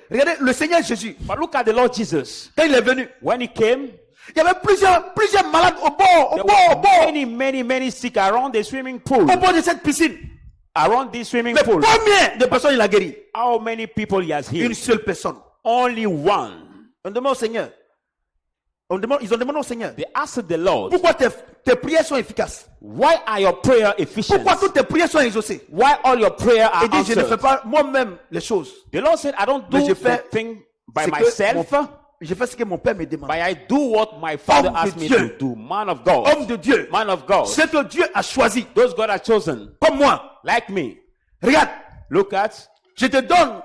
le Seigneur Jésus, But look at the Lord Jesus. quand il est venu, When he came, il y avait plusieurs malades au bord, there were au many sick around the swimming pool. bord de cette piscine. Around this swimming Mais pool. combien de personnes il a guéri? How many people he has Une healed? seule personne. Only one. On demande au Seigneur. Ils ont demandé au Seigneur, They asked the Lord, pourquoi tes prières sont efficaces? why are your prayers efficient? Pourquoi toutes tes prières sont exaucées? Why all your prayers are Il dit, je ne fais answered? pas moi-même les choses. The Lord said, I don't Mais do je fais the thing by ce que myself, je fais ce que mon Père me demande. but I do what my Father Homme de asked me Dieu. to do. Man of God. Homme de Dieu, Man of God. ce que Dieu a choisi, Those God has chosen, comme moi. like me. Regarde, Look at, je te donne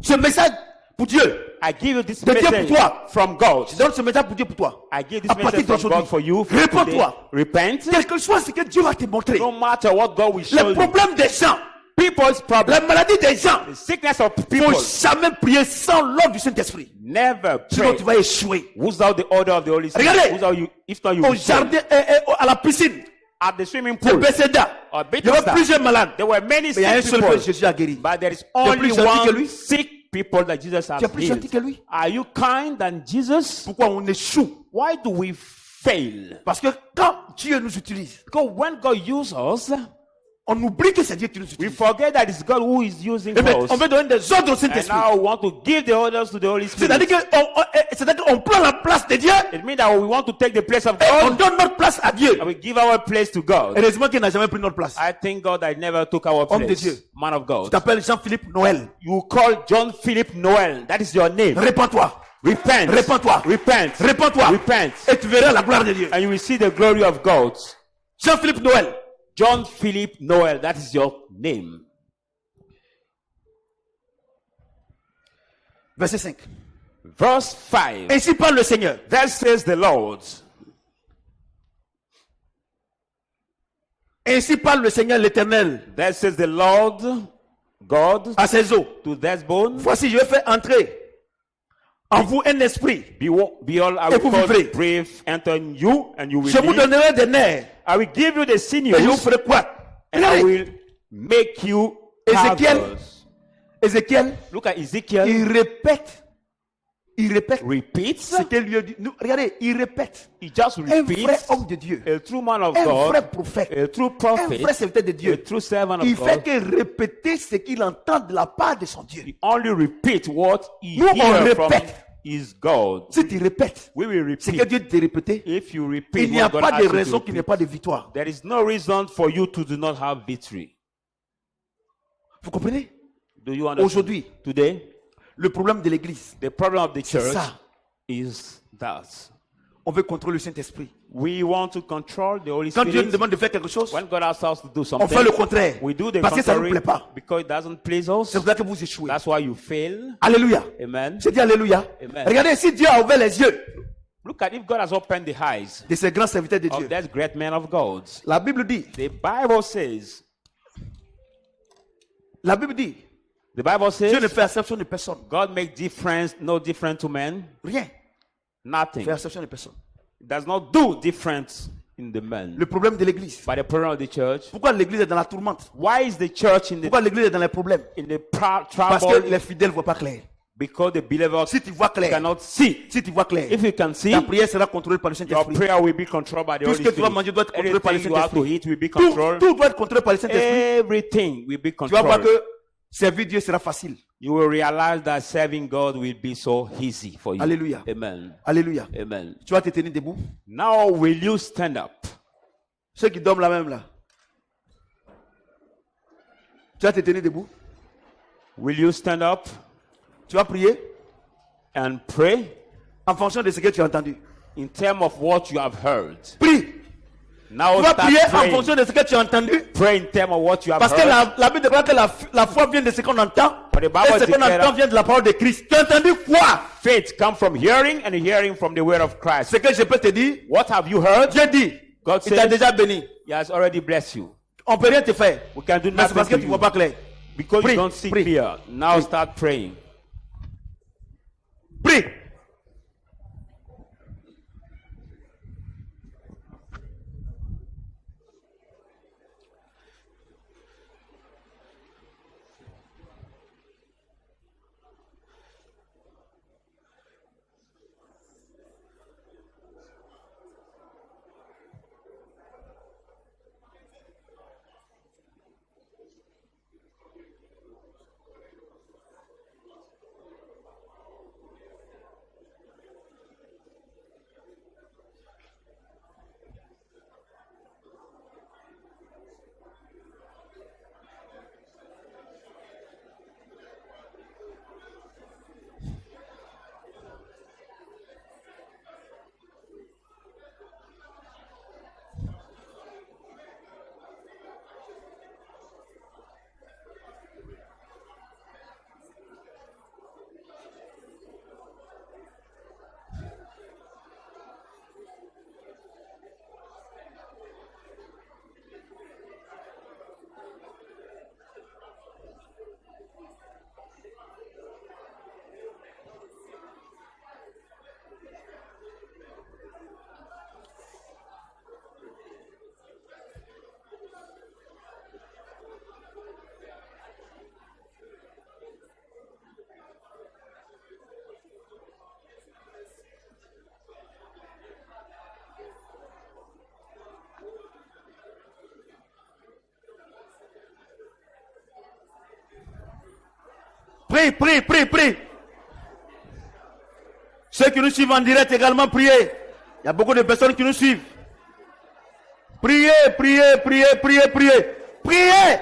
ce message pour Dieu. I give you this De Dieu message pour toi. from God. Je donne ce message pour Dieu pour toi. I give this À partir message from God for you. d'aujourd'hui, From today. réponds-toi. Repent. Quel que soit ce que Dieu va te montrer, No matter what God will show les you. problèmes des gens, People's la problem, maladie des gens, the sickness of il ne people, faut jamais prier sans l'ordre du Saint-Esprit. never Sinon, tu pray vas échouer. without the order of the Holy Spirit. Regardez. Without you, if not, you Au will fail. jardin, à la piscine At the swimming de pool, Bethesda, or il y avait Bethesda, plusieurs malades. there were many Mais il y a un sick seul que people, Jésus a guéri. but there is Tu es only plus gentil que lui? one sick people that Jesus has Tu es plus gentil healed. que lui? Are you kind than Jesus? Pourquoi on échoue? Why do we fail? Parce que quand Dieu nous utilise, Because when God uses us, on oublie que c'est Dieu qui nous we utilise. forget that it's God who is using Et bien, us. on veut donner des ordres au And Saint-Esprit. now we want to give the orders to the Holy Spirit. C'est-à-dire qu'on prend la place de Dieu It means that we want to take the place of et on God donne notre place à Dieu. and we give our place to God. Heureusement qu'il n'a jamais pris notre place. I thank God I never took our Homme de place. Dieu. Man of Tu God. t'appelles Jean-Philippe Noël. You call John Philip Noel. That is your name. Répands-toi. Repent. Répands-toi. Repent. Répands-toi. Repent. Et tu verras la gloire de Dieu. And you will see the glory of God. Jean-Philippe Noël. John Philip Noel. That is your name. Verset 5. Verse 5. Ainsi parle le Seigneur. That says the Lord. Ainsi parle le Seigneur l'Éternel That says the Lord God à ses eaux. to that bone. Voici, je vais faire entrer en vous un esprit. Behold, I Et will vous cause vivrez. breath enter in you, and you will Je vous live. donnerai des nerfs. I will give you the Et je vous sinews, ferai quoi? and I Regardez, will make you Ézéchiel. carvers. Ézéchiel, Look at Ezekiel. il répète Repeats. ce que lui a dit. Regardez, il répète. He just Un vrai repeats. homme de Dieu, A true man of un vrai God. prophète, A true un prophet. vrai serviteur de A Dieu. true servant Il of fait God. que répéter ce qu'il entend de la part de son Dieu. He only repeat what he Nous, on hears from répète. his God. Si tu répètes We will ce que repeat. Dieu te répété, If you repeat il n'y a what God pas asks de you to raison qu'il n'y ait repeat, pas de victoire. there is no reason for you to do not have victory. Vous comprenez? Do you understand? Aujourd'hui, Today, le problème de l'église, the problem of the c'est church ça. is that On veut contrôler le Saint-Esprit. we want to control the Holy Quand Dieu nous Spirit. demande de faire quelque chose, When God asks us to do on something, fait le contraire. we do the Parce que ça ne nous contrary plaît pas. because it doesn't please us. C'est pour ça que vous échouez. That's why you fail. Alléluia. Amen. J'ai dit Alléluia. Amen. Regardez, si Dieu a ouvert les yeux Look at if God has opened the eyes de ces grands serviteurs de of Dieu. that great man of God. La Bible dit, The Bible says, la Bible dit, the Bible Dieu ne says, fait exception de personne. God makes difference, no different to men. Rien. Nothing. Il fait exception de personne. It does not do difference in the man. Le problème de l'église. But the problem of the church. Pourquoi l'église est dans la tourmente? Why is the church Pourquoi l'église est dans les problèmes? Parce que trouble? les fidèles ne voient pas clair. Because the believers Si tu vois clair, cannot see. si tu vois clair, If you can see, ta prière sera contrôlée par le your Saint-Esprit. prayer will be controlled by the Tout Holy ce que tu vas Spirit. manger doit être contrôlé par le Everything you have to Saint-Esprit. eat will be Tout, controlled. tout doit être contrôlé par le Saint-Esprit. Everything will be Tu vas voir controlled. que servir Dieu sera facile. You will realize that serving God will be so easy for you. Alléluia. Amen. Alléluia. Amen. Tu vas te tenir debout. Now will you stand up? Ceux qui dorment là même là. Tu vas te tenir debout. Will you stand up Tu vas prier and pray en fonction de ce que tu as entendu. in terms of what you have heard? Prie. Now Tu vas start prier en praying. fonction de ce que tu as entendu. Pray in terms of what you have Parce que heard. la Bible déclare que la foi vient de ce qu'on entend. But the Et Bible ce qu'on declares- entend vient de la parole de Christ. Tu as entendu quoi? Faith comes from hearing and hearing from the word of Christ. Ce que je peux te dire, What have you heard? Dieu dit, God il t'a says déjà béni. He has already blessed you. On ne peut rien te faire. We can do Mais c'est nothing parce que to tu ne vois you pas clair. because Prie, you don't see prie. clear. Now start praying. Prie. Prie, prie, prie, prie. Ceux qui nous suivent en direct également, priez. Il y a beaucoup de personnes qui nous suivent. Priez, priez, priez, priez, priez. Priez.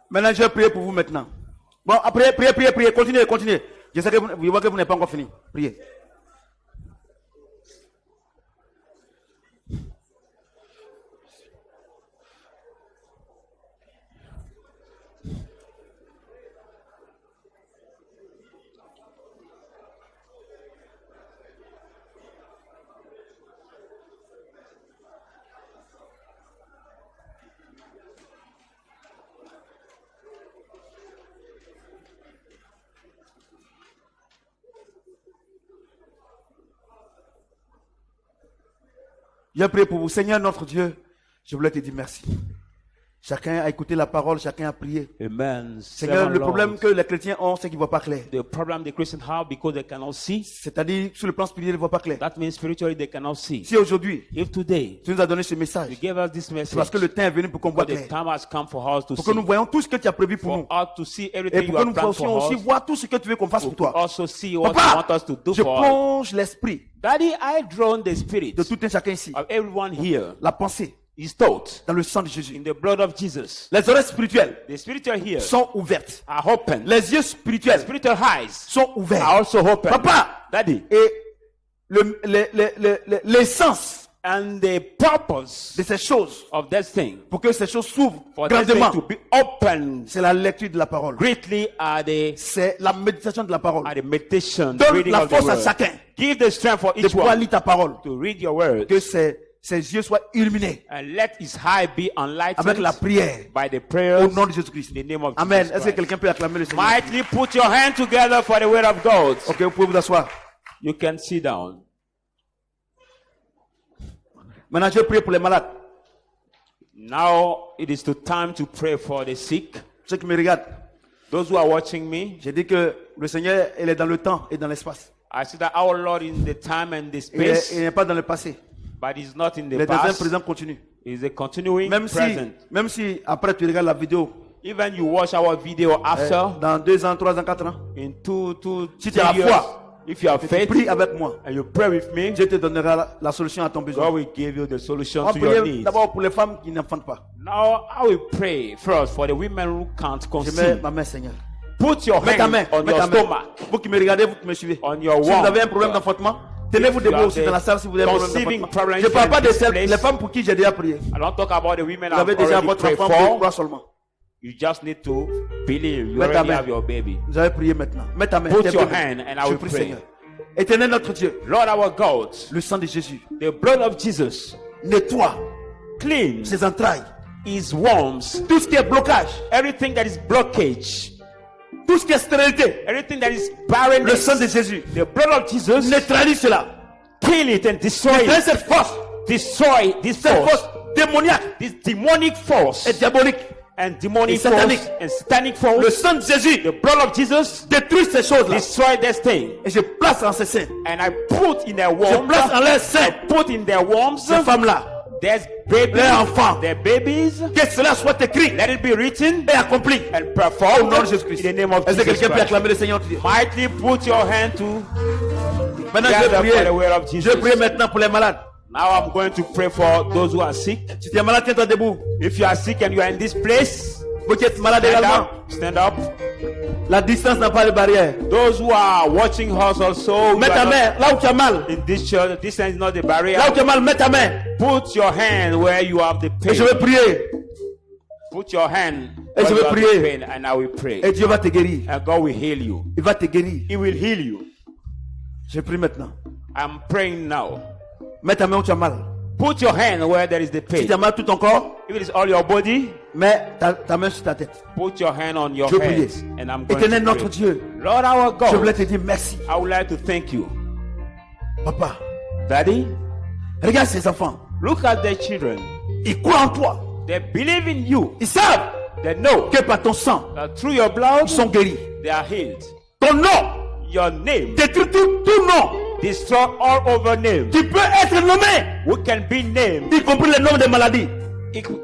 Maintenant, je vais prier pour vous maintenant. Bon, après, priez. Continuez. Je sais que je vois que vous n'avez pas encore fini. Priez. Je prie pour vous. Seigneur notre Dieu, je voulais te dire merci. Chacun a écouté la parole, chacun a prié. Amen. Seigneur, le problème que les chrétiens ont, c'est qu'ils ne voient pas clair. The problem the Christians have because they cannot see. C'est-à-dire, sur le plan spirituel, ils ne voient pas clair. That means spiritually they cannot see. Si aujourd'hui, If today tu nous as donné ce message, you gave us this c'est message, parce que le temps est venu pour qu'on voit but the clair. time has come for us to Pour que nous see. voyons tout ce que tu as prévu pour nous. For us to see Et everything pour you que nous have planned puissions for aussi us. voir tout ce que tu veux qu'on fasse We pour could toi. also see what you Papa, want us to do je for us. plonge l'esprit Daddy, I drawn the spirit de tout un chacun ici, of everyone here. la pensée, His thought dans le sang de in Jésus. the blood of Jesus. Les oreilles spirituelles The spiritual ears sont ouvertes. are open. Les yeux The spirituels spiritual eyes sont are ouverts. also open. Papa, Daddy, et l'essence and the purpose de ces choses, of that thing, pour que ces choses s'ouvrent for that thing grandement, to be open c'est la lecture de la parole. greatly, are C'est la méditation de la parole. the meditation, the Donne reading la of the force à word. chacun Give the strength for de each pouvoir one lire ta parole. to read your word, Que ses yeux soient illuminés and let his eye be enlightened avec la prière by the au prayers nom de Jésus-Christ. in the name of Amen. Jesus Est-ce que Christ. quelqu'un peut acclamer le Seigneur? Mightily put your hand together for the word of God. Ok, vous pouvez vous asseoir. You can sit down. Maintenant, je prie pour les malades. Now it is the time to pray for the sick. Ceux qui me regardent, Those who are watching me, j'ai dit que le Seigneur, il est dans le temps et dans l'espace. I see that our Lord in the time and the Il space, n'est pas dans le passé. but he's not in Il the est dans un past. présent continu. He's a continuing Même present. si après tu regardes la vidéo, Even you watch our video after, dans 2 ans, 3 ans, 4 ans, in two, Si tu as la years, foi, if you have tu faith pries avec moi. and you pray with me, Dieu te donnera la solution à ton besoin. God will give you the solution On va to your prier needs. d'abord pour les femmes qui n'enfantent pas. Now I will pray first for the women who can't Je mets conceive. ma main, Seigneur. Put your Mets ta main. hand on Mets your ta main. stomach, Vous qui me regardez, vous qui me suivez. on your Si vous avez un womb. problème d'enfantement, tenez-vous If you debout have aussi the dans la salle si vous avez un problème conceiving d'enfantement. problem Je ne parle pas in de this celles, place. les femmes pour qui j'ai déjà prié. I don't talk about the women Vous avez I've déjà already votre prayed enfant, vous for. croire seulement. You just need to believe. You Mets ta already main. have your baby. Vous avez prié maintenant. Mets ta main. Put Tiens, your prie. hand and I Je will prie, pray. Seigneur. Éternel notre Dieu, Lord our God, le sang de Jésus the blood of Jesus nettoie cleans ses entrailles. his worms, Tout ce qui est blocage, everything that is blockage, tout ce qui est stérilité, everything that is le sang de barrenness. Jésus The blood of Jesus neutralise cela. kill it and destroy Neutralise it. cette force, Destroy this cette force, force démoniaque this demonic force et diabolique. and demonic Et satanique. force and satanic Le force. sang de Jésus The blood of Jesus détruit ces choses-là. destroy this thing, Et je place en ces seins, and I put in their je worms. place en leurs seins Put in their worms. ces femmes-là. There's babies, Leurs enfants. their babies. Que cela soit écrit Let it be written et accompli. and Au performed nom de in Jésus-Christ. the name of Est-ce que Jesus quelqu'un peut Christ. acclamer le Seigneur Dieu? Mightily put your hand to Maintenant, je vais gather for the prier. word of Je Jesus. prie maintenant pour les malades. Now I'm going to pray for those who are sick. Si tu es malade, tiens-toi debout. If you are sick and you are in this place, Vous qui êtes malade stand également. up. Stand up. La distance n'a pas de barrière. Those who are watching us also, you Mets ta are not main là où tu as mal. in this church, this is not the barrier. Là où tu as mal, mets ta main. Put your hand where you have the Et je pain. vais prier. Put your hand Et where je you vais have prier. the pain, and I will pray. Et Dieu va te guérir. And God will heal you. Il va te guérir. He will heal you. Je prie maintenant. I'm praying now. Mets ta main où tu as mal. Put your hand where there is the Si tu pain. as mal tout ton corps, If it is all your body, mets ta main sur ta tête. put your hand on your Je prie. head. And I'm going Éternel to notre pray. Dieu, Lord our je voulais God, te dire merci. I would like to thank you. Papa, Daddy, regarde ces enfants. look at their children. Ils croient en toi. They believe in you. Ils savent They know que par ton sang, that through your blood, ils sont guéris. they are healed. Ton nom Your name, détruit tout nom destroy all over name. qui peut être nommé, We can be named y compris les noms des maladies.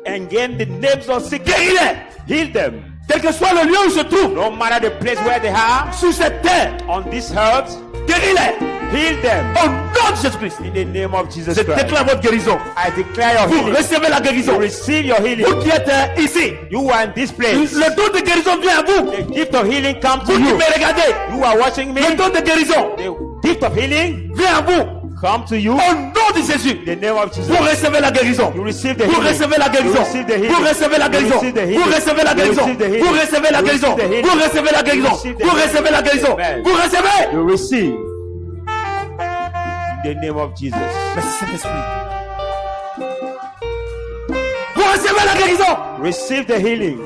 and gain the names of sick. Guéris-les. Heal them. Quel que soit le lieu où ils se trouvent, No matter the place where they are sur cette terre, on this earth, Guéris-les. Heal them. Au nom de Jésus-Christ. In the name of Jesus Je Christ. déclare votre guérison. I declare your Vous healing. recevez la guérison. You receive your healing. Vous qui êtes ici. You are in this place. Le don de guérison vient à vous. The gift of healing comes to Vous qui you. me regardez. You are watching me. Le don de guérison The gift of healing vient à vous. come to you. Au nom de Jésus. In the name of Jesus. Vous recevez la guérison. You receive the Vous healing. recevez la guérison. You receive the healing. Vous recevez la You guérison. receive the healing. Vous recevez la You guérison. receive the healing. Vous recevez la You guérison. receive the healing. Vous recevez la guérison. You receive the Vous healing. recevez la guérison. Amen. Vous recevez. You receive. In the name of Jesus. Merci Saint-Esprit. Vous recevez la guérison. Receive the healing.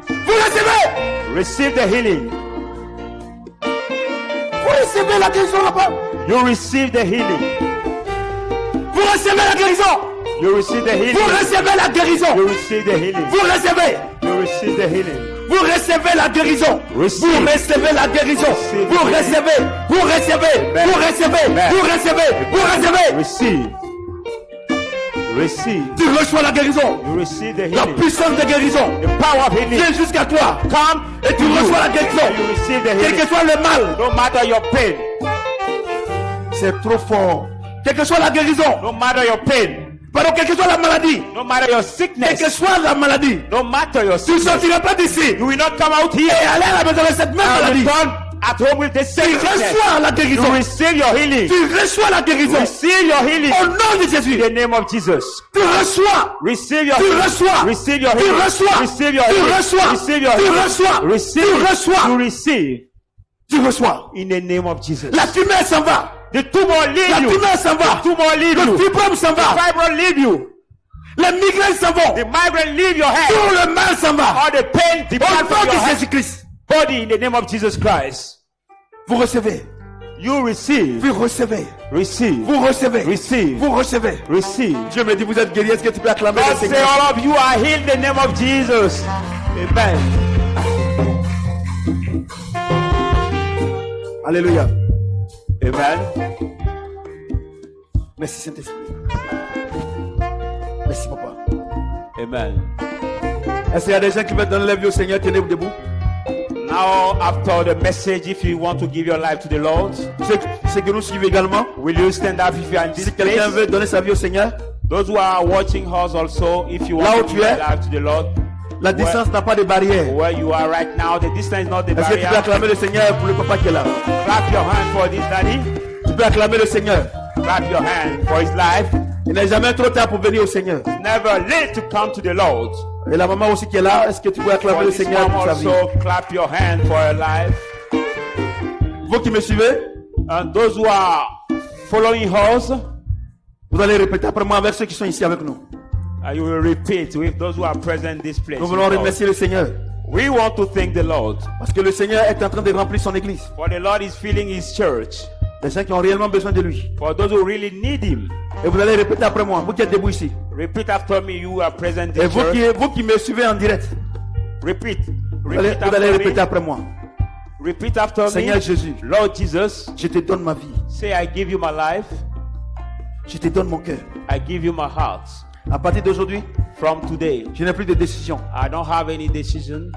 Vous recevez. Receive the healing. Vous recevez la guérison là-bas. You receive the healing. Vous recevez la guérison. You receive the healing. Vous recevez la guérison. You receive the healing. Vous recevez. You receive the healing. Vous recevez la guérison. Receive. Vous recevez la guérison. Receive. Vous recevez. Vous recevez. Amen. Vous recevez. Amen. Vous recevez. Vous recevez. Receive. Receive. Tu reçois la guérison. You receive the La healing. puissance de guérison The power of healing. vient jusqu'à toi. Come Et tu reçois la guérison. You receive the Quel healing. que soit le mal, No matter your pain. c'est trop fort. Quelle que soit la guérison, No matter your pain. pardon, quelle que soit la maladie, No matter your quelle que sickness. soit la maladie, No matter your tu ne sickness. sortiras pas d'ici You will not come out et here aller à la maison de cette même and maladie. return at home with the Tu sickness. reçois la You guérison. receive your healing. Tu reçois la guérison. Receive your healing. Au nom de Jésus, In the name of Jesus. tu reçois. Receive your Tu healing. reçois. Receive your Tu healing. reçois. Receive your Tu healing. reçois. Receive your Tu healing. reçois. Receive. Tu reçois. You receive. Tu reçois. In the name of Jesus. La tumeur s'en va. The tumor leave La you. tumeur s'en va. The tumor leave Le you. fibrome s'en va. Fibroid leave you. Les migraines s'en vont. The migraine leave your head. Tout le mal s'en va. All the pain Au depart nom from de your head. Jésus-Christ, Body in the name of Jesus Christ. vous recevez. You receive. Vous recevez. Receive. Vous recevez. Receive. Vous recevez. Receive. Dieu me dit, vous êtes guéri. Est-ce que tu peux acclamer le God say Seigneur? all of you are healed in the name of Jesus. Amen. Alléluia. Amen. Merci Saint-Esprit. Merci Papa. Amen. Est-ce qu'il y a des gens qui veulent donner la vie au Seigneur? Tenez-vous debout. Now, after the message, if you want to give your life to the Lord, Ceux qui nous suivent également, will you stand up if you are in this si quelqu'un place? veut donner sa vie au Seigneur, Those who are watching us also, if you Là want où to tu give your es, life to the Lord, la distance n'a pas de barrière. where you are right now, the distance is not the Est-ce que tu peux barrier. acclamer le Seigneur pour le papa qui est là? Clap your hand for this daddy. Tu peux acclamer le Seigneur. Clap your hand for his life. Il n'est jamais trop tard pour venir au Seigneur. Never late to come to the Lord. Et la maman aussi qui est là, est-ce que tu peux acclamer For le this Seigneur mom pour sa vie? also, clap your hand for her life. Vous qui me suivez, And those who are following us, vous allez répéter après moi avec ceux qui sont ici avec nous. you will repeat with those who are present in this place. Nous voulons remercier le Seigneur We want to thank the Lord, parce que le Seigneur est en train de remplir son église. for the Lord is filling his church, Les gens qui ont réellement besoin de lui. for those who really need him. Et vous allez répéter après moi, vous qui êtes debout ici. Repeat after me, you are present Et in church. vous qui me suivez en direct, Repeat. vous allez Repeat after répéter me. après moi. Repeat after Seigneur me. Jésus, Lord Jesus, je te donne ma vie. say I give you my life. Je te donne mon cœur. I give you my heart. À partir d'aujourd'hui, From today, je n'ai plus de décision. I don't have any decision.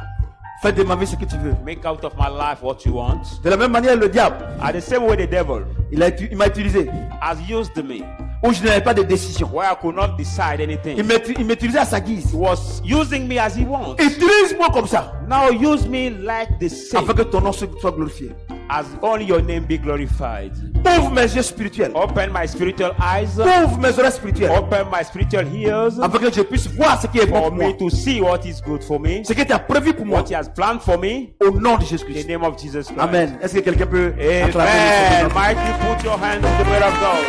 Fais de ma vie ce que tu veux. Make out of my life what you want. De la même manière, le diable, At the same way, the devil il m'a utilisé. has used me, Où je n'avais pas de décision. where I could not decide anything. Il m'utilisait à sa guise. He was using me as he wants. Utilise-moi comme ça. Now use me like the same, Afin que ton nom soit glorifié. as only your name be glorified. Ouvre mes yeux spirituels. Open my spiritual eyes. Ouvre mes oreilles spirituelles. Open my spiritual ears Afin que je puisse voir ce qui est bon for pour moi. me to see what is good for me, Ce qui est prévu pour moi. what he has planned for me. Au nom de In the Jésus-Christ. name of Jesus Christ. Amen. Est-ce que quelqu'un peut acclamer le Amen. Seigneur? Might you put your hands in the word of God.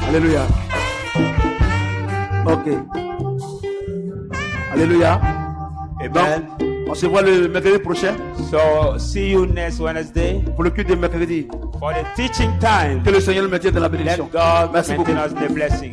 Alléluia. Ok. Alléluia. Amen. Donc, on se voit le mercredi prochain So see you next Wednesday pour le culte de mercredi. for the teaching time. Que le Seigneur le maintienne dans la bénédiction. Let God Merci beaucoup. maintain us in the blessing.